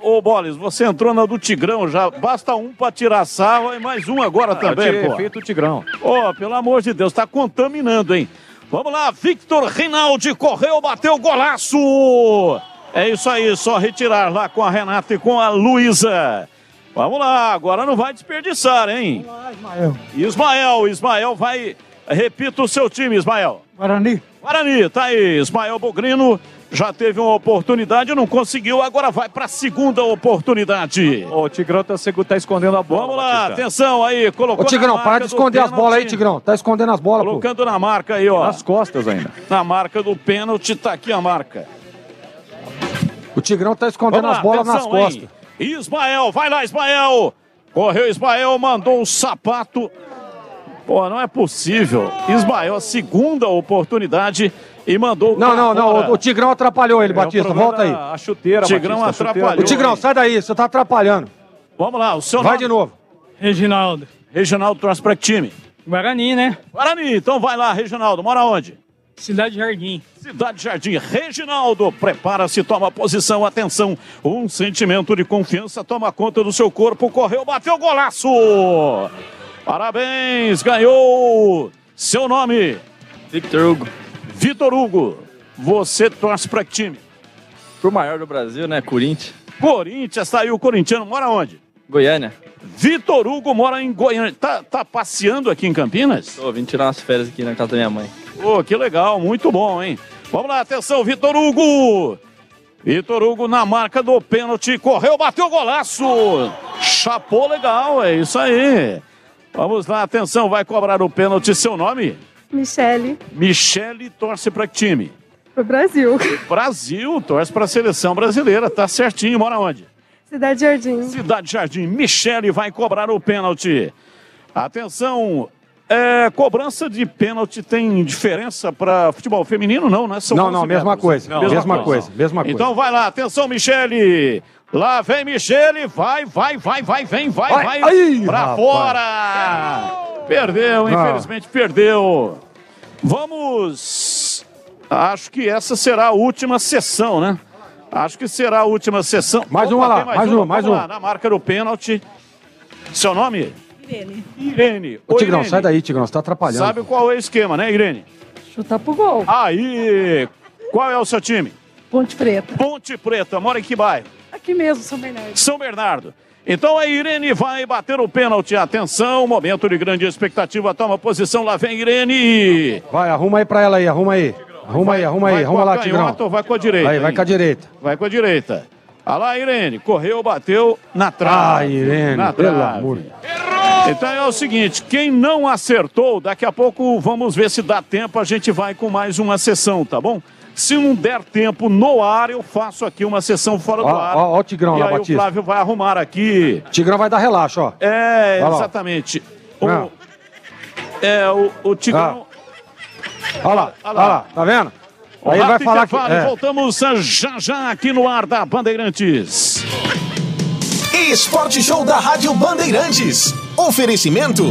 Ô, Boles, você entrou na do Tigrão já. Basta um pra tirar sarro e mais um agora também, pô. Feito o Tigrão. Ô, pelo amor de Deus, tá contaminando, hein? Vamos lá, Victor Rinaldi correu, bateu, golaço! É isso aí, só retirar lá com a Renata e com a Luísa. Vamos lá, agora não vai desperdiçar, hein? Vamos lá, Ismael. Ismael vai... Repita o seu time, Ismael. Guarani. Guarani, tá aí. Ismael Bugrino já teve uma oportunidade, não conseguiu, agora vai para a segunda oportunidade. O Tigrão tá escondendo a bola. Vamos lá, Batista. Atenção aí, colocou. Ô, Tigrão, para de esconder as bolas aí, Tigrão. Tá escondendo as bolas, colocando na marca aí, ó. Nas costas ainda. Na marca do pênalti, tá aqui a marca. O Tigrão tá escondendo as bolas nas costas. Hein? Ismael, vai lá, Ismael. Correu Ismael, mandou um sapato. Pô, não é possível. Ismael, a segunda oportunidade e mandou. Não. O Tigrão atrapalhou ele, Batista. Volta aí. A chuteira, Tigrão Batista, atrapalhou. O Tigrão, sai daí, você tá atrapalhando. Vamos lá, o seu Vai nome. de novo. Reginaldo. Reginaldo torce pra que time? Guarani, né? Guarani, então vai lá, Reginaldo. Mora onde? Cidade Jardim. Cidade Jardim. Reginaldo, prepara-se, toma posição, atenção. Um sentimento de confiança toma conta do seu corpo. Correu, bateu, golaço! Parabéns, ganhou! Seu nome? Victor Hugo. Vitor Hugo, você torce pra que time? Pro maior do Brasil, né? Corinthians. Corinthians, tá aí o corintiano. Mora onde? Goiânia. Vitor Hugo mora em Goiânia. Tá passeando aqui em Campinas? Tô, vim tirar umas férias aqui na casa da minha mãe. Pô, que legal, muito bom, hein? Vamos lá, atenção, Vitor Hugo! Vitor Hugo na marca do pênalti, correu, bateu golaço! Chapou legal, é isso aí. Vamos lá, atenção, vai cobrar o pênalti, seu nome? Michele. Michele torce pra que time? Pro Brasil. Brasil, torce pra seleção brasileira, tá certinho, mora onde? Cidade Jardim. Cidade Jardim, Michele vai cobrar o pênalti. Atenção, cobrança de pênalti tem diferença para futebol feminino? Não, né? São Não, mesma coisa. Não, mesma coisa. Então vai lá, atenção, Michele. Lá vem Michele, vai, vem, Aí, pra rapaz. fora. Perdeu, infelizmente perdeu. Vamos, acho que essa será a última sessão, né? Acho que será a última sessão. Mais uma lá, mais uma. Vamos lá, na marca do pênalti. Seu nome? Irene. Ô, Tigrão, Irene. sai daí, Tigrão, você tá atrapalhando. Sabe qual é o esquema, né, Irene? Chutar pro gol. Aí, qual é o seu time? Ponte Preta. Ponte Preta, mora em que bairro? Aqui mesmo, São Bernardo. São Bernardo. Então a Irene vai bater o pênalti. Atenção, momento de grande expectativa. Toma posição, lá vem Irene. Vai, arruma aí pra ela aí, arruma aí. Arruma lá, Tigrão. Vai com a direita. Aí, vai com a direita. Vai com a direita. Olha lá, Irene. Correu, bateu na trave. Irene, na pelo trave. amor. Então é o seguinte, quem não acertou, daqui a pouco vamos ver se dá tempo, a gente vai com mais uma sessão, tá bom? Se não der tempo no ar, eu faço aqui uma sessão fora do ar. Ó o Tigrão e lá, aí Batista. o Flávio vai arrumar aqui. Tigrão vai dar relaxo, ó. É, Vai lá. exatamente. Não. O Tigrão... Olha lá, tá vendo? Aí ele vai falar que... Voltamos já aqui no ar da Bandeirantes. Esporte Show da Rádio Bandeirantes. Oferecimento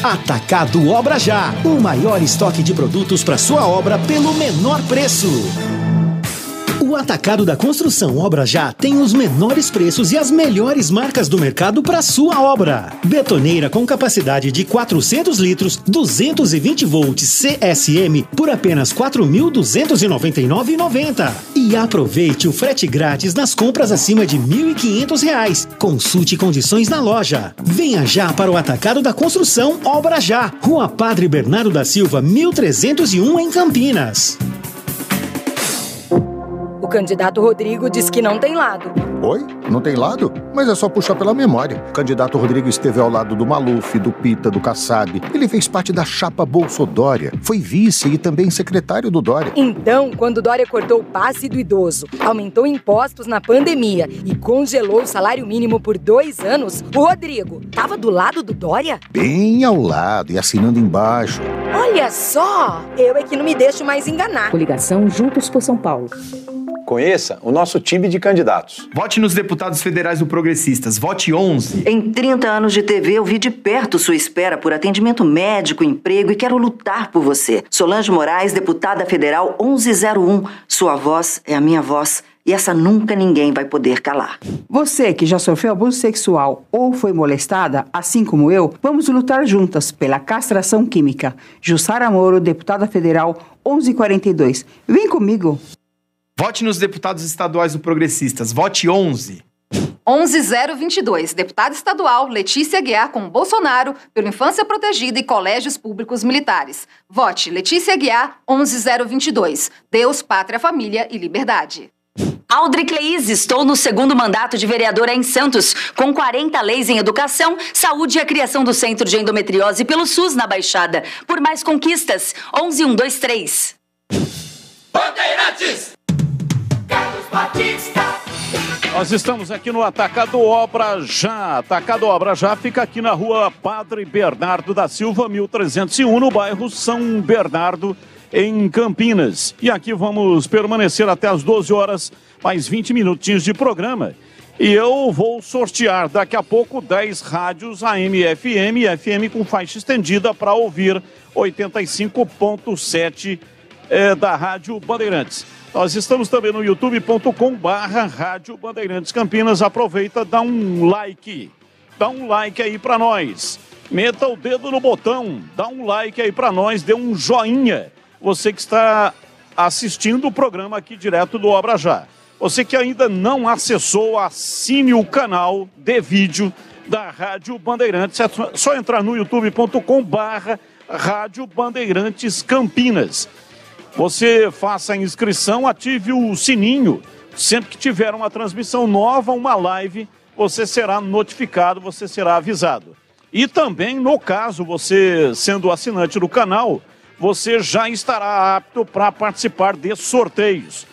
Atacado Obra Já, o maior estoque de produtos para sua obra pelo menor preço. O Atacado da Construção Obra Já tem os menores preços e as melhores marcas do mercado para sua obra. Betoneira com capacidade de 400 litros, 220 volts CSM por apenas R$ 4.299,90. E aproveite o frete grátis nas compras acima de R$ 1.500. Consulte condições na loja. Venha já para o Atacado da Construção Obra Já, Rua Padre Bernardo da Silva, 1301 em Campinas. O candidato Rodrigo diz que não tem lado. Oi? Não tem lado? Mas é só puxar pela memória. O candidato Rodrigo esteve ao lado do Maluf, do Pita, do Kassab. Ele fez parte da chapa Bolsodória. Foi vice e também secretário do Dória. Então, quando Dória cortou o passe do idoso, aumentou impostos na pandemia e congelou o salário mínimo por 2 anos, o Rodrigo estava do lado do Dória? Bem ao lado e assinando embaixo. Olha só! Eu é que não me deixo mais enganar. Coligação Juntos por São Paulo. Conheça o nosso time de candidatos. Vote nos deputados federais do Progressistas. Vote 11. Em 30 anos de TV, eu vi de perto sua espera por atendimento médico, emprego e quero lutar por você. Solange Moraes, deputada federal 1101. Sua voz é a minha voz e essa nunca ninguém vai poder calar. Você que já sofreu abuso sexual ou foi molestada, assim como eu, vamos lutar juntas pela castração química. Jussara Moro, deputada federal 1142. Vem comigo. Vote nos deputados estaduais do Progressistas. Vote 11. 11022, deputada estadual Letícia Aguiar com Bolsonaro pelo Infância Protegida e Colégios Públicos Militares. Vote Letícia Aguiar 11022. Deus, Pátria, Família e Liberdade. Aldri Cleis, estou no 2º mandato de vereadora em Santos, com 40 leis em educação, saúde e a criação do Centro de Endometriose pelo SUS na Baixada. Por mais conquistas, 11123. Bandeirantes! Carlos Batista. Nós estamos aqui no Atacado Obra Já. Atacado Obra Já fica aqui na rua Padre Bernardo da Silva, 1301, no bairro São Bernardo, em Campinas. E aqui vamos permanecer até as 12 horas, mais 20 minutinhos de programa. E eu vou sortear daqui a pouco 10 rádios AM, FM e FM com faixa estendida para ouvir 85.7 da Rádio Bandeirantes. Nós estamos também no youtube.com/Rádio Bandeirantes Campinas. Aproveita, dá um like. Dá um like aí para nós. Meta o dedo no botão. Dá um like aí para nós. Dê um joinha. Você que está assistindo o programa aqui direto do Obra Já. Você que ainda não acessou, assine o canal de vídeo da Rádio Bandeirantes. É só entrar no youtube.com/Rádio Bandeirantes Campinas. Você faça a inscrição, ative o sininho. Sempre que tiver uma transmissão nova, uma live, você será notificado, você será avisado. E também, no caso, você sendo assinante do canal, você já estará apto para participar de sorteios.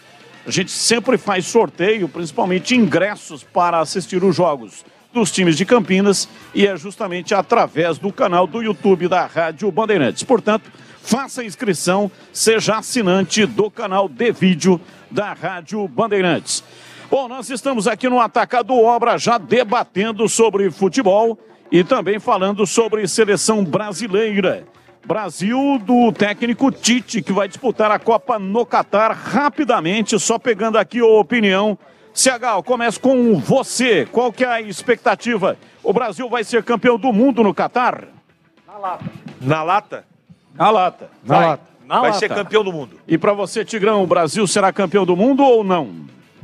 A gente sempre faz sorteio, principalmente ingressos para assistir os jogos dos times de Campinas, e é justamente através do canal do YouTube da Rádio Bandeirantes. Portanto, faça a inscrição, seja assinante do canal de vídeo da Rádio Bandeirantes. Bom, nós estamos aqui no Atacado Obra Já debatendo sobre futebol e também falando sobre seleção brasileira. Brasil do técnico Tite, que vai disputar a Copa no Catar rapidamente, só pegando aqui a opinião. CH, eu começo com você. Qual que é a expectativa? O Brasil vai ser campeão do mundo no Catar? Na lata. Na lata? Na lata. Vai ser campeão do mundo. E para você, Tigrão, o Brasil será campeão do mundo ou não?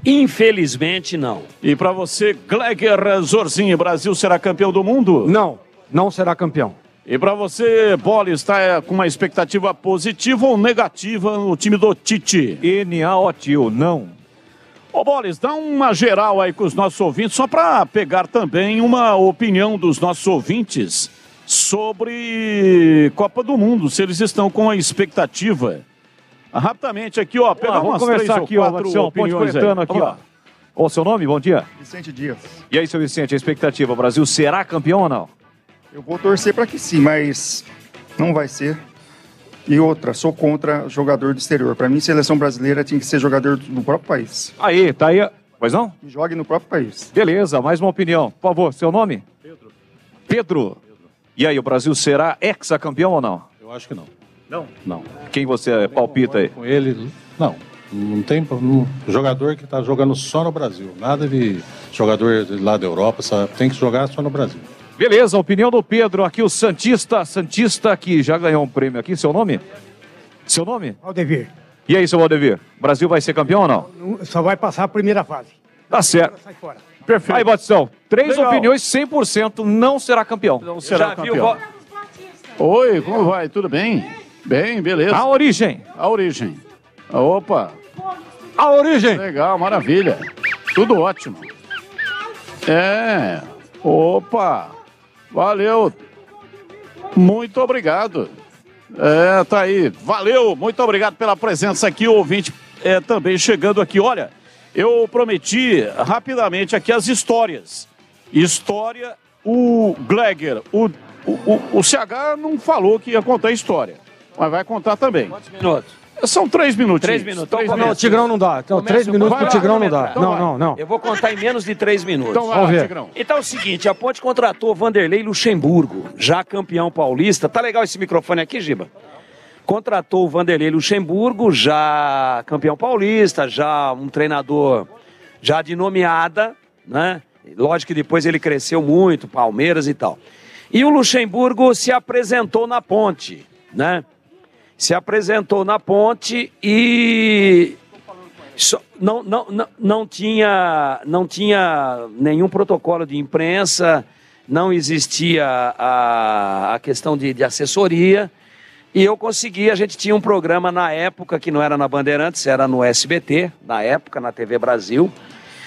Infelizmente, não. E para você, Gleger Zorzinho, o Brasil será campeão do mundo? Não, não será campeão. E para você, Bolle, está com uma expectativa positiva ou negativa no time do Tite? NAOTIO, não. Ô, Boles, dá uma geral aí com os nossos ouvintes, só para pegar também uma opinião dos nossos ouvintes sobre Copa do Mundo, se eles estão com a expectativa. Rapidamente aqui, ó, pegar vamos umas começar 3 aqui, ou ó, 4 Marcião, opiniões ponte pretano aí. aqui, ó. Ô, seu nome, bom dia. Vicente Dias. E aí, seu Vicente, a expectativa, o Brasil será campeão ou não? Eu vou torcer para que sim, mas não vai ser. E outra, sou contra jogador do exterior. Para mim, seleção brasileira tinha que ser jogador do próprio país. Aí, tá aí. Pois não? Que jogue no próprio país. Beleza, mais uma opinião. Por favor, seu nome? Pedro. Pedro. E aí, o Brasil será hexacampeão ou não? Eu acho que não. Não? Não. Quem você palpita aí? Com ele, não. Não tem jogador que está jogando só no Brasil. Nada de jogador lá da Europa, só tem que jogar só no Brasil. Beleza, a opinião do Pedro aqui, o Santista que já ganhou um prêmio aqui. Seu nome? Seu nome? Valdevir. E aí, seu Valdevir? O Brasil vai ser campeão ou não? Só vai passar a primeira fase. Tá certo. Sai fora. Perfeito. Aí, Batistão, 3 Legal. opiniões, 100% não será campeão. Não será já campeão. Oi, como vai? Tudo bem? Bem, beleza. A origem. A origem. Opa. A origem. Legal, maravilha. Tudo ótimo. É. Opa. Valeu. Muito obrigado. É, tá aí. Valeu. Muito obrigado pela presença aqui, o ouvinte também chegando aqui. Olha, eu prometi rapidamente aqui as histórias. História, o Gleger, o CH não falou que ia contar a história, mas vai contar também. Quantos minutos? São 3 minutos. 3 minutos. Então, não, o Tigrão não dá. Então, 3 minutos pro Tigrão não dá. Não. Eu vou contar em menos de 3 minutos. Então vai Vamos lá, ver. Tigrão. Então é o seguinte, a Ponte contratou Vanderlei Luxemburgo, já campeão paulista. Tá legal esse microfone aqui, Giba? Contratou o Vanderlei Luxemburgo, já campeão paulista, já um treinador já de nomeada, né? Lógico que depois ele cresceu muito, Palmeiras e tal. E o Luxemburgo se apresentou na Ponte, né? Se apresentou na Ponte e não tinha nenhum protocolo de imprensa, não existia a questão de assessoria. E eu consegui, a gente tinha um programa na época, que não era na Bandeirantes, era no SBT, na época, na TV Brasil.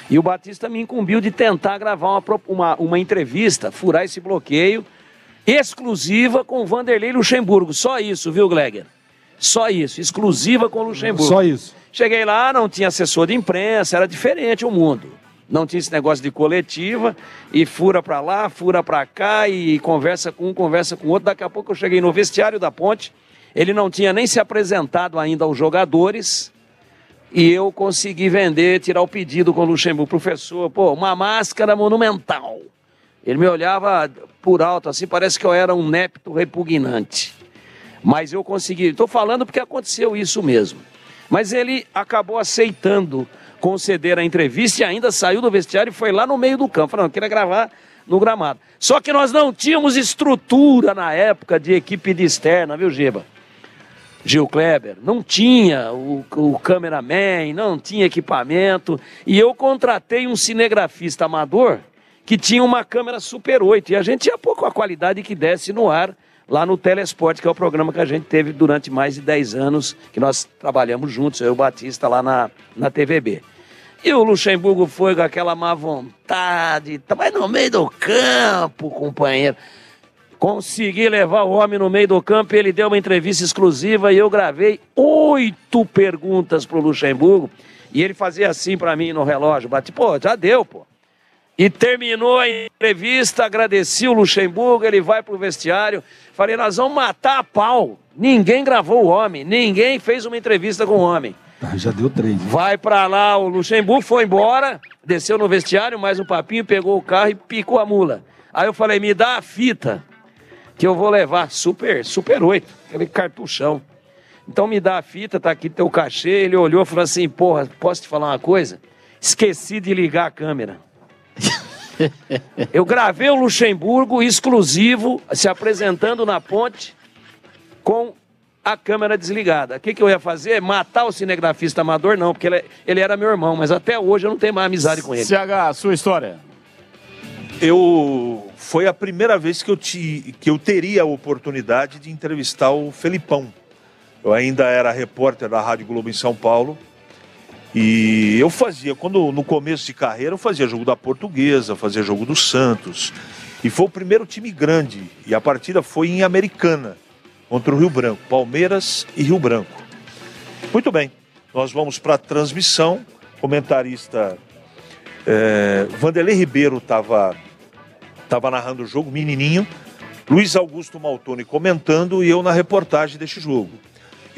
E o Batista me incumbiu de tentar gravar uma entrevista, furar esse bloqueio, exclusiva com o Vanderlei Luxemburgo. Só isso, viu, Gleger? Só isso, exclusiva com o Luxemburgo. Só isso. Cheguei lá, não tinha assessor de imprensa, era diferente o mundo. Não tinha esse negócio de coletiva, e fura para lá, fura para cá, e conversa com um, conversa com outro. Daqui a pouco eu cheguei no vestiário da Ponte, ele não tinha nem se apresentado ainda aos jogadores, e eu consegui vender, tirar o pedido com o Luxemburgo. Professor, pô, uma máscara monumental. Ele me olhava por alto assim, parece que eu era um népito repugnante. Mas eu consegui, estou falando porque aconteceu isso mesmo. Mas ele acabou aceitando conceder a entrevista e ainda saiu do vestiário e foi lá no meio do campo. Falando, eu queria gravar no gramado. Só que nós não tínhamos estrutura na época de equipe de externa, viu, Giba? Gil Kleber, não tinha o cameraman, não tinha equipamento. E eu contratei um cinegrafista amador que tinha uma câmera Super 8. E a gente tinha pouco a qualidade que desse no ar lá no Telesport, que é o programa que a gente teve durante mais de 10 anos, que nós trabalhamos juntos, eu e o Batista, lá na TVB. E o Luxemburgo foi com aquela má vontade, mas no meio do campo, companheiro. Consegui levar o homem no meio do campo, ele deu uma entrevista exclusiva e eu gravei 8 perguntas pro Luxemburgo, e ele fazia assim para mim no relógio, bati, pô, já deu, pô. E terminou a entrevista, agradeci o Luxemburgo, ele vai pro vestiário. Falei, nós vamos matar a pau. Ninguém gravou o homem, ninguém fez uma entrevista com o homem. Já deu 3. Vai pra lá, o Luxemburgo foi embora, desceu no vestiário, mais um papinho, pegou o carro e picou a mula. Aí eu falei, me dá a fita que eu vou levar, Super 8, aquele cartuchão. Então me dá a fita, tá aqui teu cachê. Ele olhou e falou assim, porra, posso te falar uma coisa? Esqueci de ligar a câmera. Eu gravei o Luxemburgo exclusivo, se apresentando na Ponte com a câmera desligada. O que eu ia fazer? Matar o cinegrafista amador? Não, porque ele era meu irmão, mas até hoje eu não tenho mais amizade com ele. CH, sua história. Foi a primeira vez que eu teria a oportunidade de entrevistar o Felipão. Eu ainda era repórter da Rádio Globo em São Paulo. E eu fazia, no começo de carreira, eu fazia jogo da Portuguesa, fazia jogo do Santos. E foi o primeiro time grande. E a partida foi em Americana, contra o Rio Branco. Palmeiras e Rio Branco. Muito bem, nós vamos para a transmissão. Comentarista Vanderlei Ribeiro estava narrando o jogo, menininho. Luiz Augusto Maltoni comentando e eu na reportagem deste jogo.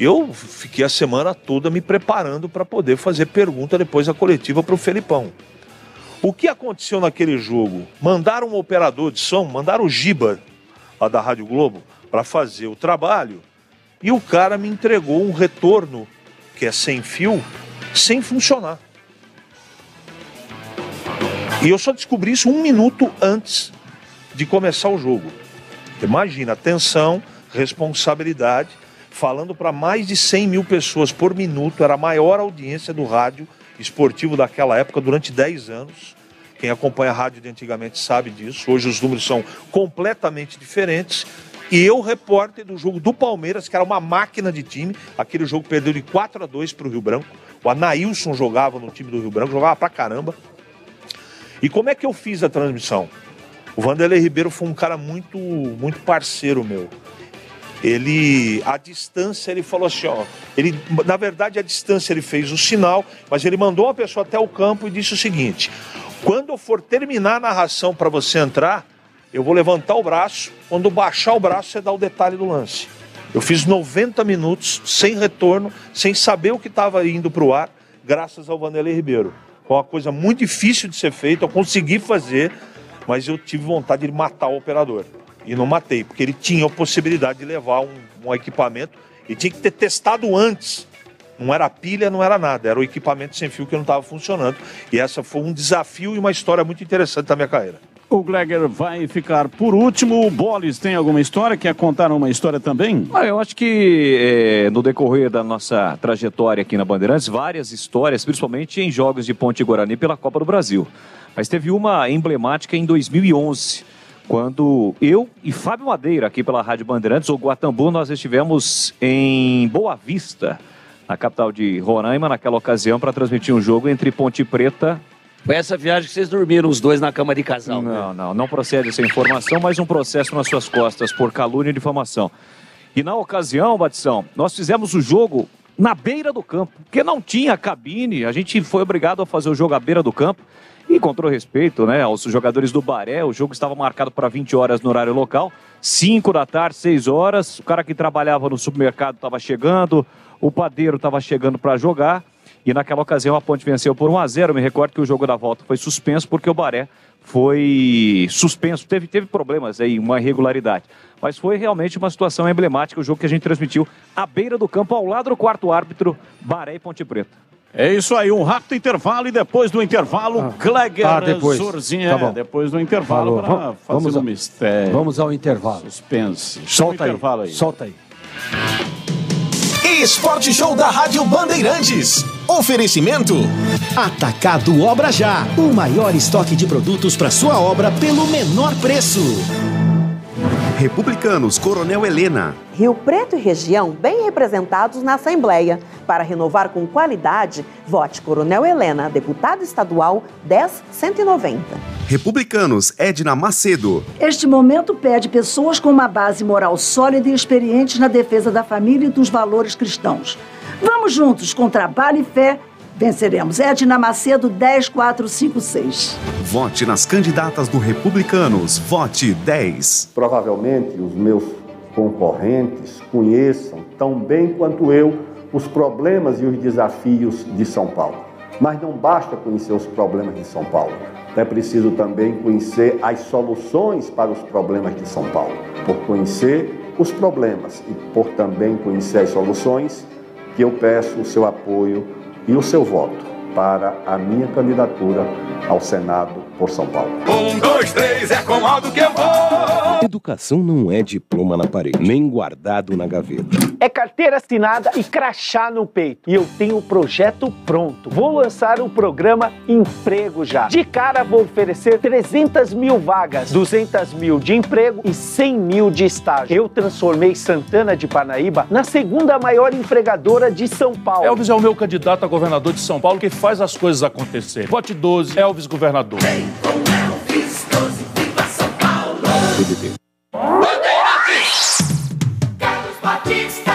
Eu fiquei a semana toda me preparando para poder fazer pergunta depois da coletiva para o Felipão. O que aconteceu naquele jogo? Mandaram um operador de som, mandaram o Giba, lá da Rádio Globo, para fazer o trabalho, e o cara me entregou um retorno, que é sem fio, sem funcionar. E eu só descobri isso 1 minuto antes de começar o jogo. Imagina, atenção, responsabilidade. Falando para mais de 100 mil pessoas por minuto, era a maior audiência do rádio esportivo daquela época, durante 10 anos. Quem acompanha a rádio de antigamente sabe disso, hoje os números são completamente diferentes. E eu, repórter do jogo do Palmeiras, que era uma máquina de time, aquele jogo perdeu de 4-2 para o Rio Branco, o Anailson jogava no time do Rio Branco, jogava pra caramba. E como é que eu fiz a transmissão? O Vanderlei Ribeiro foi um cara muito parceiro meu. A distância, ele falou assim, ó, na verdade a distância ele fez o sinal, mas ele mandou uma pessoa até o campo e disse o seguinte, quando eu for terminar a narração para você entrar, eu vou levantar o braço, quando baixar o braço você dá o detalhe do lance. Eu fiz 90 minutos, sem retorno, sem saber o que estava indo para o ar, graças ao Vanderlei Ribeiro. Foi uma coisa muito difícil de ser feita, eu consegui fazer, mas eu tive vontade de matar o operador. E não matei, porque ele tinha a possibilidade de levar um equipamento e tinha que ter testado antes. Não era pilha, não era nada, era o equipamento sem fio que não estava funcionando. E essa foi um desafio e uma história muito interessante da minha carreira. O Gleger vai ficar por último. O Bolis tem alguma história? Quer contar uma história também? Eu acho que no decorrer da nossa trajetória aqui na Bandeirantes, várias histórias, principalmente em jogos de Ponte Guarani pela Copa do Brasil. Mas teve uma emblemática em 2011. Quando eu e Fábio Madeira, aqui pela Rádio Bandeirantes, o Guatambu, nós estivemos em Boa Vista, na capital de Roraima, naquela ocasião, para transmitir um jogo entre Ponte Preta... Foi essa viagem que vocês dormiram os dois na cama de casal. Não procede essa informação, mas um processo nas suas costas por calúnia e difamação. E na ocasião, Batição, nós fizemos o jogo na beira do campo, porque não tinha cabine, a gente foi obrigado a fazer o jogo à beira do campo. e encontrou respeito, né, aos jogadores do Baré. O jogo estava marcado para 20 horas no horário local, 5 da tarde, 6 horas. O cara que trabalhava no supermercado estava chegando, o padeiro estava chegando para jogar. E naquela ocasião a Ponte venceu por 1-0. Eu me recordo que o jogo da volta foi suspenso porque o Baré foi suspenso. Teve problemas aí, uma irregularidade. Mas foi realmente uma situação emblemática, o jogo que a gente transmitiu à beira do campo, ao lado do quarto árbitro, Baré e Ponte Preta. É isso aí, um rápido intervalo e depois do intervalo, Gleger depois. Zorzinha. Tá bom. Depois do intervalo, para fazer um mistério. Vamos ao intervalo. Suspense. Solta aí. Intervalo aí. Solta aí. Esporte Show da Rádio Bandeirantes. Oferecimento Atacado Obra Já, o maior estoque de produtos para sua obra pelo menor preço. Republicanos Coronel Helena. Rio Preto e região bem representados na Assembleia. Para renovar com qualidade, vote Coronel Helena, deputado estadual 10190. Republicanos Edna Macedo. Este momento pede pessoas com uma base moral sólida e experientes na defesa da família e dos valores cristãos. Vamos juntos, com trabalho e fé, venceremos. Edna Macedo 10456. Vote nas candidatas do Republicanos. Vote 10. Provavelmente os meus concorrentes conheçam tão bem quanto eu os problemas e os desafios de São Paulo. Mas não basta conhecer os problemas de São Paulo. É preciso também conhecer as soluções para os problemas de São Paulo. Por conhecer os problemas e por também conhecer as soluções, que eu peço o seu apoio e o seu voto para a minha candidatura ao Senado por São Paulo. 1, 2, 3, é com Aldo que eu vou! Educação não é diploma na parede, nem guardado na gaveta. É carteira assinada e crachá no peito. E eu tenho o projeto pronto. Vou lançar o programa Emprego Já. De cara vou oferecer 300 mil vagas, 200 mil de emprego e 100 mil de estágio. Eu transformei Santana de Parnaíba na segunda maior empregadora de São Paulo. Elvis é o meu candidato a governador de São Paulo que faz as coisas acontecerem. Vote 12, Elvis governador. Vem com Elvis 12, viva São Paulo! Carlos Batista.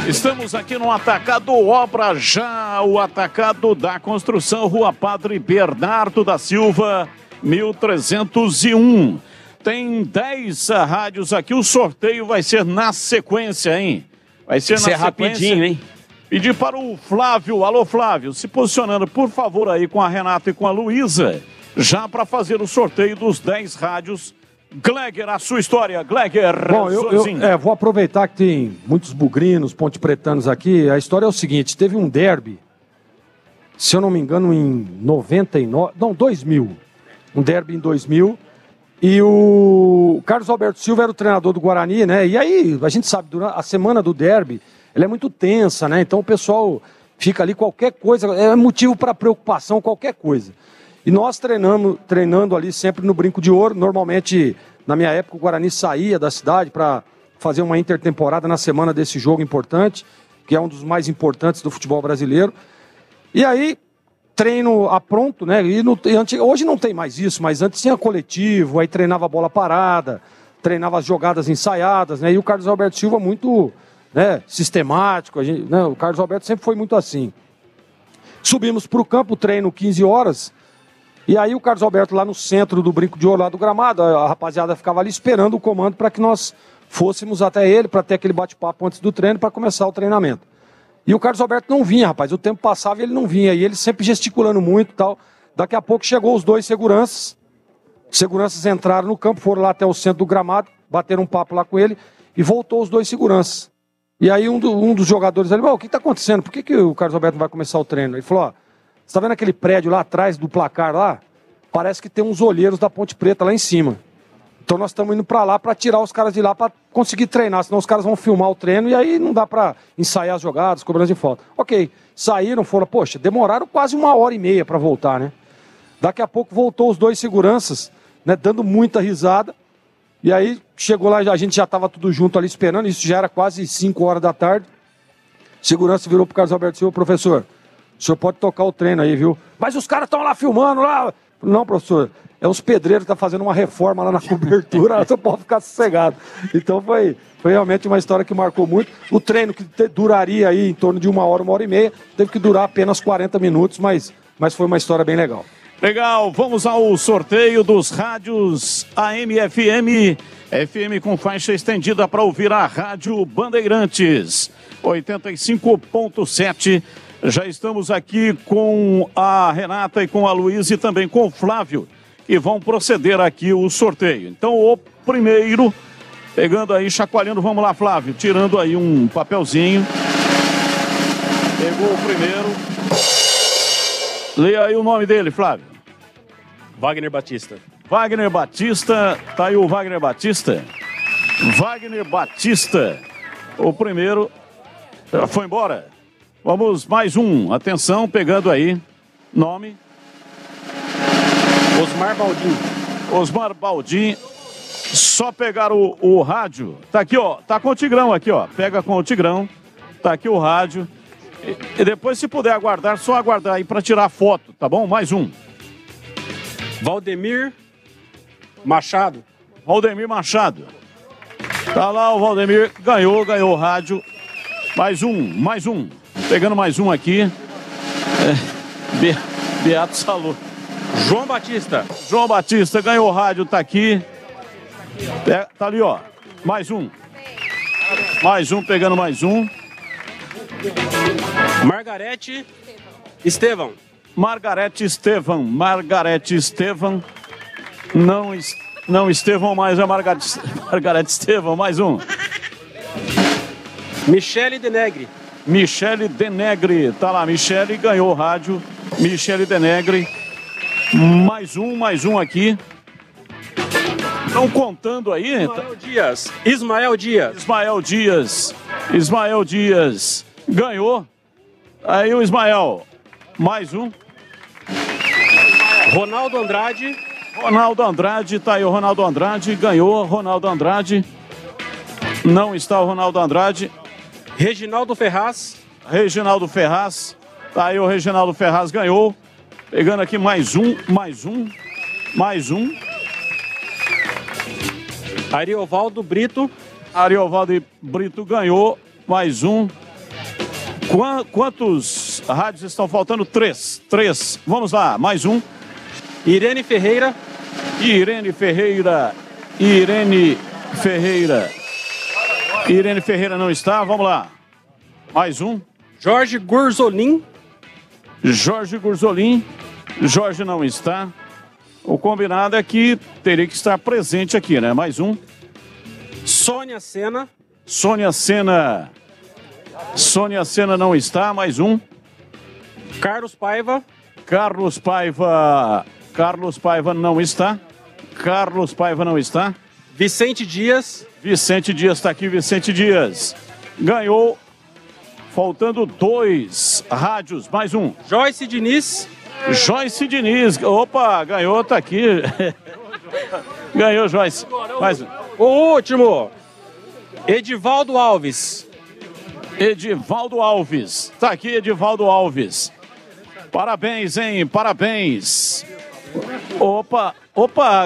Estamos aqui no Atacado Obra Já, o Atacado da Construção, Rua Padre Bernardo da Silva, 1301. Tem 10 rádios aqui, o sorteio vai ser na sequência, hein? Vai ser na sequência. Rapidinho, hein? Pedir para o Flávio, alô Flávio, se posicionando, por favor, aí com a Renata e com a Luísa, já para fazer o sorteio dos 10 rádios. Gleger, a sua história, Gleger. Bom, eu vou aproveitar que tem muitos bugrinos, pontepretanos aqui. A história é o seguinte, teve um derby, se eu não me engano, em 2000. Um derby em 2000. E o Carlos Alberto Silva era o treinador do Guarani, né? E aí, a gente sabe, durante a semana do derby, ela é muito tensa, né? Então o pessoal fica ali, qualquer coisa, é motivo para preocupação, qualquer coisa. E nós treinando ali sempre no Brinco de Ouro. Normalmente, na minha época, o Guarani saía da cidade para fazer uma intertemporada na semana desse jogo importante, que é um dos mais importantes do futebol brasileiro. E aí, treino apronto, né? Hoje não tem mais isso, mas antes tinha coletivo, aí treinava a bola parada, treinava as jogadas ensaiadas, né? E o Carlos Alberto Silva muito, né, sistemático. O Carlos Alberto sempre foi muito assim. Subimos para o campo, treino 15 horas. E aí o Carlos Alberto lá no centro do Brinco de Ouro, lá do gramado, a rapaziada ficava ali esperando o comando para que nós fôssemos até ele, para ter aquele bate-papo antes do treino, para começar o treinamento. E o Carlos Alberto não vinha, rapaz, o tempo passava e ele não vinha, e ele sempre gesticulando muito e tal. Daqui a pouco chegou os dois seguranças entraram no campo, foram lá até o centro do gramado, bateram um papo lá com ele, e voltou os dois seguranças. E aí um dos jogadores ali, o que está acontecendo? Por que o Carlos Alberto não vai começar o treino? Ele falou, você está vendo aquele prédio lá atrás do placar lá? Parece que tem uns olheiros da Ponte Preta lá em cima. Então nós estamos indo para lá para tirar os caras de lá para conseguir treinar, senão os caras vão filmar o treino e aí não dá para ensaiar as jogadas, cobrança de falta. Ok, saíram, foram, poxa, demoraram quase 1h30 para voltar, né? Daqui a pouco voltou os dois seguranças, né, dando muita risada. E aí chegou lá, a gente já estava tudo junto ali esperando, isso já era quase 5 horas da tarde. Segurança virou pro Carlos Alberto Silva, professor, o senhor pode tocar o treino aí, viu? Mas os caras estão lá filmando lá. Não, professor, é uns pedreiros que estão fazendo uma reforma lá na cobertura, você pode ficar sossegado. Então foi realmente uma história que marcou muito. O treino que duraria aí em torno de 1 hora, 1h30, teve que durar apenas 40 minutos, mas foi uma história bem legal. Legal, vamos ao sorteio dos rádios AM e FM. FM com faixa estendida para ouvir a Rádio Bandeirantes 85.7. Já estamos aqui com a Renata e com a Luísa e também com o Flávio, que vão proceder aqui o sorteio. Então o primeiro, pegando aí, chacoalhando, vamos lá, Flávio, tirando aí um papelzinho. Pegou o primeiro. Leia aí o nome dele, Flávio. Wagner Batista. Wagner Batista, tá aí o Wagner Batista. Wagner Batista, o primeiro, já foi embora. Vamos mais um, atenção, pegando aí, nome. Osmar Baldim. Osmar Baldim, só pegar o rádio, tá aqui ó, tá com o Tigrão aqui ó, pega com o Tigrão, tá aqui o rádio. E depois se puder aguardar, só aguardar aí para tirar foto, tá bom? Mais um. Valdemir Machado. Valdemir Machado. Tá lá o Valdemir, ganhou o rádio. Mais um. Pegando mais um aqui. Beato Salô. João Batista. João Batista ganhou o rádio, tá aqui. Tá ali, ó. Mais um, pegando mais um. Margarete Estevão. Margarete Estevão. Não Estevão, mas é Margarete Estevão. Mais um. Michele Denegri. Michele Denegri. Tá lá, Michele ganhou o rádio. Michele Denegri. Mais um aqui. Estão contando aí? Ismael Dias. Ganhou. Aí o Ismael. Mais um. Ronaldo Andrade. Tá aí o Ronaldo Andrade. Ganhou. Ronaldo Andrade. Não está o Ronaldo Andrade. Reginaldo Ferraz. Tá aí o Reginaldo Ferraz, ganhou. Pegando aqui mais um. Ariovaldo Brito ganhou. Mais um. Quantos rádios estão faltando? Três. Vamos lá, mais um. Irene Ferreira. Irene Ferreira não está, vamos lá. Mais um. Jorge Gurzolin. Jorge não está. O combinado é que teria que estar presente aqui, né? Mais um. Sônia Sena não está, mais um. Carlos Paiva não está. Vicente Dias está aqui, Vicente Dias. Ganhou, faltando 2 rádios, mais um. Joyce Diniz. Opa, ganhou, tá aqui. Ganhou, Joyce. Mais um. O último. Edivaldo Alves. Tá aqui, Edivaldo Alves. Parabéns, hein? Parabéns. Opa,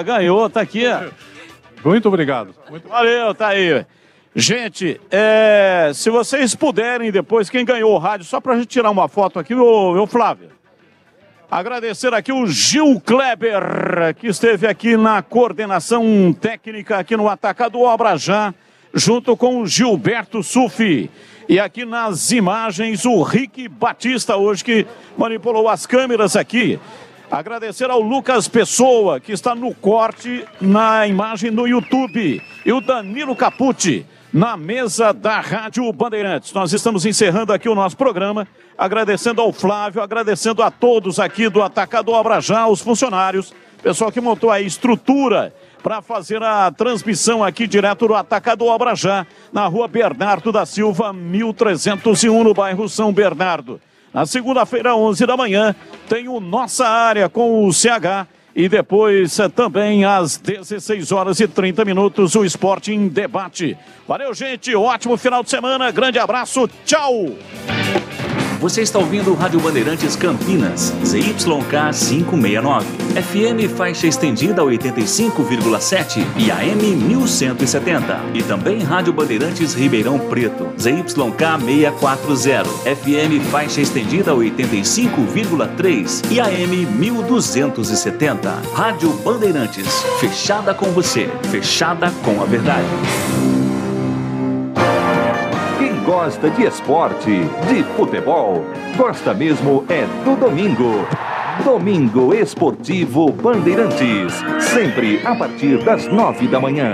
ganhou, tá aqui. Muito obrigado. Valeu, tá aí. Gente, se vocês puderem depois, quem ganhou o rádio, só pra gente tirar uma foto aqui, o Flávio. Agradecer aqui o Gil Kleber, que esteve aqui na coordenação técnica aqui no Atacado Obra Já, junto com o Gilberto Sufi. E aqui nas imagens o Rick Batista hoje, que manipulou as câmeras aqui. Agradecer ao Lucas Pessoa, que está no corte na imagem no YouTube. E o Danilo Capucci, na mesa da Rádio Bandeirantes. Nós estamos encerrando aqui o nosso programa, agradecendo ao Flávio, agradecendo a todos aqui do Atacado Obra Já, os funcionários, pessoal que montou a estrutura para fazer a transmissão aqui direto do Atacado Obra Já, na rua Bernardo da Silva, 1301, no bairro São Bernardo. Na segunda-feira, 11 da manhã, tem o Nossa Área com o CH e depois também às 16h30 o Esporte em Debate. Valeu, gente, ótimo final de semana, grande abraço, tchau! você está ouvindo Rádio Bandeirantes Campinas, ZYK 569, FM faixa estendida 85,7 e AM 1170. E também Rádio Bandeirantes Ribeirão Preto, ZYK 640, FM faixa estendida 85,3 e AM 1270. Rádio Bandeirantes, fechada com você, fechada com a verdade. Quem gosta de esporte, de futebol, gosta mesmo é do domingo. Domingo Esportivo Bandeirantes, sempre a partir das 9 da manhã.